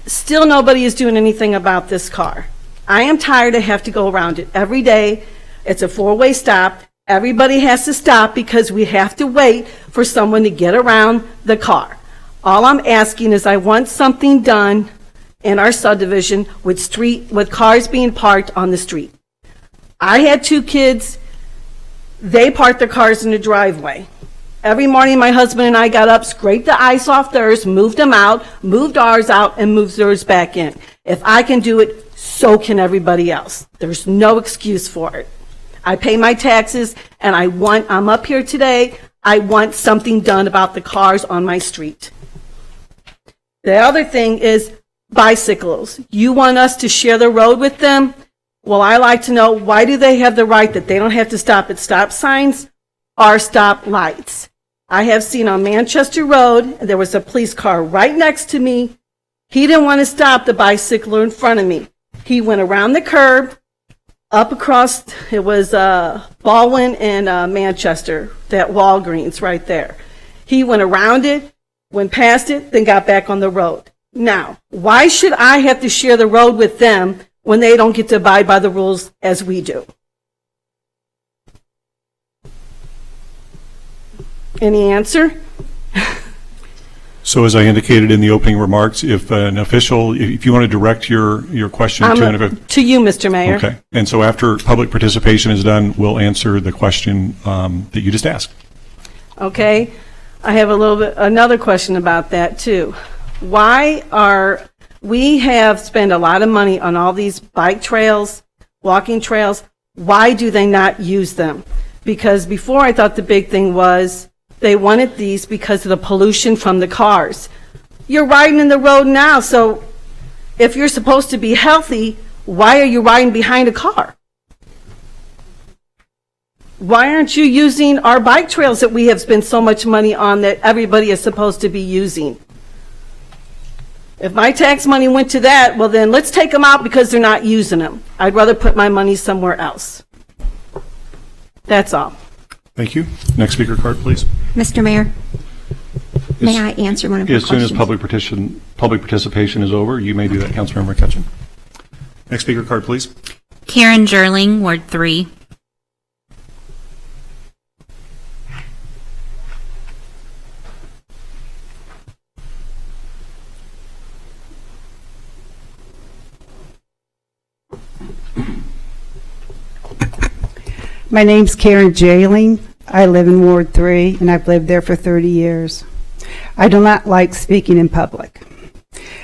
Still nobody is doing anything about this car. I am tired of have to go around it every day. It's a four-way stop. Everybody has to stop because we have to wait for someone to get around the car. All I'm asking is I want something done in our subdivision with cars being parked on the street. I had two kids. They parked their cars in the driveway. Every morning my husband and I got up, scraped the ice off theirs, moved them out, moved ours out, and moved theirs back in. If I can do it, so can everybody else. There's no excuse for it. I pay my taxes, and I'm up here today, I want something done about the cars on my street. The other thing is bicycles. You want us to share the road with them? Well, I like to know, why do they have the right that they don't have to stop at stop signs or stop lights? I have seen on Manchester Road, there was a police car right next to me. He didn't want to stop the bicycler in front of me. He went around the curb, up across, it was Baldwin and Manchester, that Walgreens right there. He went around it, went past it, then got back on the road. Now, why should I have to share the road with them when they don't get to abide by the rules as we do? Any answer? So as I indicated in the opening remarks, if you want to direct your question to you, Mr. Mayor. Okay. And so after public participation is done, we'll answer the question that you just asked. Okay. I have another question about that too. We have spent a lot of money on all these bike trails, walking trails. Why do they not use them? Because before I thought the big thing was they wanted these because of the pollution from the cars. You're riding in the road now, so if you're supposed to be healthy, why are you riding behind a car? Why aren't you using our bike trails that we have spent so much money on that everybody is supposed to be using? If my tax money went to that, well then let's take them out because they're not using them. I'd rather put my money somewhere else. That's all. Thank you. Next speaker card, please. Mr. Mayor, may I answer one of your questions? As soon as public participation is over, you may do that, Councilmember McCutcheon. Next speaker card, please. Karen Jerling, Ward 3. My name's Karen Jailing. I live in Ward 3, and I've lived there for 30 years. I do not like speaking in public.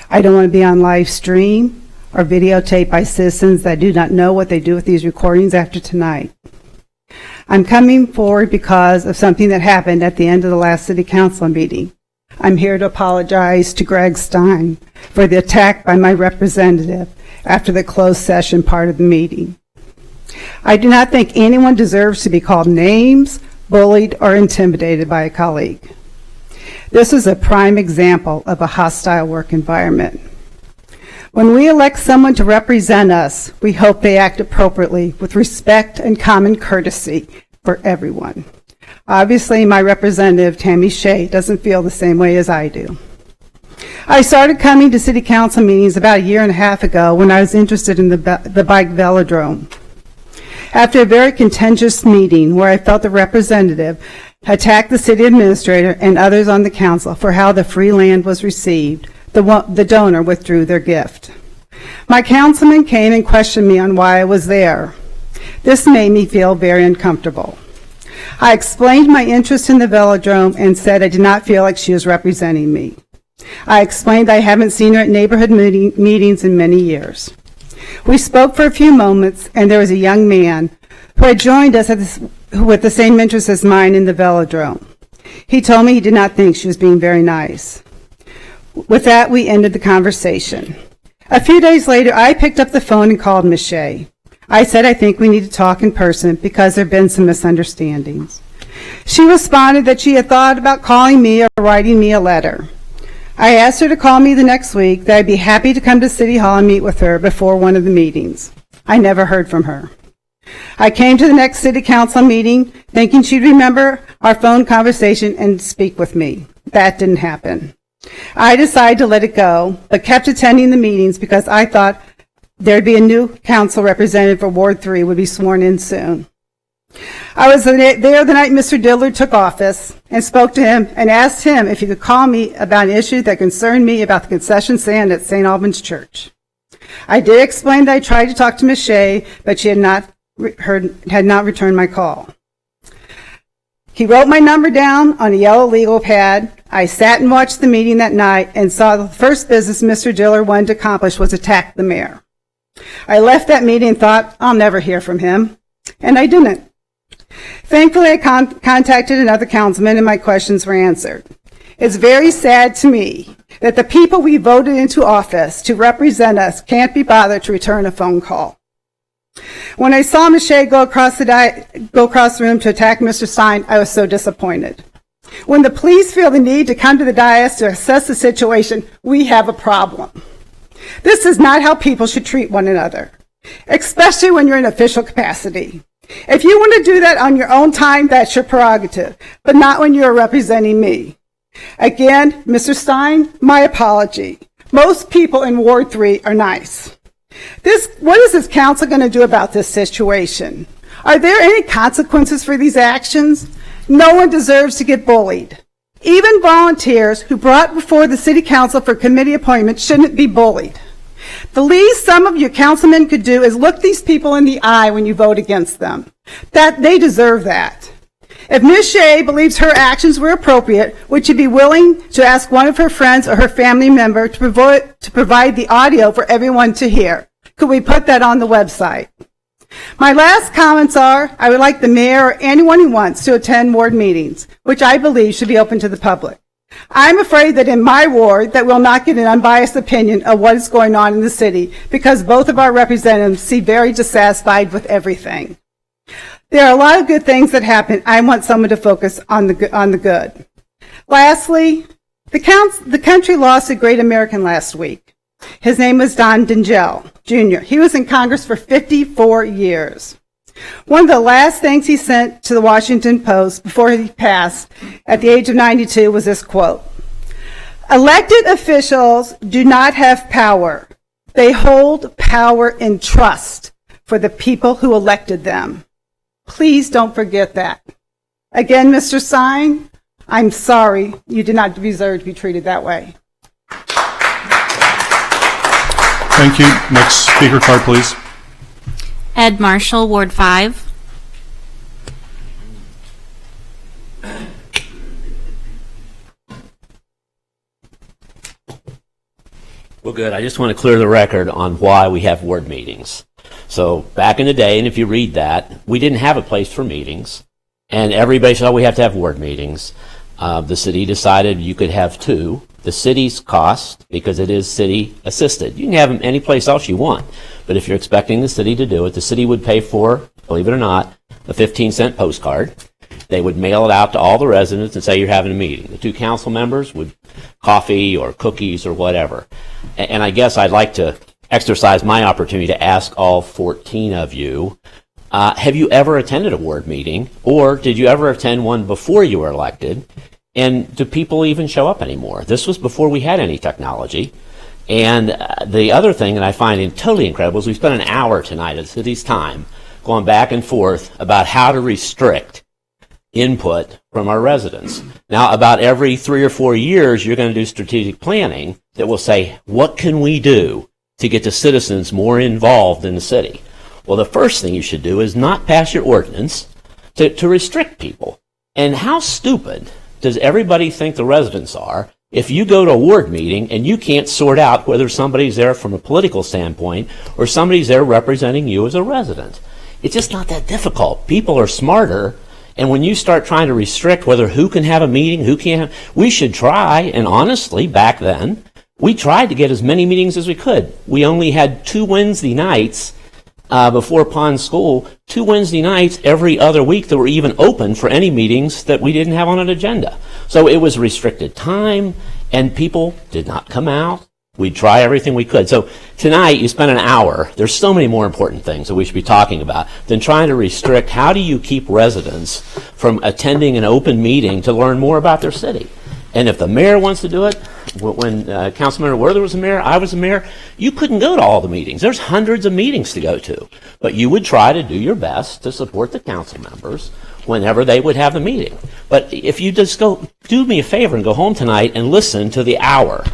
I don't want to be on live stream or videotaped by citizens that do not know what they do with these recordings after tonight. I'm coming forward because of something that happened at the end of the last city council meeting. I'm here to apologize to Greg Stein for the attack by my representative after the closed session part of the meeting. I do not think anyone deserves to be called names, bullied, or intimidated by a colleague. This is a prime example of a hostile work environment. When we elect someone to represent us, we hope they act appropriately with respect and common courtesy for everyone. Obviously, my representative, Tammy Shea, doesn't feel the same way as I do. I started coming to city council meetings about a year and a half ago when I was interested in the bike velodrome. After a very contentious meeting where I felt the representative attacked the city administrator and others on the council for how the free land was received, the donor withdrew their gift. My councilman came and questioned me on why I was there. This made me feel very uncomfortable. I explained my interest in the velodrome and said I did not feel like she was representing me. I explained I haven't seen her at neighborhood meetings in many years. We spoke for a few moments, and there was a young man who had joined us with the same interest as mine in the velodrome. He told me he did not think she was being very nice. With that, we ended the conversation. A few days later, I picked up the phone and called Ms. Shea. I said I think we need to talk in person because there have been some misunderstandings. She responded that she had thought about calling me or writing me a letter. I asked her to call me the next week, that I'd be happy to come to City Hall and meet with her before one of the meetings. I never heard from her. I came to the next city council meeting thinking she'd remember our phone conversation and speak with me. That didn't happen. I decided to let it go, but kept attending the meetings because I thought there'd be a new council representative for Ward 3 would be sworn in soon. I was there the night Mr. Dillard took office and spoke to him and asked him if he could call me about an issue that concerned me about the concession stand at St. Albans Church. I did explain that I tried to talk to Ms. Shea, but she had not returned my call. He wrote my number down on a yellow legal pad. I sat and watched the meeting that night and saw the first business Mr. Dillard wanted to accomplish was attack the mayor. I left that meeting and thought, I'll never hear from him, and I didn't. Thankfully, I contacted another councilman and my questions were answered. It's very sad to me that the people we voted into office to represent us can't be bothered to return a phone call. When I saw Ms. Shea go across the room to attack Mr. Stein, I was so disappointed. When the police feel the need to come to the dais to assess the situation, we have a problem. This is not how people should treat one another, especially when you're in official capacity. If you want to do that on your own time, that's your prerogative, but not when you're representing me. Again, Mr. Stein, my apology. Most people in Ward 3 are nice. What is this council going to do about this situation? Are there any consequences for these actions? No one deserves to get bullied. Even volunteers who brought before the city council for committee appointments shouldn't be bullied. The least some of you councilmen could do is look these people in the eye when you vote against them. That they deserve that. If Ms. Shea believes her actions were appropriate, would she be willing to ask one of her friends or her family member to provide the audio for everyone to hear? Could we put that on the website? My last comments are, I would like the mayor or anyone who wants to attend ward meetings, which I believe should be open to the public. I'm afraid that in my ward that we'll not get an unbiased opinion of what is going on in the city because both of our representatives seem very dissatisfied with everything. There are a lot of good things that happen. I want someone to focus on the good. Lastly, the country lost a great American last week. His name was Don Dingell, Jr. He was in Congress for 54 years. One of the last things he sent to the Washington Post before he passed at the age of 92 was this quote: "Elected officials do not have power. They hold power in trust for the people who elected them." Please don't forget that. Again, Mr. Stein, I'm sorry you did not deserve to be treated that way. Thank you. Next speaker card, please. Ed Marshall, Ward 5. Well, good. I just want to clear the record on why we have ward meetings. So back in the day, and if you read that, we didn't have a place for meetings, and everybody said, oh, we have to have ward meetings. The city decided you could have 2. The city's cost, because it is city assisted. You can have them any place else you want, but if you're expecting the city to do it, the city would pay for, believe it or not, a 15-cent postcard. They would mail it out to all the residents and say you're having a meeting. The 2 council members would coffee or cookies or whatever. And I guess I'd like to exercise my opportunity to ask all 14 of you, have you ever attended a ward meeting, or did you ever attend one before you were elected? And do people even show up anymore? This was before we had any technology. And the other thing that I find totally incredible is we spent an hour tonight at the city's time going back and forth about how to restrict input from our residents. Now, about every 3 or 4 years, you're going to do strategic planning that will say, what can we do to get the citizens more involved in the city? Well, the first thing you should do is not pass your ordinance to restrict people. And how stupid does everybody think the residents are if you go to a ward meeting and you can't sort out whether somebody's there from a political standpoint or somebody's there representing you as a resident? It's just not that difficult. People are smarter. And when you start trying to restrict who can have a meeting, who can't, we should try. And honestly, back then, we tried to get as many meetings as we could. We only had 2 Wednesday nights before Pond School, 2 Wednesday nights every other week that were even open for any meetings that we didn't have on an agenda. So it was restricted time, and people did not come out. We'd try everything we could. So tonight, you spent an hour. There's so many more important things that we should be talking about than trying to restrict how do you keep residents from attending an open meeting to learn more about their city. And if the mayor wants to do it, when Councilmember Werther was the mayor, I was the mayor, you couldn't go to all the meetings. There's hundreds of meetings to go to. But you would try to do your best to support the council members whenever they would have the meeting. But if you just do me a favor and go home tonight and listen to the hour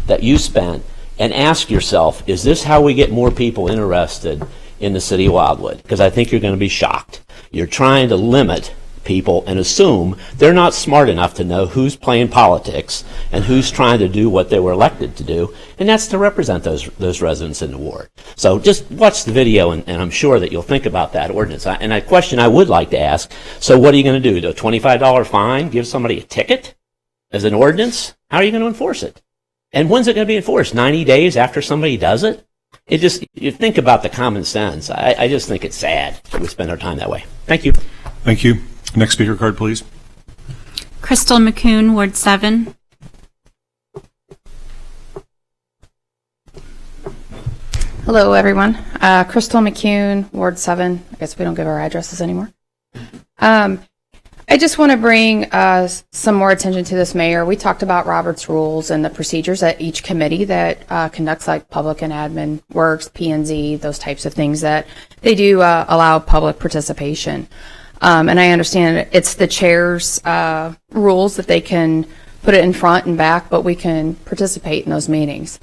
that you spent and ask yourself, is this how we get more people interested in the city of Wildwood? Because I think you're going to be shocked. You're trying to limit people and assume they're not smart enough to know who's playing politics and who's trying to do what they were elected to do, and that's to represent those residents in the ward. So just watch the video, and I'm sure that you'll think about that ordinance. And a question I would like to ask, so what are you going to do? Do a $25 fine, give somebody a ticket as an ordinance? How are you going to enforce it? And when's it going to be enforced? 90 days after somebody does it? You think about the common sense. I just think it's sad that we spend our time that way. Thank you. Thank you. Next speaker card, please. Crystal McCune, Ward 7. Hello, everyone. Crystal McCune, Ward 7. I guess we don't give our addresses anymore. I just want to bring some more attention to this, Mayor. We talked about Robert's rules and the procedures at each committee that conducts like public and admin works, P&Z, those types of things that they do allow public participation. And I understand it's the chair's rules that they can put it in front and back, but we can participate in those meetings.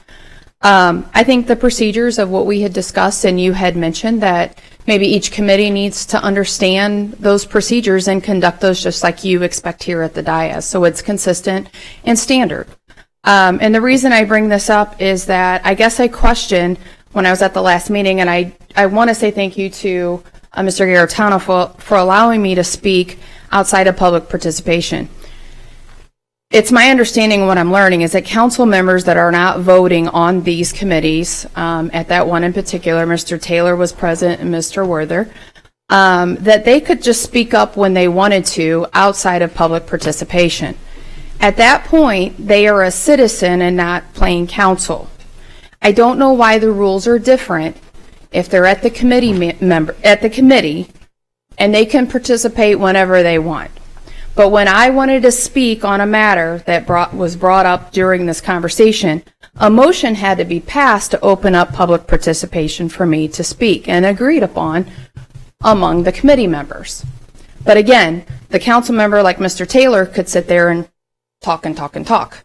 I think the procedures of what we had discussed, and you had mentioned that maybe each committee needs to understand those procedures and conduct those just like you expect here at the dais, so it's consistent and standard. And the reason I bring this up is that I guess I questioned when I was at the last meeting, and I want to say thank you to Mr. Garetano for allowing me to speak outside of public participation. It's my understanding, and what I'm learning is that council members that are not voting on these committees, at that one in particular, Mr. Taylor was present and Mr. Werther, that they could just speak up when they wanted to outside of public participation. At that point, they are a citizen and not playing council. I don't know why the rules are different if they're at the committee and they can participate whenever they want. But when I wanted to speak on a matter that was brought up during this conversation, a motion had to be passed to open up public participation for me to speak and agreed upon among the committee members. But again, the council member like Mr. Taylor could sit there and talk and talk and talk.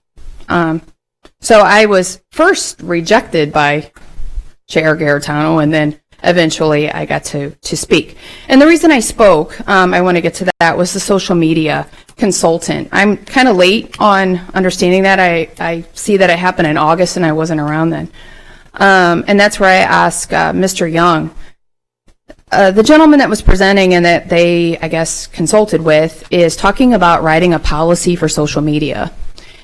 So I was first rejected by Chair Garetano and then eventually I got to speak. And the reason I spoke, I want to get to that, was the social media consultant. I'm kind of late on understanding that. I see that it happened in August and I wasn't around then. And that's where I asked Mr. Young, the gentleman that was presenting and that they, I guess, consulted with, is talking about writing a policy for social media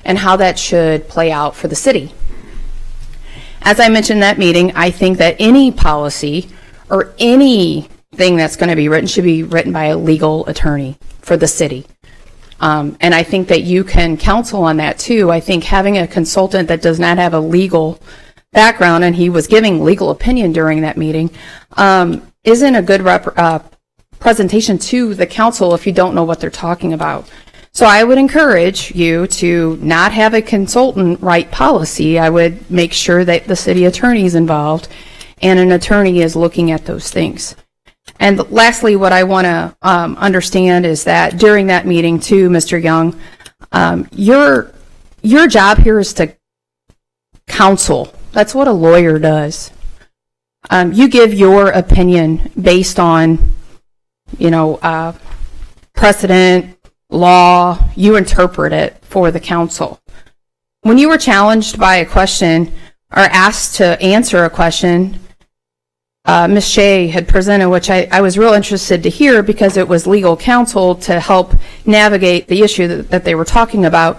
and how that should play out for the city. As I mentioned in that meeting, I think that any policy or anything that's going to be written should be written by a legal attorney for the city. And I think that you can counsel on that too. I think having a consultant that does not have a legal background, and he was giving legal opinion during that meeting, isn't a good presentation to the council if you don't know what they're talking about. So I would encourage you to not have a consultant write policy. I would make sure that the city attorney is involved and an attorney is looking at those things. And lastly, what I want to understand is that during that meeting too, Mr. Young, your job here is to counsel. That's what a lawyer does. You give your opinion based on, precedent, law. You interpret it for the council. When you were challenged by a question or asked to answer a question, Ms. Shea had presented, which I was real interested to hear because it was legal counsel to help navigate the issue that they were talking about.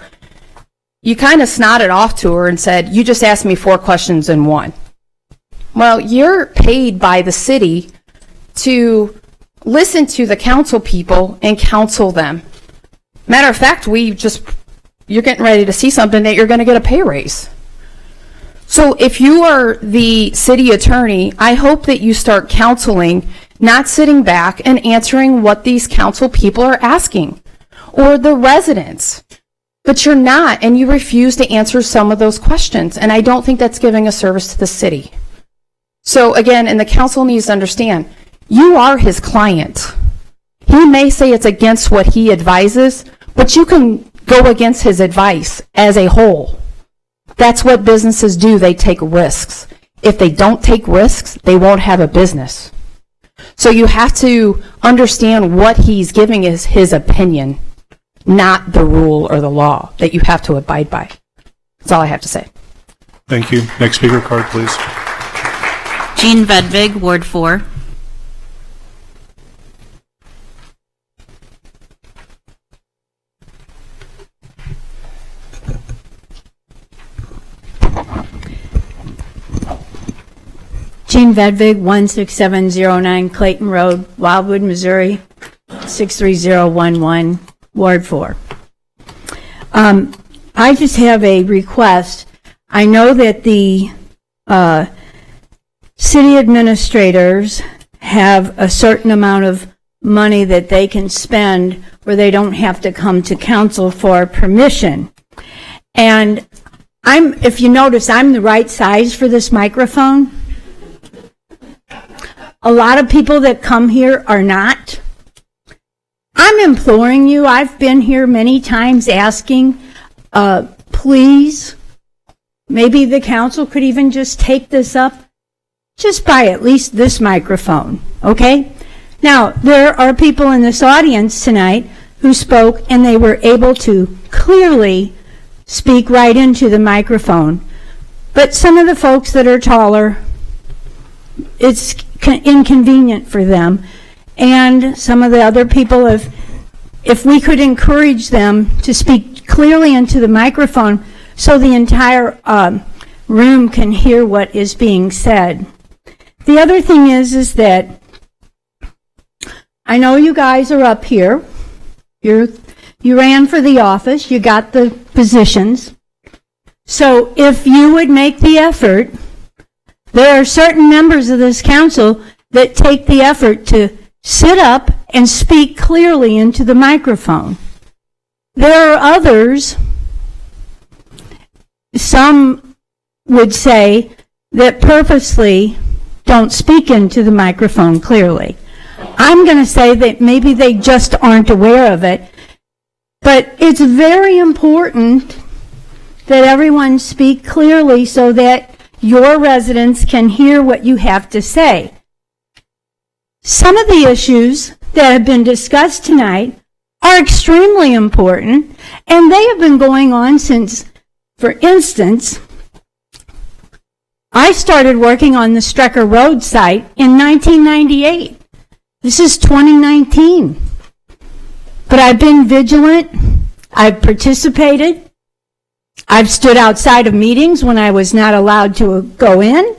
You kind of snotted off to her and said, "You just asked me 4 questions in one." Well, you're paid by the city to listen to the council people and counsel them. Matter of fact, you're getting ready to see something that you're going to get a pay raise. So if you are the city attorney, I hope that you start counseling, not sitting back and answering what these council people are asking, or the residents. But you're not, and you refuse to answer some of those questions, and I don't think that's giving a service to the city. So again, and the council needs to understand, you are his client. He may say it's against what he advises, but you can go against his advice as a whole. That's what businesses do. They take risks. If they don't take risks, they won't have a business. So you have to understand what he's giving is his opinion, not the rule or the law that you have to abide by. That's all I have to say. Thank you. Next speaker card, please. Jean Vedvig, Ward 4. Jean Vedvig, 16709 Clayton Road, Wildwood, Missouri, 63011, Ward 4. I just have a request. I know that the city administrators have a certain amount of money that they can spend where they don't have to come to council for permission. And if you notice, I'm the right size for this microphone. A lot of people that come here are not. I'm imploring you. I've been here many times asking, please, maybe the council could even just take this up, just buy at least this microphone, okay? Now, there are people in this audience tonight who spoke and they were able to clearly speak right into the microphone. But some of the folks that are taller, it's inconvenient for them. And some of the other people, if we could encourage them to speak clearly into the microphone so the entire room can hear what is being said. The other thing is that I know you guys are up here. You ran for the office. You got the positions. So if you would make the effort, there are certain members of this council that take the effort to sit up and speak clearly into the microphone. There are others, some would say, that purposely don't speak into the microphone clearly. I'm going to say that maybe they just aren't aware of it, but it's very important that everyone speak clearly so that your residents can hear what you have to say. Some of the issues that have been discussed tonight are extremely important, and they have been going on since, for instance, I started working on the Strecker Road site in 1998. This is 2019. But I've been vigilant. I've participated. I've stood outside of meetings when I was not allowed to go in.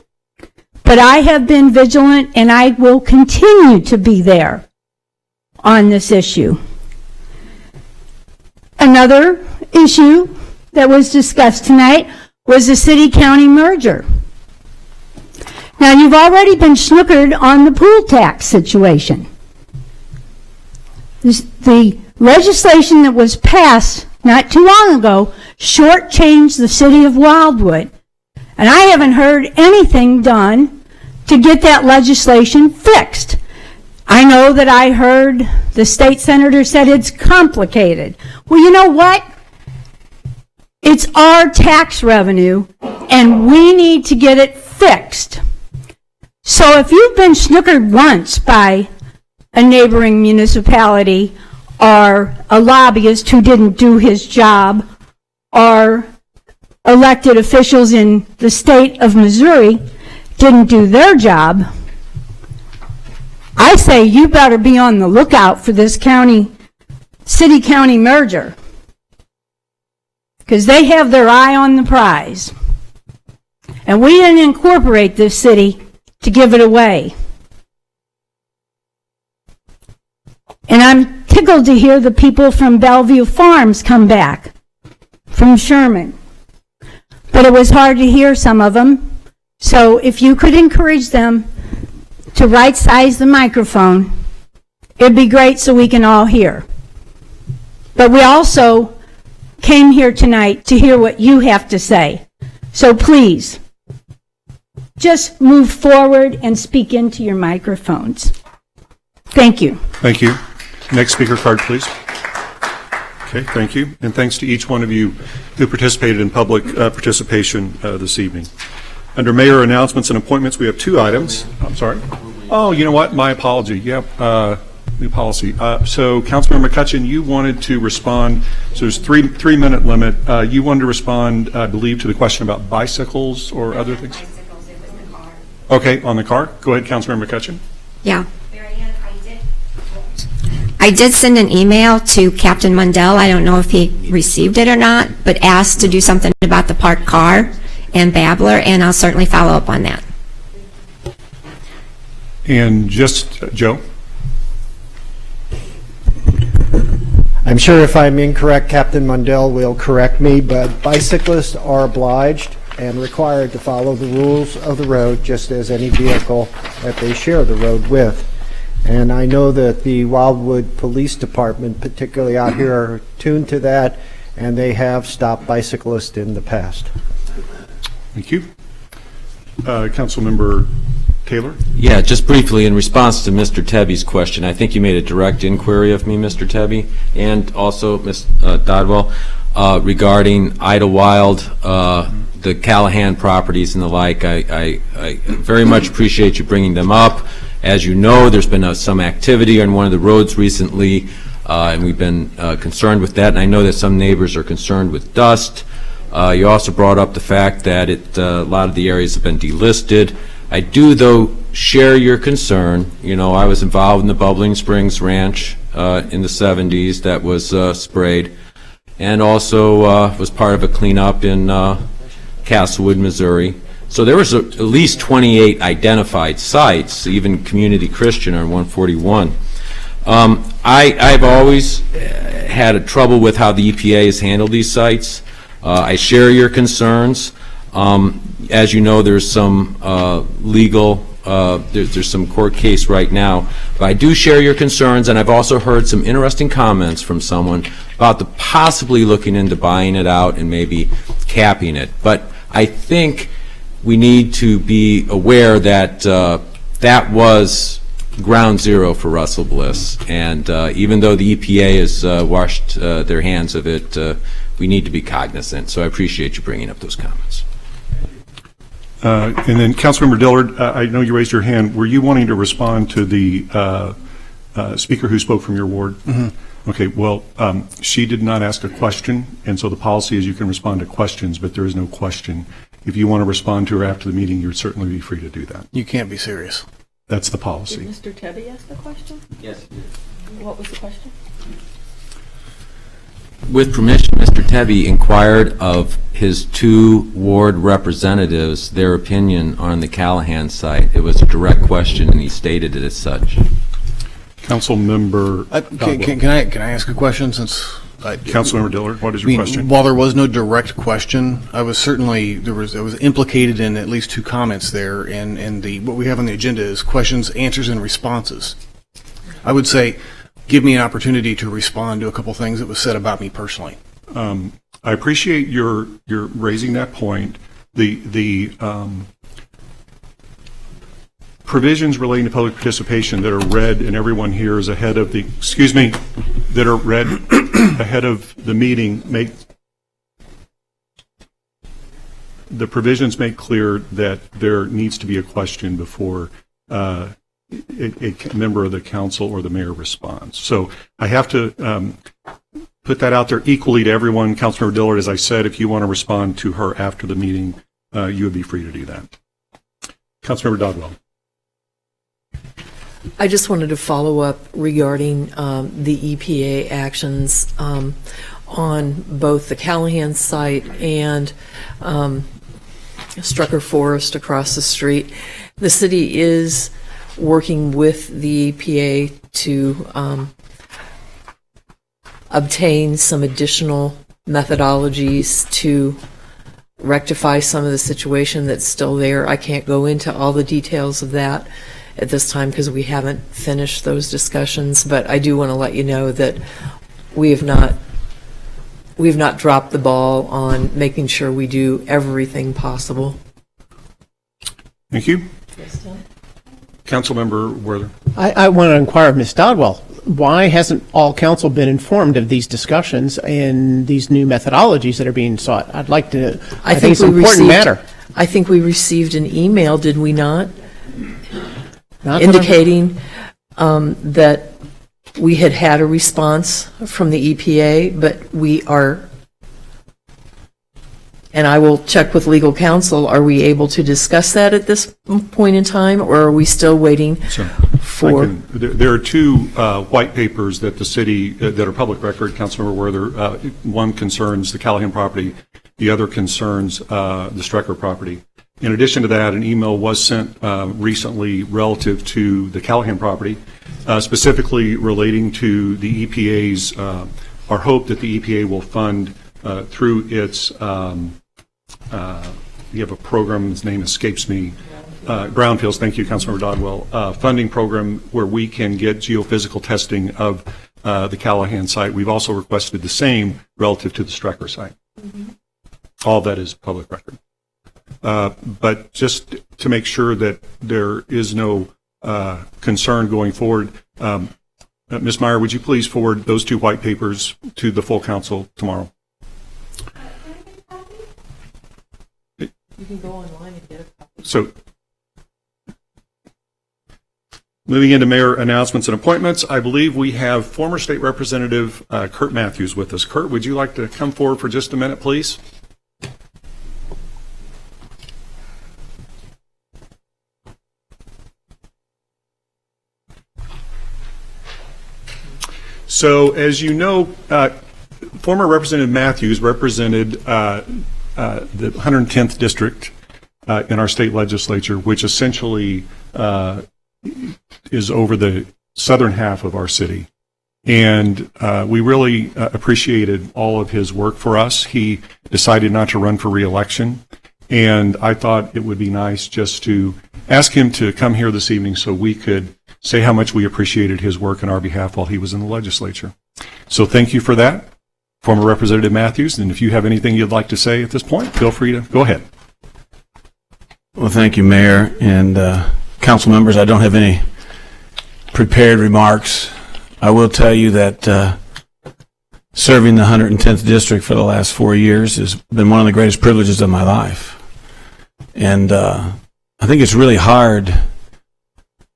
But I have been vigilant, and I will continue to be there on this issue. Another issue that was discussed tonight was the city-county merger. Now, you've already been snookered on the pool tax situation. The legislation that was passed not too long ago shortchanged the city of Wildwood. And I haven't heard anything done to get that legislation fixed. I know that I heard the state senator said it's complicated. Well, you know what? It's our tax revenue, and we need to get it fixed. So if you've been snookered once by a neighboring municipality, or a lobbyist who didn't do his job, or elected officials in the state of Missouri didn't do their job, I say you better be on the lookout for this city-county merger, because they have their eye on the prize. And we didn't incorporate this city to give it away. And I'm tickled to hear the people from Bellevue Farms come back, from Sherman. But it was hard to hear some of them. So if you could encourage them to right-size the microphone, it'd be great so we can all hear. But we also came here tonight to hear what you have to say. So please, just move forward and speak into your microphones. Thank you. Thank you. Next speaker card, please. Okay, thank you. And thanks to each one of you who participated in public participation this evening. Under mayor announcements and appointments, we have two items. I'm sorry. Oh, you know what? My apology. Yep. New policy. So, Councilmember McCutcheon, you wanted to respond. So there's three-minute limit. You wanted to respond, I believe, to the question about bicycles or other things. Bicycles. It was the car. Okay, on the car. Go ahead, Councilmember McCutcheon. Yeah. I did send an email to Captain Mundell. I don't know if he received it or not, but asked to do something about the parked car and Babbler, and I'll certainly follow up on that. And just, Joe? I'm sure if I'm incorrect, Captain Mundell will correct me, but bicyclists are obliged and required to follow the rules of the road just as any vehicle that they share the road with. And I know that the Wildwood Police Department, particularly out here, are tuned to that, and they have stopped bicyclists in the past. Thank you. Councilmember Taylor? Yeah, just briefly, in response to Mr. Tebby's question, I think you made a direct inquiry of me, Mr. Tebby, and also Ms. Dodwell, regarding Idlewild, the Callahan properties and the like. I very much appreciate you bringing them up. As you know, there's been some activity on one of the roads recently, and we've been concerned with that, and I know that some neighbors are concerned with dust. You also brought up the fact that a lot of the areas have been delisted. I do, though, share your concern. You know, I was involved in the Bubbling Springs Ranch in the 70s that was sprayed, and also was part of a cleanup in Castlewood, Missouri. So there was at least 28 identified sites, even Community Christian on 141. I've always had a trouble with how the EPA has handled these sites. I share your concerns. As you know, there's some legal, there's some court case right now, but I do share your concerns, and I've also heard some interesting comments from someone about the possibly looking into buying it out and maybe capping it. But I think we need to be aware that that was ground zero for Russell Bliss, and even though the EPA has washed their hands of it, we need to be cognizant. So I appreciate you bringing up those comments. And then Councilmember Dillard, I know you raised your hand. Were you wanting to respond to the speaker who spoke from your ward? Mm-hmm. Okay, well, she did not ask a question, and so the policy is you can respond to questions, but there is no question. If you want to respond to her after the meeting, you'd certainly be free to do that. You can't be serious. That's the policy. Did Mr. Tebby ask a question? Yes. What was the question? With permission, Mr. Tebby inquired of his 2 ward representatives their opinion on the Callahan site. It was a direct question, and he stated it as such. Council member. Can I ask a question? Since Councilmember Dillard, what is your question? While there was no direct question, I was certainly I was implicated in at least 2 comments there, and what we have on the agenda is questions, answers, and responses. I would say, give me an opportunity to respond to a couple things that was said about me personally. I appreciate your raising that point. The provisions relating to public participation that are read, and everyone here is ahead of the, that are read ahead of the meeting the provisions make clear that there needs to be a question before a member of the council or the mayor responds. So I have to put that out there equally to everyone. Councilmember Dillard, as I said, if you want to respond to her after the meeting, you would be free to do that. Councilmember Dodwell. I just wanted to follow up regarding the EPA actions on both the Callahan site and Strucker Forest across the street. The city is working with the EPA to obtain some additional methodologies to rectify some of the situation that's still there. I can't go into all the details of that at this time because we haven't finished those discussions, but I do want to let you know that we have not dropped the ball on making sure we do everything possible. Thank you. Councilmember Werther. I want to inquire of Ms. Dodwell, why hasn't all council been informed of these discussions and these new methodologies that are being sought? I'd like to, I think it's an important matter. I think we received an email, did we not? Indicating that we had a response from the EPA, but we are, and I will check with legal counsel, are we able to discuss that at this point in time, or are we still waiting for? There are 2 white papers that the city, that are public record, Councilmember Werther. One concerns the Callahan property, the other concerns the Strecker property. In addition to that, an email was sent recently relative to the Callahan property, specifically relating to the EPA's, our hope that the EPA will fund through its, you have a program, its name escapes me, Brownfields, thank you, Councilmember Dodwell, funding program where we can get geophysical testing of the Callahan site. We've also requested the same relative to the Strecker site. Mm-hmm. All that is public record. But just to make sure that there is no concern going forward, Ms. Meyer, would you please forward those 2 white papers to the full council tomorrow? You can go online and get a copy. So, moving into mayor announcements and appointments, I believe we have former state representative Kurt Matthews with us. Kurt, would you like to come forward for just a minute, please? So, as you know, former Representative Matthews represented the 110th District in our state legislature, which essentially is over the southern half of our city. And we really appreciated all of his work for us. He decided not to run for re-election, and I thought it would be nice just to ask him to come here this evening so we could say how much we appreciated his work on our behalf while he was in the legislature. So thank you for that, former Representative Matthews, and if you have anything you'd like to say at this point, feel free to go ahead. Well, thank you, Mayor, and council members. I don't have any prepared remarks. I will tell you that serving the 110th District for the last 4 years has been one of the greatest privileges of my life. And I think it's really hard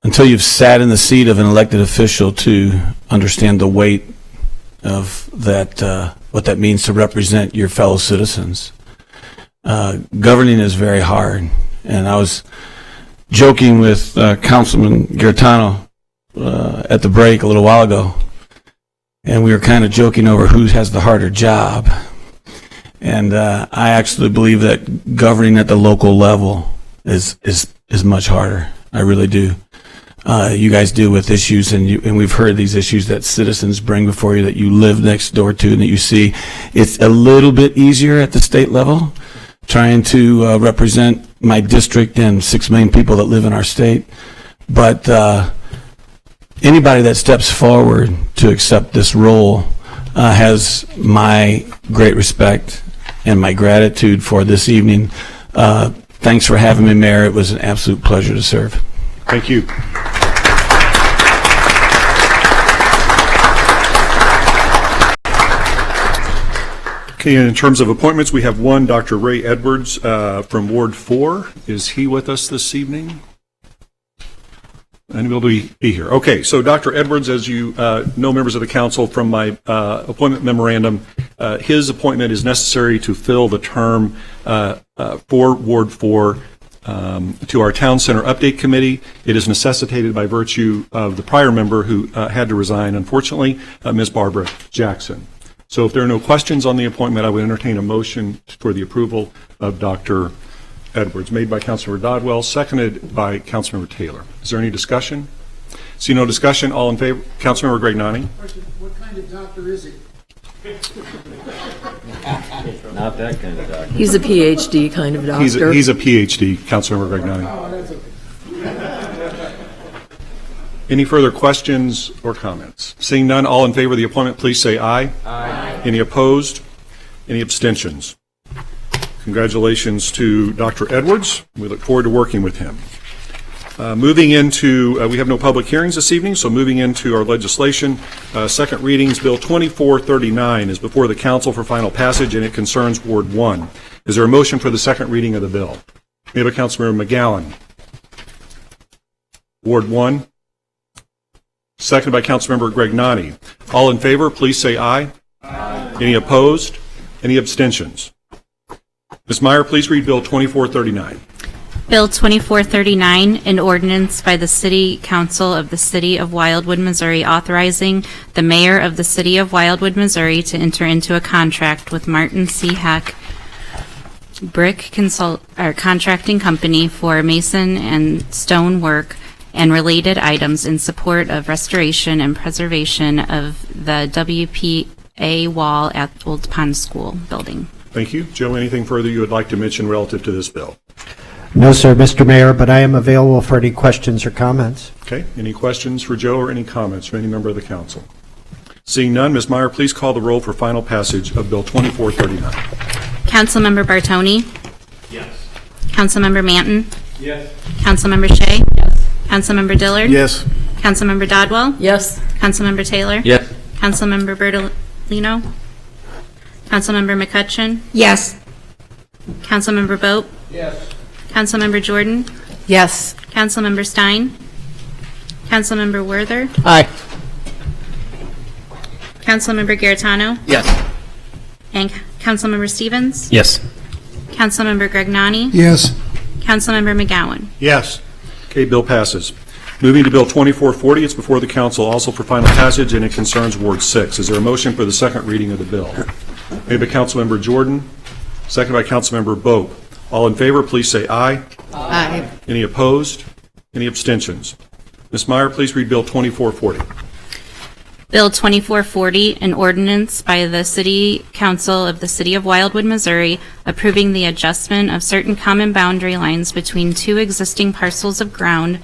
until you've sat in the seat of an elected official to understand the weight of that, what that means to represent your fellow citizens. Governing is very hard. And I was joking with Councilman Gaetano at the break a little while ago, and we were kind of joking over who has the harder job. And I actually believe that governing at the local level is much harder. I really do. You guys deal with issues, and we've heard these issues that citizens bring before you that you live next door to and that you see. It's a little bit easier at the state level, trying to represent my district and 6 million people that live in our state. But anybody that steps forward to accept this role has my great respect and my gratitude for this evening. Thanks for having me, Mayor. It was an absolute pleasure to serve. Thank you. Okay, and in terms of appointments, we have one, Dr. Ray Edwards from Ward 4. Is he with us this evening? And will he be here? Okay, so Dr. Edwards, as you know, members of the council, from my appointment memorandum, his appointment is necessary to fill the term for Ward 4 to our Town Center Update Committee. It is necessitated by virtue of the prior member who had to resign, unfortunately, Ms. Barbara Jackson. So if there are no questions on the appointment, I would entertain a motion for the approval of Dr. Edwards, made by Councilmember Dodwell, seconded by Councilmember Taylor. Is there any discussion? See no discussion, all in favor? Councilmember Gregnani. What kind of doctor is he? Not that kind of doctor. He's a PhD kind of doctor. He's a PhD, Councilmember Gregnani. Any further questions or comments? Seeing none, all in favor of the appointment, please say aye. Aye. Any opposed? Any abstentions? Congratulations to Dr. Edwards. We look forward to working with him. Moving into, we have no public hearings this evening, so moving into our legislation. Second readings, Bill 2439 is before the council for final passage, and it concerns Ward 1. Is there a motion for the second reading of the bill? Made by Councilmember McGowan. Ward 1. Seconded by Councilmember Gregnani. All in favor, please say aye. Aye. Any opposed? Any abstentions? Ms. Meyer, please read Bill 2439. Bill 2439, an ordinance by the City Council of the City of Wildwood, Missouri, authorizing the mayor of the City of Wildwood, Missouri to enter into a contract with Martin C. Heck Contracting Company for mason and stone work and related items in support of restoration and preservation of the WPA wall at Old Pond School building. Thank you. Joe, anything further you would like to mention relative to this bill? No, sir, Mr. Mayor, but I am available for any questions or comments. Okay. Any questions for Joe or any comments from any member of the council? Seeing none, Ms. Meyer, please call the roll for final passage of Bill 2439. Councilmember Bartoni? Yes. Councilmember Manton? Yes. Councilmember Shea? Yes. Councilmember Dillard? Yes. Councilmember Dodwell? Yes. Councilmember Taylor? Yes. Councilmember Bertolino? Councilmember McCutcheon? Yes. Councilmember Boat? Yes. Councilmember Jordan? Yes. Councilmember Stein? Councilmember Werther? Aye. Councilmember Gaetano? Yes. And Councilmember Stevens? Yes. Councilmember Gregnani? Yes. Councilmember McGowan? Yes. Okay, bill passes. Moving to Bill 2440, it's before the council also for final passage, and it concerns Ward 6. Is there a motion for the second reading of the bill? Made by Councilmember Jordan, seconded by Councilmember Boat. All in favor, please say aye. Aye. Any opposed? Any abstentions? Ms. Meyer, please read Bill 2440. Bill 2440, an ordinance by the City Council of the City of Wildwood, Missouri, approving the adjustment of certain common boundary lines between two existing parcels of ground,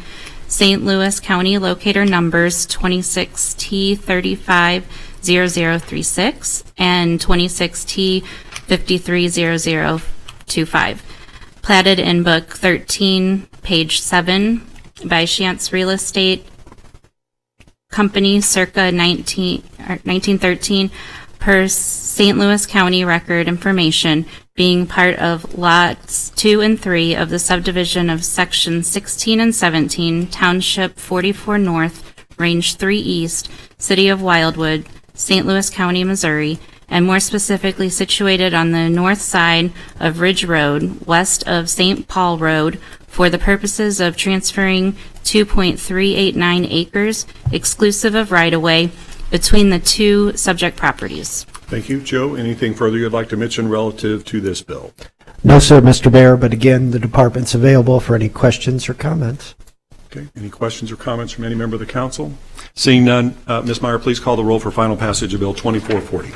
St. Louis County locator numbers 26T350036 and 26T530025, platted in Book 13, page 7, by Chance Real Estate Company circa 1913, per St. Louis County record information, being part of lots 2 and 3 of the subdivision of section 16 and 17, township 44 North, range 3 East, city of Wildwood, St. Louis County, Missouri, and more specifically situated on the north side of Ridge Road, west of St. Paul Road, for the purposes of transferring 2.389 acres, exclusive of right-of-way, between the two subject properties. Thank you. Joe, anything further you'd like to mention relative to this bill? No, sir, Mr. Mayor, but again, the department's available for any questions or comments. Okay. Any questions or comments from any member of the council? Seeing none, Ms. Meyer, please call the roll for final passage of Bill 2440.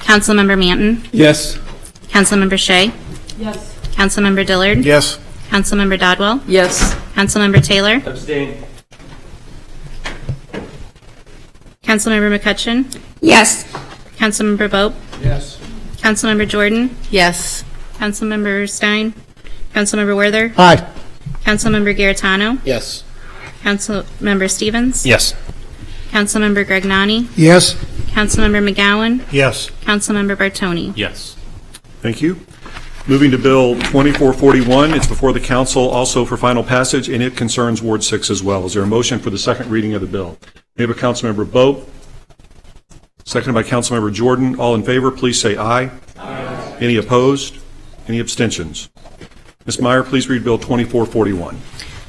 Councilmember Manton? Yes. Councilmember Shea? Yes. Councilmember Dillard? Yes. Councilmember Dodwell? Yes. Councilmember Taylor? Abstain. Councilmember McCutcheon? Yes. Councilmember Bope? Yes. Councilmember Jordan? Yes. Councilmember Stein? Councilmember Werther? Aye. Councilmember Garetano? Yes. Councilmember Stevens? Yes. Councilmember Gregnani? Yes. Councilmember McGowan? Yes. Councilmember Bartoni? Yes. Thank you. Moving to Bill 2441, it's before the council also for final passage, and it concerns Ward 6 as well. Is there a motion for the second reading of the bill? We have a Councilmember Bope, seconded by Councilmember Jordan. All in favor, please say aye. Aye. Any opposed? Any abstentions? Ms. Meyer, please read Bill 2441.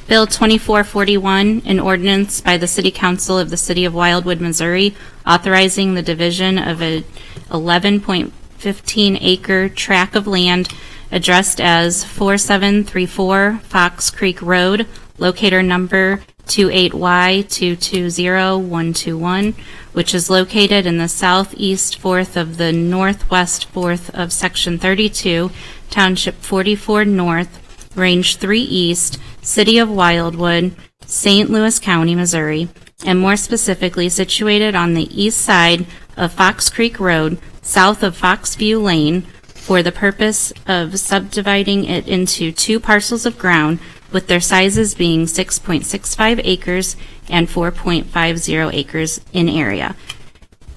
Bill 2441, an ordinance by the City Council of the City of Wildwood, Missouri, authorizing the division of a 11.15 acre tract of land addressed as 4734 Fox Creek Road, locator number 28Y220121, which is located in the southeast fourth of the northwest fourth of Section 32, Township 44 North, Range 3 East, City of Wildwood, St. Louis County, Missouri, and more specifically situated on the east side of Fox Creek Road, south of Foxview Lane, for the purpose of subdividing it into two parcels of ground, with their sizes being 6.65 acres and 4.50 acres in area,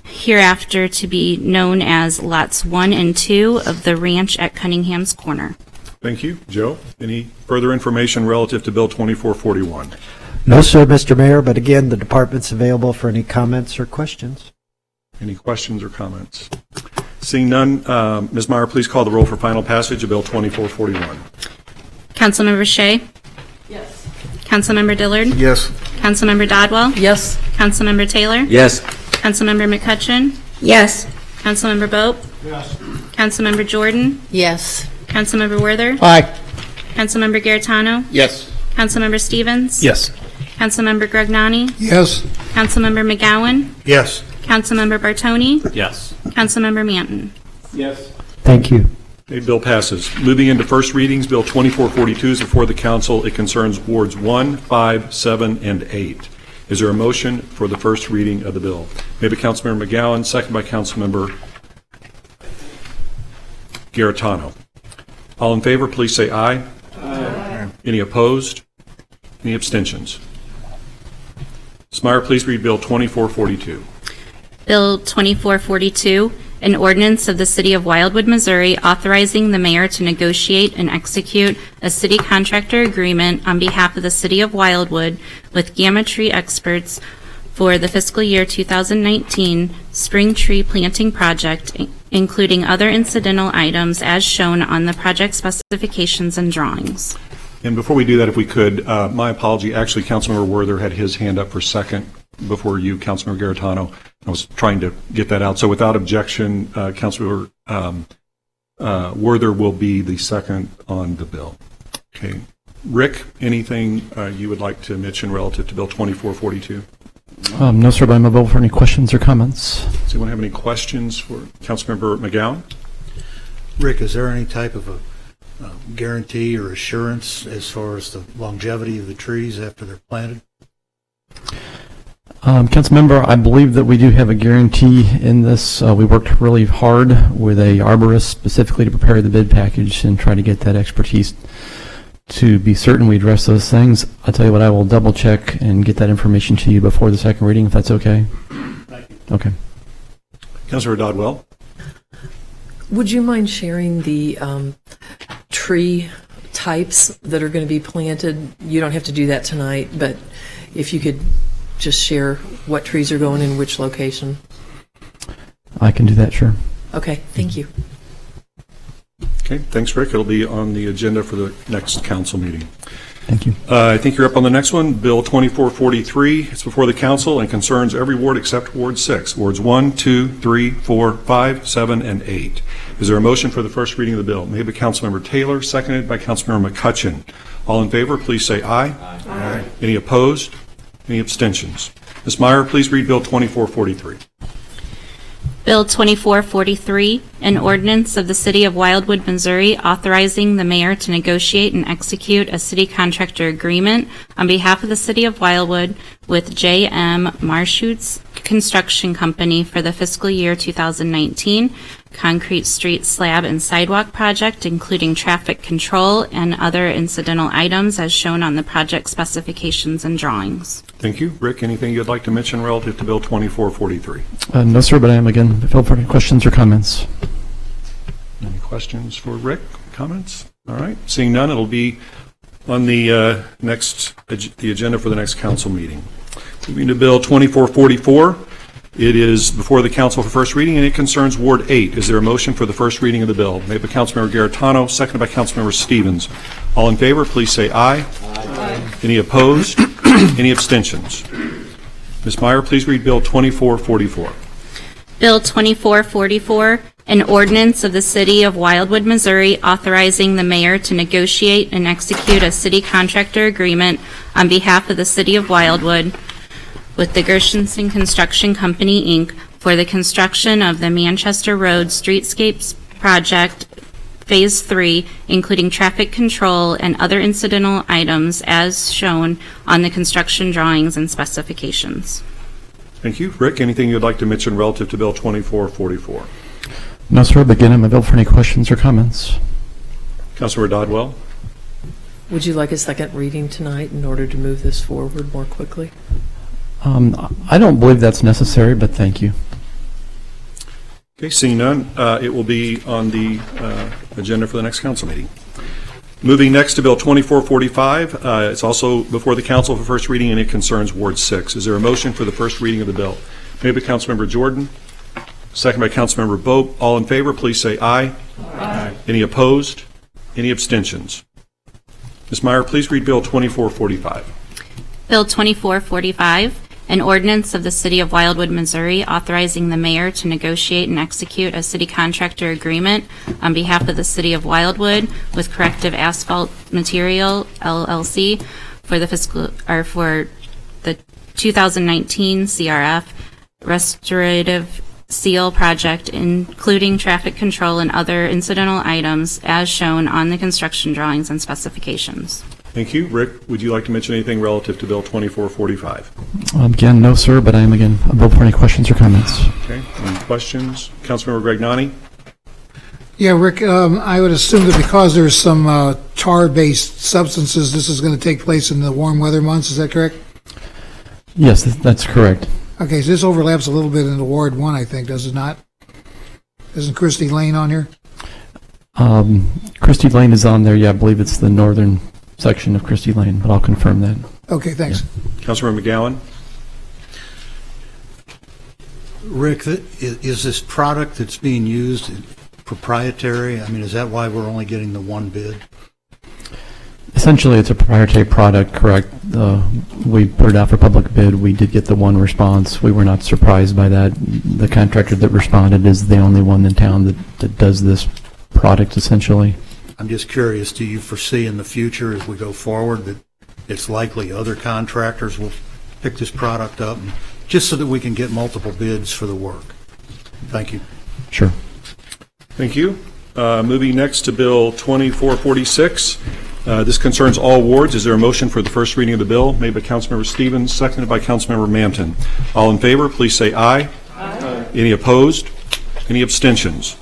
hereafter to be known as Lots 1 and 2 of the ranch at Cunningham's Corner. Thank you. Joe, any further information relative to Bill 2441? No, sir, Mr. Mayor, but again, the department's available for any comments or questions. Any questions or comments? Seeing none, Ms. Meyer, please call the roll for final passage of Bill 2441. Councilmember Shea? Yes. Councilmember Dillard? Yes. Councilmember Dodwell? Yes. Councilmember Taylor? Yes. Councilmember McCutcheon? Yes. Councilmember Bope? Yes. Councilmember Jordan? Yes. Councilmember Werther? Aye. Councilmember Garetano? Yes. Councilmember Stevens? Yes. Councilmember Gregnani? Yes. Councilmember McGowan? Yes. Councilmember Bartoni? Yes. Councilmember Manton? Yes. Thank you. Okay, bill passes. Moving into first readings, Bill 2442 is before the council. It concerns Wards 1, 5, 7, and 8. Is there a motion for the first reading of the bill? Maybe Councilmember McGowan, second by Councilmember Garetano. All in favor, please say aye. Aye. Any opposed? Any abstentions? Ms. Meyer, please read Bill 2442. Bill 2442, an ordinance of the City of Wildwood, Missouri, authorizing the mayor to negotiate and execute a city contractor agreement on behalf of the City of Wildwood with Gamma Tree Experts for the fiscal year 2019 spring tree planting project, including other incidental items as shown on the project specifications and drawings. And before we do that, if we could, my apology, actually, Councilmember Werther had his hand up for second before you, Councilmember Garetano. I was trying to get that out. So without objection, Councilmember Werther will be the second on the bill. Okay. Rick, anything you would like to mention relative to Bill 2442? No, sir, but I'm available for any questions or comments. Does anyone have any questions for Councilmember McGowan? Rick, is there any type of a guarantee or assurance as far as the longevity of the trees after they're planted? Councilmember, I believe that we do have a guarantee in this. We worked really hard with a arborist specifically to prepare the bid package and try to get that expertise to be certain we address those things. I'll tell you what, I will double check and get that information to you before the second reading, if that's okay. Thank you. Okay. Councilor Dodwell. Would you mind sharing the tree types that are going to be planted? You don't have to do that tonight, but if you could just share what trees are going in which location. I can do that, sure. Okay, thank you. Okay, thanks, Rick. It'll be on the agenda for the next council meeting. Thank you. I think you're up on the next one, Bill 2443. It's before the council and concerns every ward except Ward 6. Wards 1, 2, 3, 4, 5, 7, and 8. Is there a motion for the first reading of the bill? Made by Councilmember Taylor, seconded by Councilmember McCutcheon. All in favor, please say aye. Aye. Any opposed? Any abstentions? Ms. Meyer, please read Bill 2443. Bill 2443, an ordinance of the City of Wildwood, Missouri, authorizing the mayor to negotiate and execute a city contractor agreement on behalf of the City of Wildwood with J.M. Marshutz Construction Company for the fiscal year 2019 concrete street slab and sidewalk project, including traffic control and other incidental items as shown on the project specifications and drawings. Thank you. Rick, anything you'd like to mention relative to Bill 2443? No, sir, but I am again available for any questions or comments. Any questions for Rick? Comments? All right. Seeing none, it'll be on the the agenda for the next council meeting. Moving to Bill 2444. It is before the council for first reading, and it concerns Ward 8. Is there a motion for the first reading of the bill? Made by Councilmember Garetano, seconded by Councilmember Stevens. All in favor, please say aye. Aye. Any opposed? Any abstentions? Ms. Meyer, please read Bill 2444. Bill 2444, an ordinance of the City of Wildwood, Missouri, authorizing the mayor to negotiate and execute a city contractor agreement on behalf of the City of Wildwood with the Gershenson Construction Company, Inc. for the construction of the Manchester Road Streetscapes Project Phase 3, including traffic control and other incidental items as shown on the construction drawings and specifications. Thank you. Rick, anything you'd like to mention relative to Bill 2444? No, sir, but again, I'm available for any questions or comments. Councilor Dodwell. Would you like a second reading tonight in order to move this forward more quickly? I don't believe that's necessary, but thank you. Okay, seeing none, it will be on the agenda for the next council meeting. Moving next to Bill 2445, it's also before the council for first reading, and it concerns Ward 6. Is there a motion for the first reading of the bill? Made by Councilmember Jordan, second by Councilmember Bope. All in favor, please say aye. Aye. Any opposed? Any abstentions? Ms. Meyer, please read Bill 2445. Bill 2445, an ordinance of the City of Wildwood, Missouri, authorizing the mayor to negotiate and execute a city contractor agreement on behalf of the City of Wildwood with Corrective Asphalt Material, LLC, for the for the 2019 CRF restorative seal project, including traffic control and other incidental items as shown on the construction drawings and specifications. Thank you. Rick, would you like to mention anything relative to Bill 2445? Again, no, sir, but I am again available for any questions or comments. Okay. Any questions? Councilmember Gregnani? Yeah, Rick, I would assume that because there's some tar-based substances, this is going to take place in the warm weather months. Is that correct? Yes, that's correct. Okay, so this overlaps a little bit into Ward 1, I think, does it not? Isn't Christie Lane on here? Christie Lane is on there. Yeah, I believe it's the northern section of Christie Lane, but I'll confirm that. Okay, thanks. Yeah. Councilmember McGowan? Rick, is this product that's being used proprietary? I mean, is that why we're only getting the one bid? Essentially, it's a proprietary product, correct? We put it out for public bid. We did get the one response. We were not surprised by that. The contractor that responded is the only one in town that does this product, essentially. I'm just curious, do you foresee in the future as we go forward that it's likely other contractors will pick this product up, just so that we can get multiple bids for the work? Thank you. Sure. Thank you. Moving next to Bill 2446. This concerns all wards. Is there a motion for the first reading of the bill? Made by Councilmember Stevens, seconded by Councilmember Manton. All in favor, please say aye. Aye. Any opposed? Any abstentions?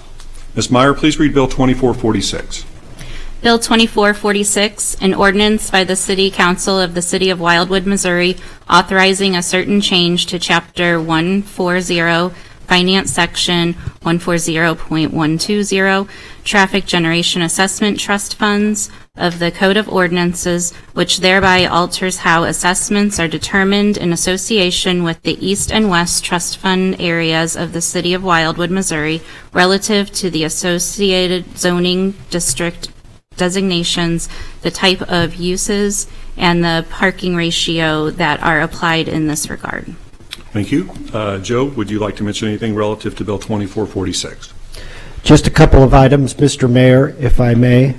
Ms. Meyer, please read Bill 2446. Bill 2446, an ordinance by the City Council of the City of Wildwood, Missouri, authorizing a certain change to Chapter 140, Finance Section 140.120, Traffic Generation Assessment Trust Funds of the Code of Ordinances, which thereby alters how assessments are determined in association with the East and West Trust Fund areas of the City of Wildwood, Missouri, relative to the associated zoning district designations, the type of uses, and the parking ratio that are applied in this regard. Thank you. Joe, would you like to mention anything relative to Bill 2446? Just a couple of items, Mr. Mayor, if I may.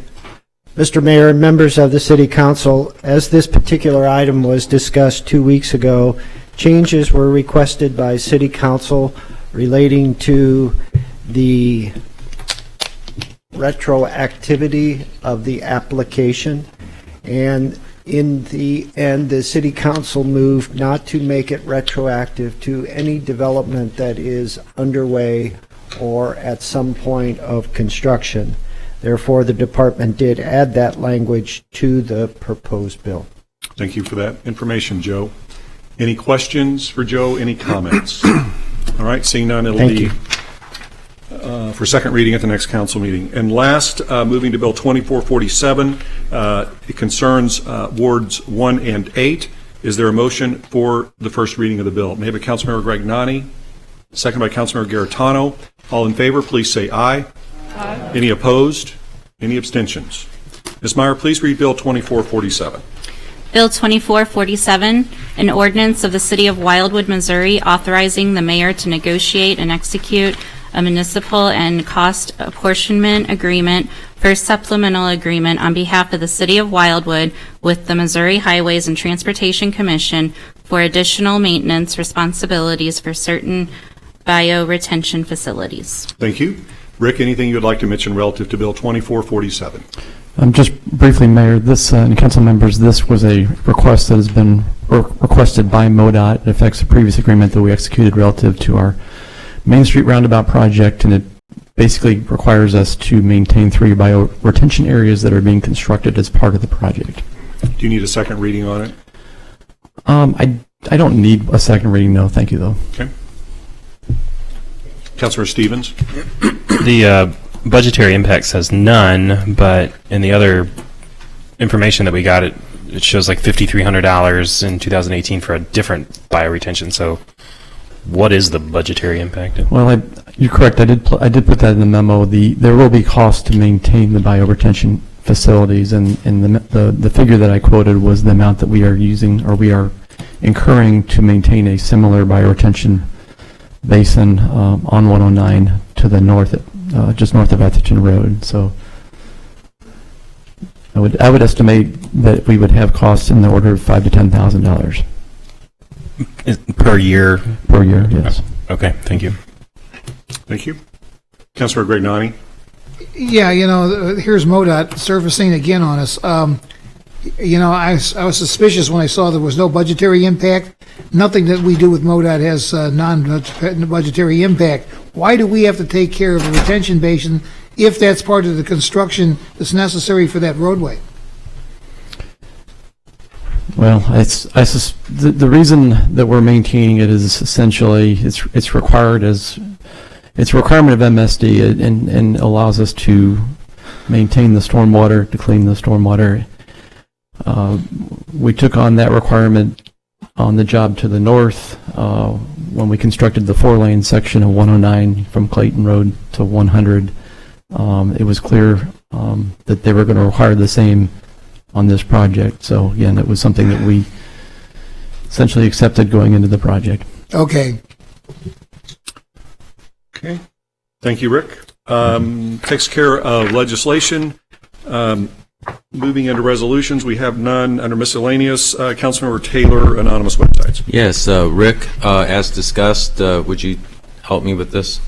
Mr. Mayor and members of the City Council, as this particular item was discussed 2 weeks ago, changes were requested by City Council relating to the retroactivity of the application, and in the end, the City Council moved not to make it retroactive to any development that is underway or at some point of construction. Therefore, the department did add that language to the proposed bill. Thank you for that information, Joe. Any questions for Joe? Any comments? All right, seeing none, it'll be for second reading at the next council meeting. And last, moving to Bill 2447, it concerns Wards 1 and 8. Is there a motion for the first reading of the bill? May I have a Councilmember Gragnani, second by Councilmember Garetano. All in favor, please say aye. Aye. Any opposed? Any abstentions? Ms. Meyer, please read Bill 2447. Bill 2447, an ordinance of the City of Wildwood, Missouri, authorizing the mayor to negotiate and execute a municipal and cost apportionment agreement for supplemental agreement on behalf of the City of Wildwood with the Missouri Highways and Transportation Commission for additional maintenance responsibilities for certain bioretention facilities. Thank you. Rick, anything you would like to mention relative to Bill 2447? Just briefly, Mayor, this and council members, this was a request that has been requested by MoDOT. It affects a previous agreement that we executed relative to our Main Street Roundabout project, and it basically requires us to maintain 3 bioretention areas that are being constructed as part of the project. Do you need a second reading on it? I don't need a second reading, no. Thank you, though. Okay. Councilor Stevens? The budgetary impact says none, but in the other information that we got, it shows like $5,300 in 2018 for a different bioretention. So what is the budgetary impact? Well, you're correct. I did put that in the memo. There will be costs to maintain the bioretention facilities, and the figure that I quoted was the amount that we are using, or we are incurring, to maintain a similar bioretention basin on 109 to the north, just north of Atherton Road. So I would estimate that we would have costs in the order of $5,000 to $10,000 per year. Per year, yes. Okay, thank you. Thank you. Councilor Gragnani? Yeah, here's MoDOT surfacing again on us. I was suspicious when I saw there was no budgetary impact. Nothing that we do with MoDOT has non-budgetary impact. Why do we have to take care of a retention basin if that's part of the construction that's necessary for that roadway? Well, the reason that we're maintaining it is essentially it's required as it's a requirement of MSD, and allows us to maintain the stormwater, to clean the stormwater. We took on that requirement on the job to the north when we constructed the 4-lane section of 109 from Clayton Road to 100. It was clear that they were going to require the same on this project. So again, it was something that we essentially accepted going into the project. Okay. Okay. Thank you, Rick. Takes care of legislation. Moving into resolutions, we have none. Under miscellaneous, Councilmember Taylor, anonymous websites. Yes, Rick, as discussed, would you help me with this?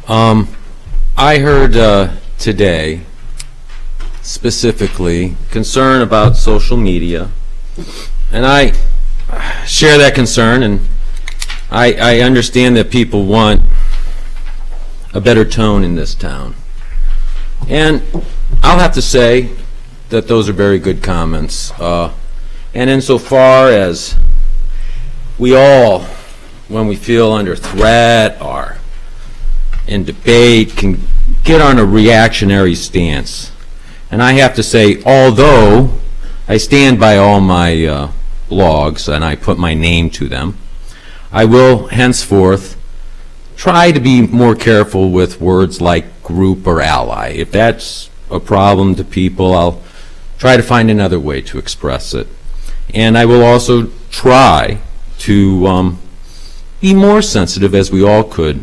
I heard today specifically concern about social media, and I share that concern, and I understand that people want a better tone in this town. And I'll have to say that those are very good comments. And insofar as we all when we feel under threat or in debate, can get on a reactionary stance. And I have to say, although I stand by all my blogs and I put my name to them, I will henceforth try to be more careful with words like group or ally. If that's a problem to people, I'll try to find another way to express it. And I will also try to be more sensitive, as we all could,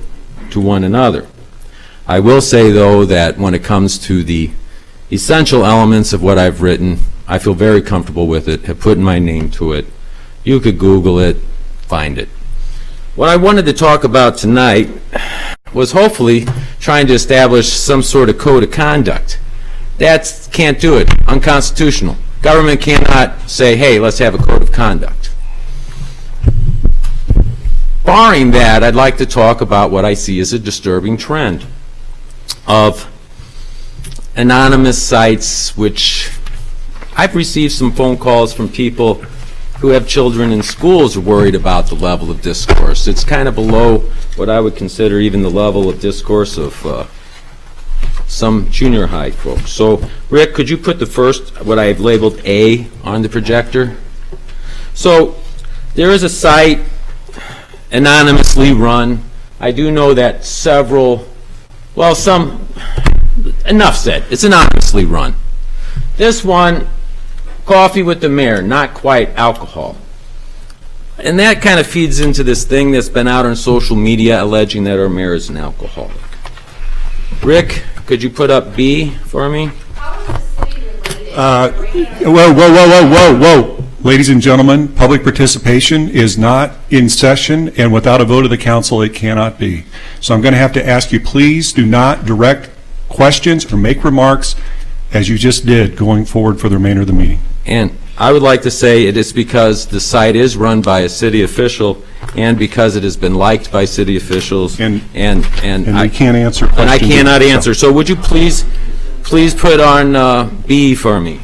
to one another. I will say, though, that when it comes to the essential elements of what I've written, I feel very comfortable with it, have put my name to it. You could Google it, find it. What I wanted to talk about tonight was hopefully trying to establish some sort of code of conduct. That can't do it. Unconstitutional. Government cannot say, hey, let's have a code of conduct. Barring that, I'd like to talk about what I see as a disturbing trend of anonymous sites, which I've received some phone calls from people who have children in schools are worried about the level of discourse. It's kind of below what I would consider even the level of discourse of some junior high folks. So, Rick, could you put the first, what I have labeled A, on the projector? So, there is a site anonymously run. I do know that several, well, some, enough said, it's anonymously run. This one, Coffee with the Mayor, not quite alcohol. And that kind of feeds into this thing that's been out on social media alleging that our mayor is an alcoholic. Rick, could you put up B for me? Whoa. Ladies and gentlemen, public participation is not in session, and without a vote of the council, it cannot be. So I'm going to have to ask you, please do not direct questions or make remarks as you just did going forward for the remainder of the meeting. And I would like to say it is because the site is run by a city official and because it has been liked by city officials. And we can't answer questions. And I cannot answer. So would you please put on B for me?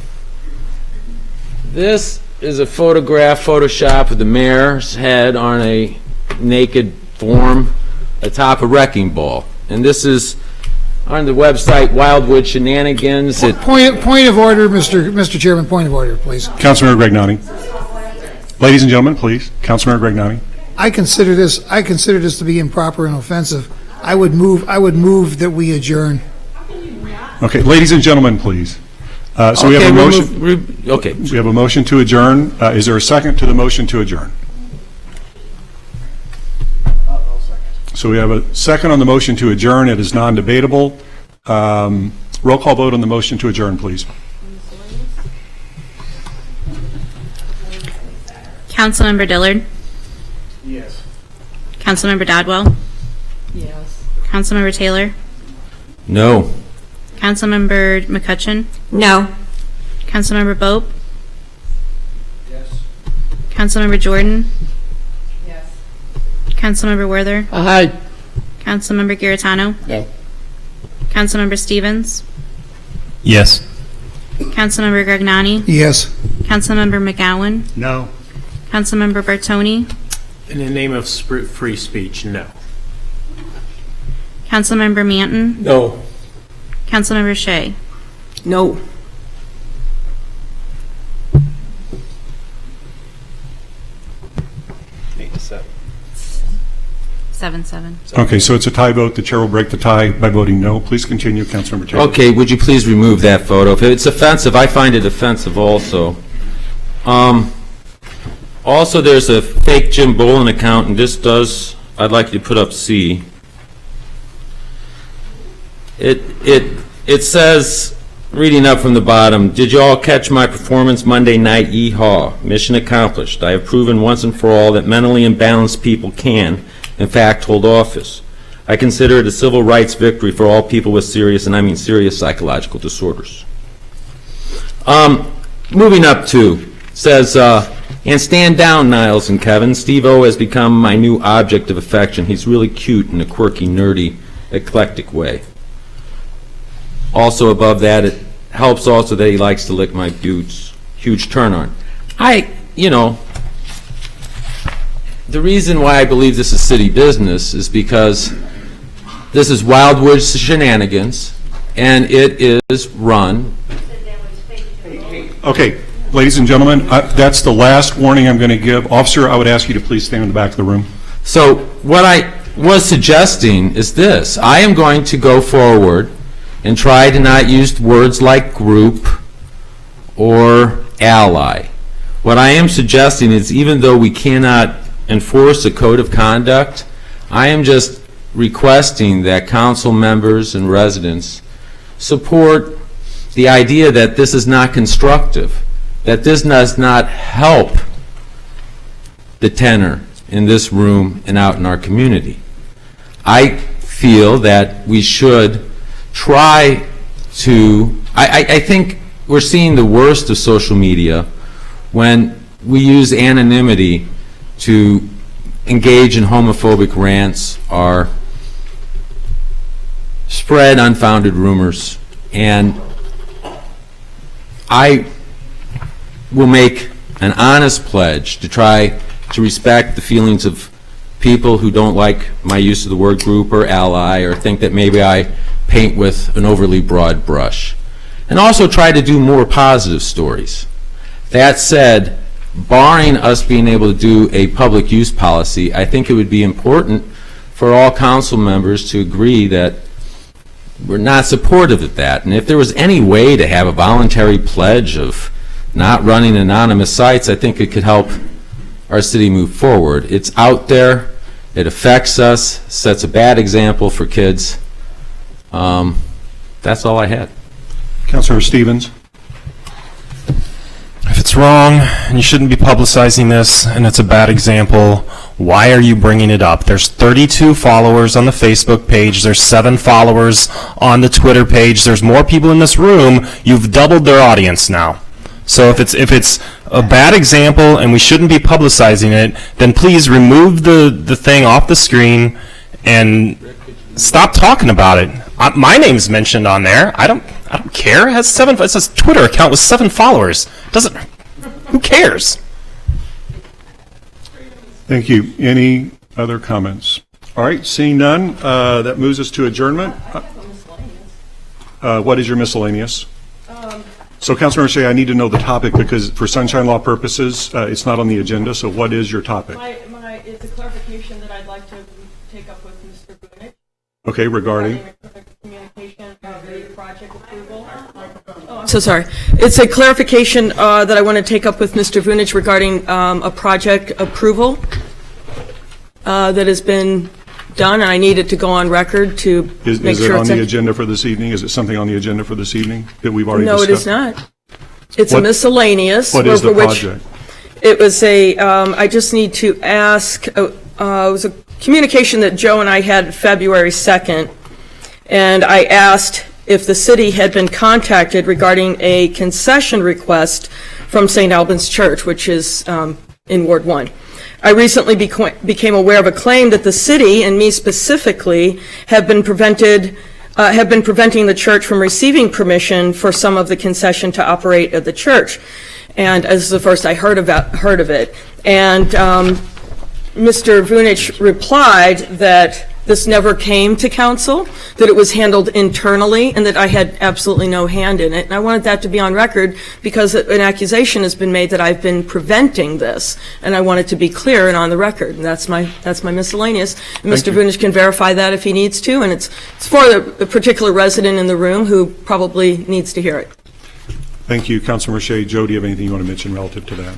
This is a Photoshop of the mayor's head on a naked form atop a wrecking ball. And this is on the website Wildwood Shenanigans. Point of order, Mr. Chairman, point of order, please. Councilmember Gregnani. Ladies and gentlemen, please. Councilmember Gregnani. I consider this to be improper and offensive. I would move that we adjourn. Okay, ladies and gentlemen, please. So we have a motion. We have a motion to adjourn. Is there a second to the motion to adjourn? So we have a second on the motion to adjourn. It is non-debatable. Roll call vote on the motion to adjourn, please. Councilmember Dillard? Yes. Councilmember Dodwell? Yes. Councilmember Taylor? No. Councilmember McCutcheon? No. Councilmember Bope? Yes. Councilmember Jordan? Yes. Councilmember Werther? Aye. Councilmember Giratano? No. Councilmember Stevens? Yes. Councilmember Gregnani? Yes. Councilmember McGowan? No. Councilmember Bartoni? In the name of free speech, no. Councilmember Manton? No. Councilmember Shea? No. Seven. Okay, so it's a tie vote. The chair will break the tie by voting no. Please continue, Councilmember Taylor. Okay, would you please remove that photo? If it's offensive, I find it offensive also. Also, there's a fake Jim Bolin account, and I'd like you to put up C. It says, reading up from the bottom, did you all catch my performance Monday night? Yeehaw. Mission accomplished. I have proven once and for all that mentally imbalanced people can, in fact, hold office. I consider it a civil rights victory for all people with serious, and I mean serious, psychological disorders. Moving up to, says, and stand down, Niles and Kevin. Steve-O has become my new object of affection. He's really cute in a quirky, nerdy, eclectic way. Also above that, it helps also that he likes to lick my huge turn on. the reason why I believe this is city business is because this is Wildwood shenanigans, and it is run. Okay, ladies and gentlemen, that's the last warning I'm going to give. Officer, I would ask you to please stand in the back of the room. So what I was suggesting is this. I am going to go forward and try to not use words like group or ally. What I am suggesting is, even though we cannot enforce a code of conduct, I am just requesting that council members and residents support the idea that this is not constructive, that this does not help the tenor in this room and out in our community. I feel that we should try to, I think we're seeing the worst of social media when we use anonymity to engage in homophobic rants or spread unfounded rumors. And I will make an honest pledge to try to respect the feelings of people who don't like my use of the word group or ally, or think that maybe I paint with an overly broad brush. And also try to do more positive stories. That said, barring us being able to do a public use policy, I think it would be important for all council members to agree that we're not supportive of that. And if there was any way to have a voluntary pledge of not running anonymous sites, I think it could help our city move forward. It's out there, it affects us, sets a bad example for kids. That's all I had. Councilor Stevens. If it's wrong and you shouldn't be publicizing this and it's a bad example, why are you bringing it up? There's 32 followers on the Facebook page. There's 7 followers on the Twitter page. There's more people in this room. You've doubled their audience now. So if it's a bad example and we shouldn't be publicizing it, then please remove the thing off the screen and stop talking about it. My name's mentioned on there. I don't care. It has 7. It's a Twitter account with 7 followers. Who cares? Thank you. Any other comments? All right, seeing none, that moves us to adjournment. What is your miscellaneous? So, Councilmember Shea, I need to know the topic because for sunshine law purposes, it's not on the agenda. So what is your topic? It's a clarification that I'd like to take up with Mr. Bunich. Okay, regarding? Communication of the project approval. Oh, I'm so sorry. It's a clarification that I want to take up with Mr. Vunich regarding a project approval that has been done, and I need it to go on record to make sure Is it on the agenda for this evening? Is it something on the agenda for this evening that we've already discussed? No, it is not. It's a miscellaneous. What is the project? It was I just need to ask, it was a communication that Joe and I had February 2nd, and I asked if the city had been contacted regarding a concession request from St. Albans Church, which is in Ward 1. I recently became aware of a claim that the city, and me specifically, have been preventing the church from receiving permission for some of the concession to operate at the church. And this is the first I heard of it. And Mr. Vunich replied that this never came to council, that it was handled internally, and that I had absolutely no hand in it. And I wanted that to be on record because an accusation has been made that I've been preventing this, and I want it to be clear and on the record. And that's my miscellaneous. And Mr. Vunich can verify that if he needs to, and it's for a particular resident in the room who probably needs to hear it. Thank you, Councilmember Shea. Joe, do you have anything you want to mention relative to that?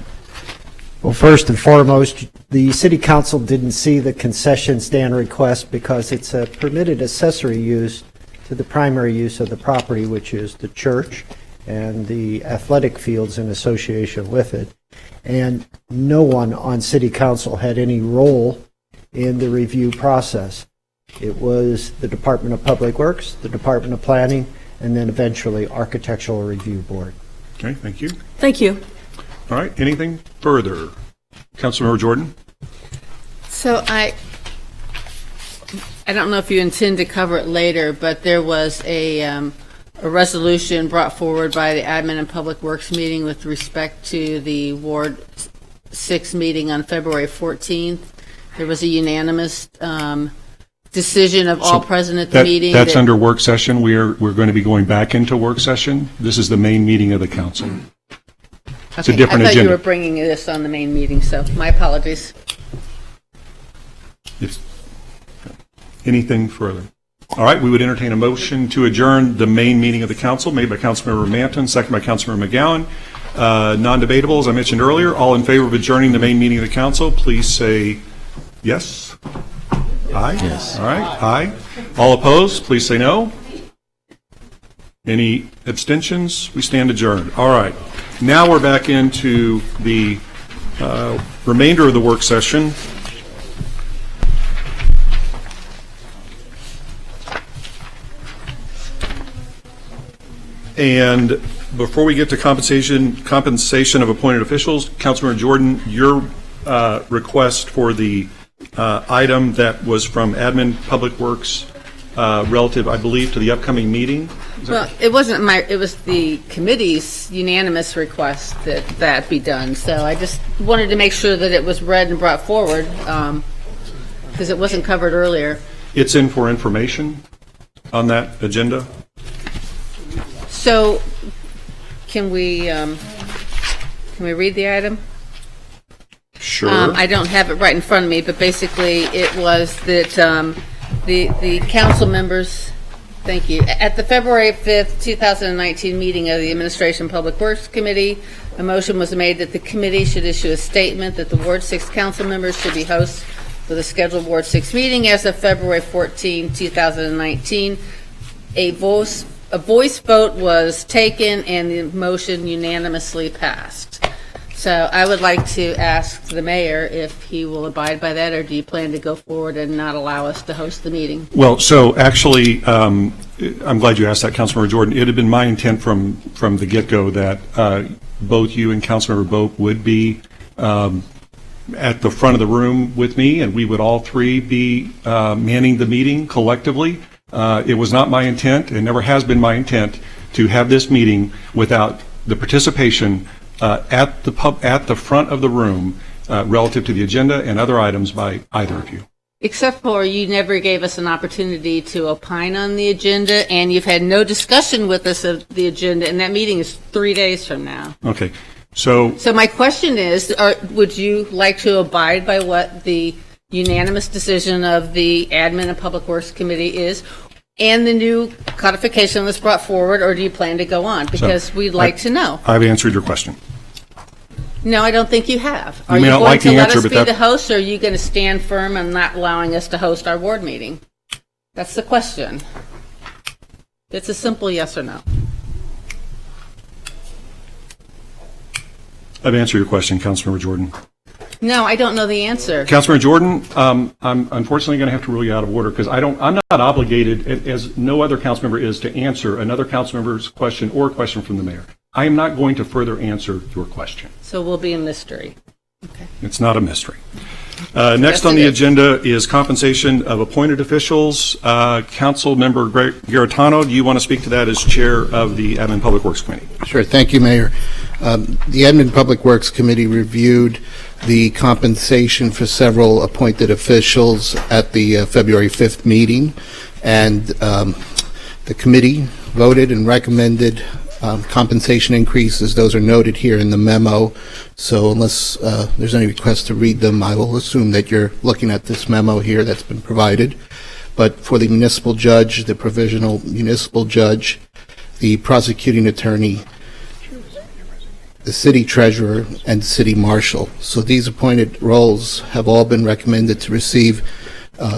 Well, first and foremost, the City Council didn't see the concession stand request because it's a permitted accessory use to the primary use of the property, which is the church and the athletic fields in association with it. And no one on City Council had any role in the review process. It was the Department of Public Works, the Department of Planning, and then eventually Architectural Review Board. Okay, thank you. Thank you. All right, anything further? Councilmember Jordan? So I don't know if you intend to cover it later, but there was a resolution brought forward by the Admin and Public Works meeting with respect to the Ward 6 meeting on February 14th There was a unanimous decision of all present at the meeting. That's under work session. We're going to be going back into work session. This is the main meeting of the council. It's a different I thought agenda. you were bringing this on the main meeting, so my apologies. Anything further? All right, we would entertain a motion to adjourn the main meeting of the council, made by Councilmember Manton, second by Councilmember McGowan. Non-debatable, as I mentioned earlier. All in favor of adjourning the main meeting of the council, please say yes. Aye? Yes. All right, aye. All opposed, please say no. Any abstentions? We stand adjourned. All right. Now we're back into the remainder of the work session. And before we get to compensation of appointed officials, Councilmember Jordan, your request for the item that was from Admin Public Works relative, I believe, to the upcoming meeting? Well, it wasn't it was the committee's unanimous request that that be done. So I just wanted to make sure that it was read and brought forward because it wasn't covered earlier. It's in for information on that agenda. So can we read the item? Sure. I don't have it right in front of me, but basically it was that the council members, thank you, at the February 5th, 2019 meeting of the Administration Public Works Committee, a motion was made that the committee should issue a statement that the Ward 6 council members should be hosts for the scheduled Ward 6 meeting as of February 14, 2019. A voice vote was taken and the motion unanimously passed. So I would like to ask the mayor if he will abide by that, or do you plan to go forward and not allow us to host the meeting? Well, so actually, I'm glad you asked that, Councilmember Jordan. It had been my intent from the get-go that both you and Councilmember Bope would be at the front of the room with me, and we would all three be manning the meeting collectively. It was not my intent, and never has been my intent, to have this meeting without the participation at the front of the room relative to the agenda and other items by either of you. Except for you never gave us an opportunity to opine on the agenda, and you've had no discussion with us of the agenda, and that meeting is 3 days from now. Okay, so my question is, would you like to abide by what the unanimous decision of the Admin and Public Works Committee is, and the new codification that's brought forward, or do you plan to go on? Because we'd like to know. I've answered your question. No, I don't think you have. You may not like the answer, but Are you going to let us be the host, or are you going to stand firm and not allowing us to host our board meeting? That's the question. It's a simple yes or no. I've answered your question, Councilmember Jordan. No, I don't know the answer. Councilmember Jordan, I'm unfortunately going to have to rule you out of order because I'm not obligated, as no other council member is, to answer another council member's question or a question from the mayor. I am not going to further answer your question. So we'll be a mystery. Okay. It's not a mystery. Next on the agenda is compensation of appointed officials. Council Member Garitano, do you want to speak to that as chair of the Admin Public Works Committee? Sure. Thank you, Mayor. The Admin Public Works Committee reviewed the compensation for several appointed officials at the February 5th meeting, and the committee voted and recommended compensation increases. Those are noted here in the memo, so unless there's any request to read them, I will assume that you're looking at this memo here that's been provided. But for the municipal judge, the provisional municipal judge, the prosecuting attorney, the city treasurer, and city marshal. So these appointed roles have all been recommended to receive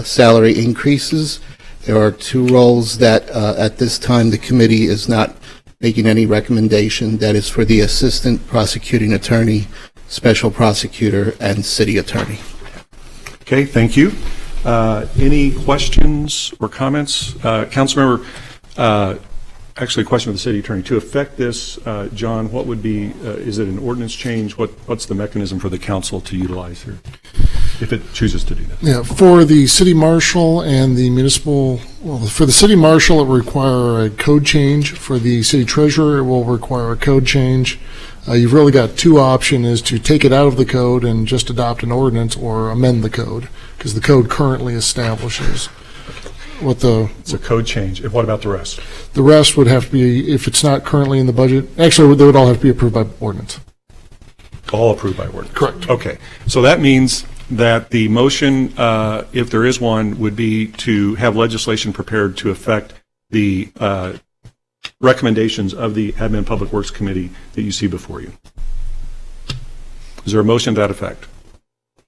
salary increases. There are two roles that at this time the committee is not making any recommendation. That is for the assistant prosecuting attorney, special prosecutor, and city attorney. Okay, thank you. Any questions or comments? Councilmember, actually a question of the city attorney. To affect this, John, what would be, is it an ordinance change? What's the mechanism for the council to utilize here, if it chooses to do that? Yeah, for the city marshal and the municipal, well, for the city marshal, it will require a code change. For the city treasurer, it will require a code change. You've really got two options, is to take it out of the code and just adopt an ordinance or amend the code, because the code currently establishes what the... It's a code change. What about the rest? The rest would have to be, if it's not currently in the budget, actually, they would all have to be approved by ordinance. All approved by ordinance? Correct. Okay. So that means that the motion, if there is one, would be to have legislation prepared to affect the recommendations of the Admin Public Works Committee that you see before you. Is there a motion to that effect?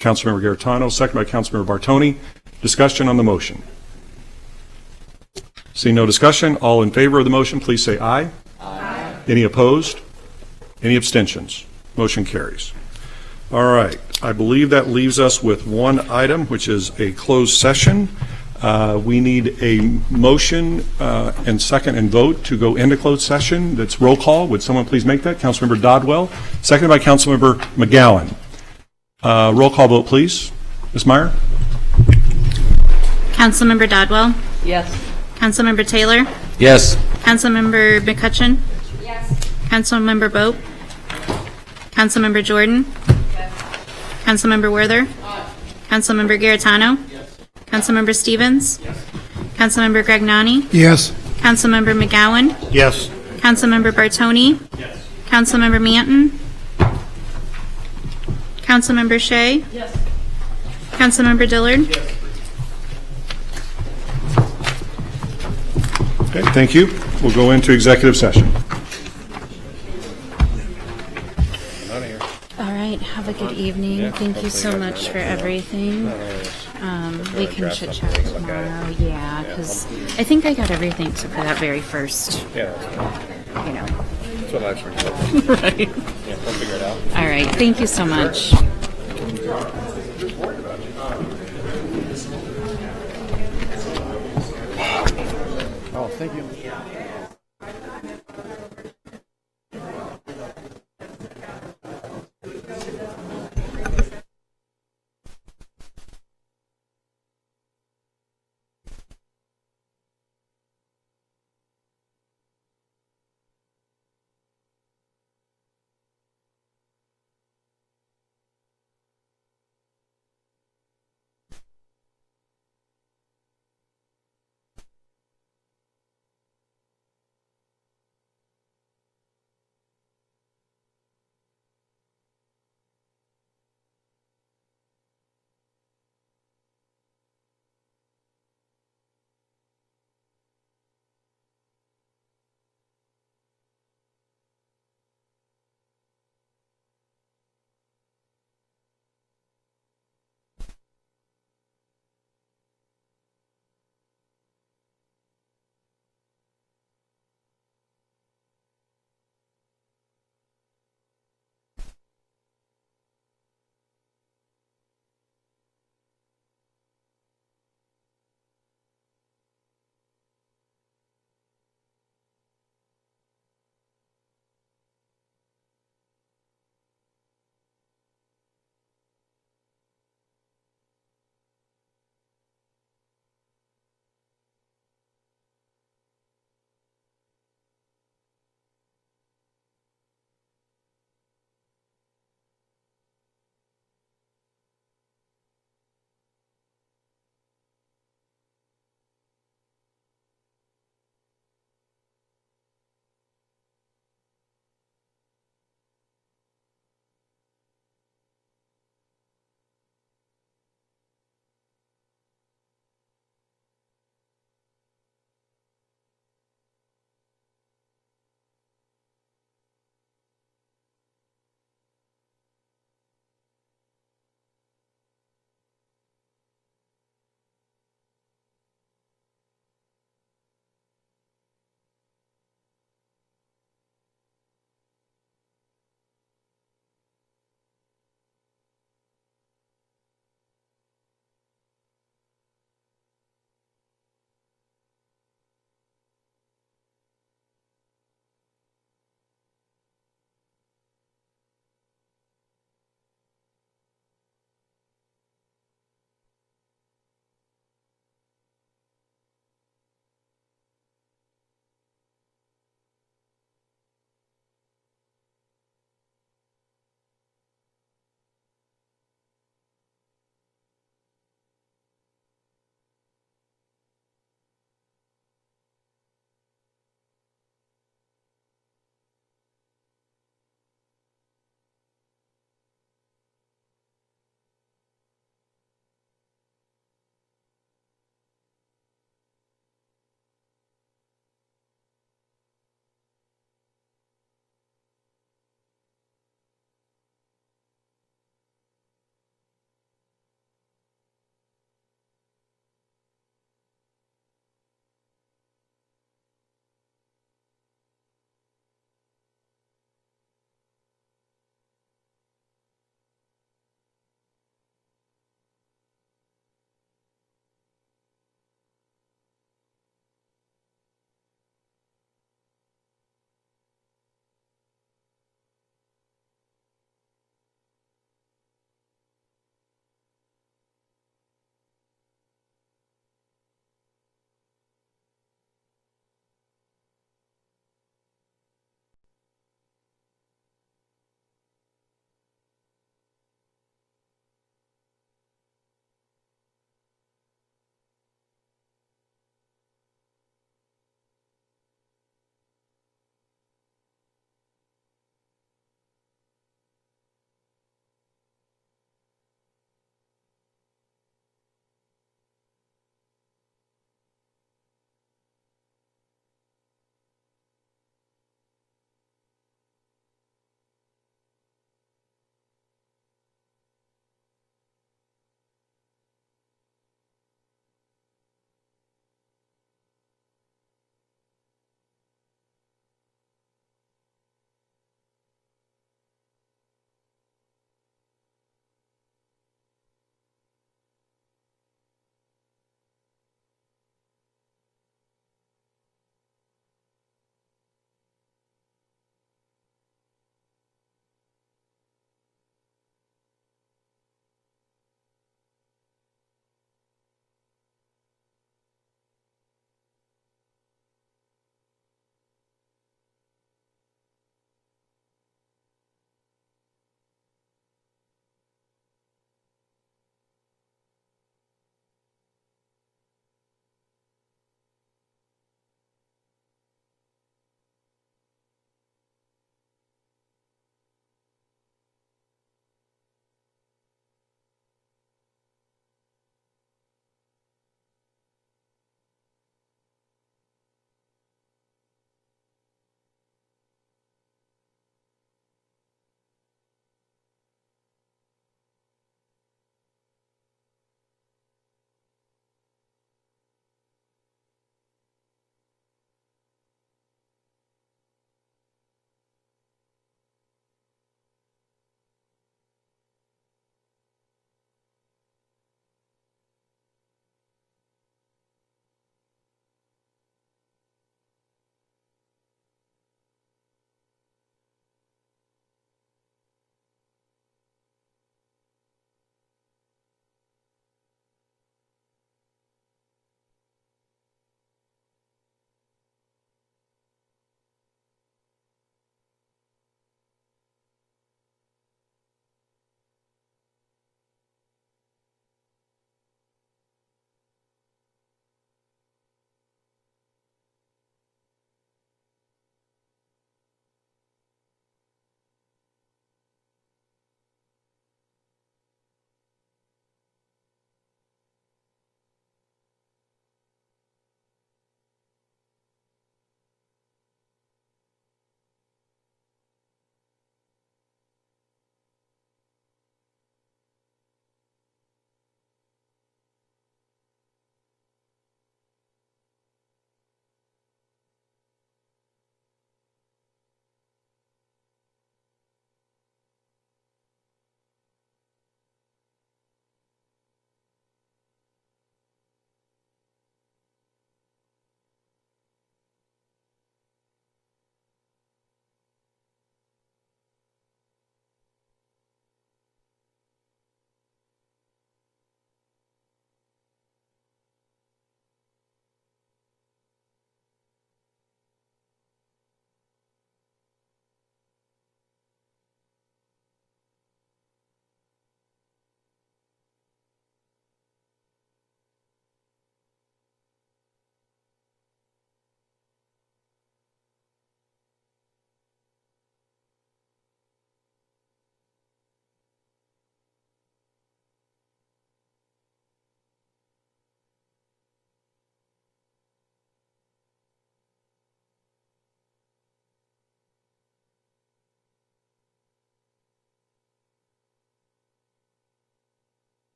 Councilmember Garetano, second by Councilmember Bartoni. Discussion on the motion. Seeing no discussion, all in favor of the motion, please say aye. Aye. Any opposed? Any abstentions? Motion carries. All right. I believe that leaves us with one item, which is a closed session. We need a motion and second and vote to go into closed session. That's roll call. Would someone please make that? Councilmember Dodwell, seconded by Councilmember McGowan. Roll call vote, please. Ms. Meyer? Councilmember Dodwell? Yes. Councilmember Taylor? Yes. Councilmember McCutcheon? Yes. Councilmember Boat? Councilmember Jordan? Yes. Councilmember Werther? Councilmember Garetano? Yes. Councilmember Stevens? Yes. Councilmember Gregnani? Yes. Councilmember McGowan? Yes. Councilmember Bartoni? Yes. Councilmember Manton? Councilmember Shea? Yes. Councilmember Dillard? Yes. Okay, thank you. We'll go into executive session. All right, have a good evening. Thank you so much for everything. We can chit-chat tomorrow, yeah, because I think I got everything except for that very first, you know. That's what I've heard. Right. Yeah, we'll figure it out. All right, thank you so much. Oh, thank you.